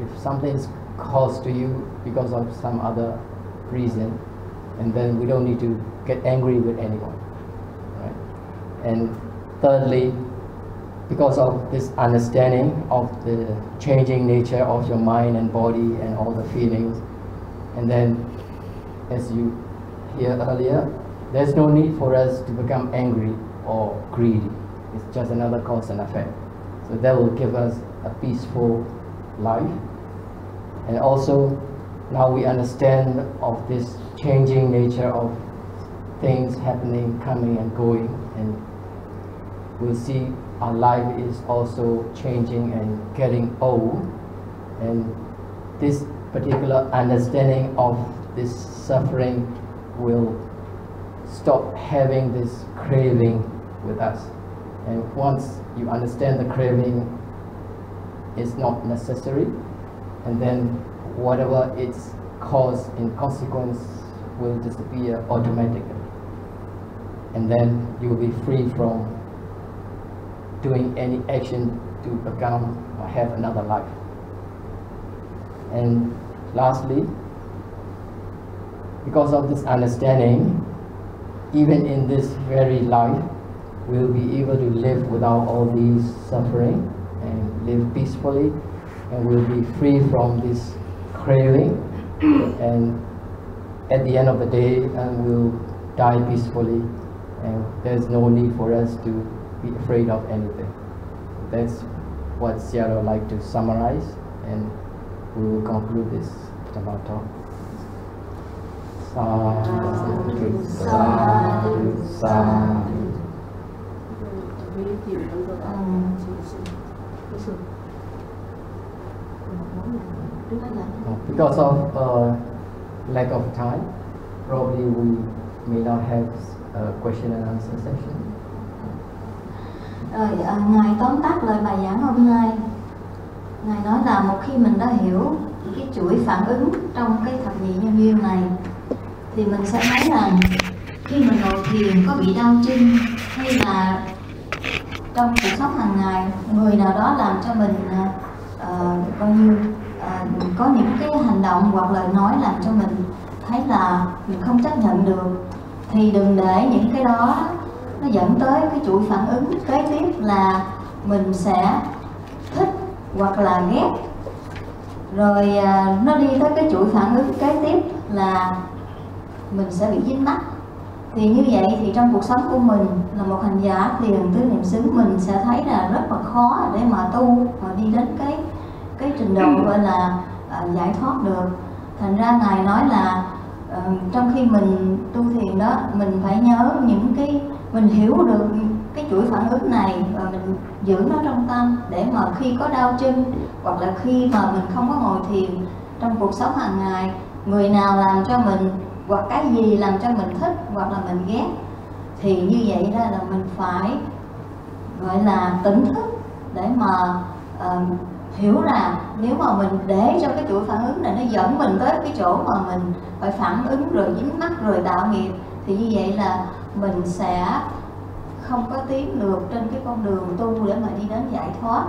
if something is caused to you because of some other reason, and then we don't need to get angry with anyone, right? And thirdly, because of this understanding of the changing nature of your mind and body and all the feelings, and then as you hear earlier, there's no need for us to become angry or greedy. It's just another cause and effect. So that will give us a peaceful life. And also, now we understand of this changing nature of things happening, coming and going, and we'll see our life is also changing and getting old, and this particular understanding of this suffering will stop having this craving with us. And once you understand the craving is not necessary, and then whatever its cause and consequence will disappear automatically, and then you will be free from doing any action to become or have another life. And lastly, because of this understanding, even in this very life, we'll be able to live without all these suffering and live peacefully, and we'll be free from this craving, and at the end of the day we'll die peacefully, and there's no need for us to be afraid of anything. That's what Sayadaw like to summarize, and we will conclude this Dhamma talk. Sadhu, sadhu, sadhu. Because of lack of time, probably we may not have a question and answer session. Rồi, Ngài tóm tắt lời bài giảng hôm nay. Ngài nói là một khi mình đã hiểu cái chuỗi phản ứng trong cái thập nhị nhân duyên này, thì mình sẽ thấy rằng khi mình ngồi thiền có bị đau chân, hay là trong cuộc sống hàng ngày người nào đó làm cho mình coi như có những cái hành động hoặc lời nói làm cho mình thấy là mình không chấp nhận được, thì đừng để những cái đó nó dẫn tới cái chuỗi phản ứng kế tiếp là mình sẽ thích hoặc là ghét, rồi nó đi tới cái chuỗi phản ứng kế tiếp là mình sẽ bị dính mắc. Thì như vậy thì trong cuộc sống của mình là một hành giả thiền tứ niệm xứ, mình sẽ thấy là rất là khó để mà tu mà đi đến cái trình độ gọi là giải thoát được. Thành ra Ngài nói là trong khi mình tu thiền đó, mình phải nhớ những cái, mình hiểu được cái chuỗi phản ứng này và mình giữ nó trong tâm, để mà khi có đau chân hoặc là khi mà mình không có ngồi thiền trong cuộc sống hàng ngày, người nào làm cho mình hoặc cái gì làm cho mình thích hoặc là mình ghét, thì như vậy ra là mình phải gọi là tỉnh thức để mà hiểu rằng nếu mà mình để cho cái chuỗi phản ứng này nó dẫn mình tới cái chỗ mà mình phải phản ứng rồi dính mắc rồi tạo nghiệp, thì như vậy là mình sẽ không có tiến được trên cái con đường tu để mà đi đến giải thoát.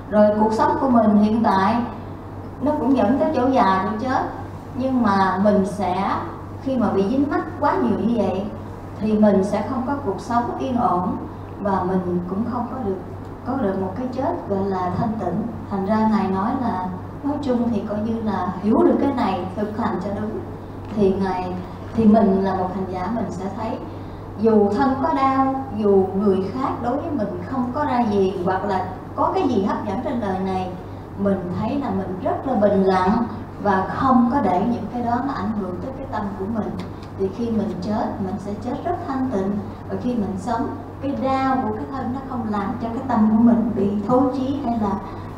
Rồi cuộc sống của mình hiện tại nó cũng dẫn tới chỗ già chỗ chết, nhưng mà mình sẽ khi mà bị dính mắc quá nhiều như vậy thì mình sẽ không có cuộc sống yên ổn, và mình cũng không có được một cái chết gọi là thanh tịnh. Thành ra Ngài nói là nói chung thì coi như là hiểu được cái này, thực hành cho đúng, thì mình là một hành giả, mình sẽ thấy dù thân có đau, dù người khác đối với mình không có ra gì, hoặc là có cái gì hấp dẫn trên đời này, mình thấy là mình rất là bình lặng và không có để những cái đó nó ảnh hưởng tới cái tâm của mình. Thì khi mình chết, mình sẽ chết rất thanh tịnh, và khi mình sống, cái đau của cái thân nó không làm cho cái tâm của mình bị thối chí hay là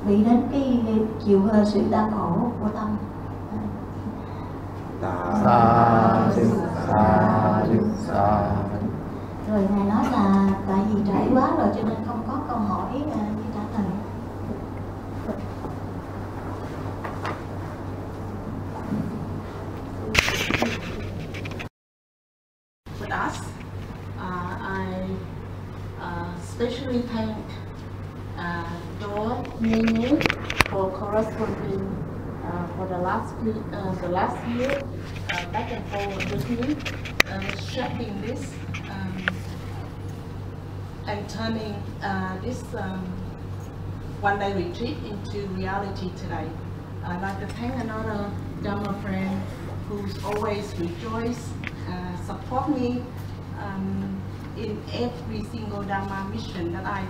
bị đến cái chịu sự đau khổ của tâm. Rồi Ngài nói là tại vì trễ quá rồi cho nên không có câu hỏi như trả lời. With us, I especially thank Dor Nini for corresponding for the last year back and forth with me, shaping this and turning this one-day retreat into reality today. I'd like to thank another Dhamma friend who's always rejoice, support me in every single Dhamma mission that I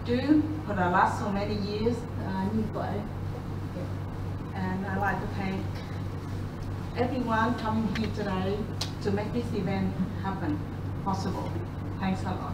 do for the last so many years. Như vậy. And I'd like to thank everyone coming here today to make this event happen possible. Thanks a lot.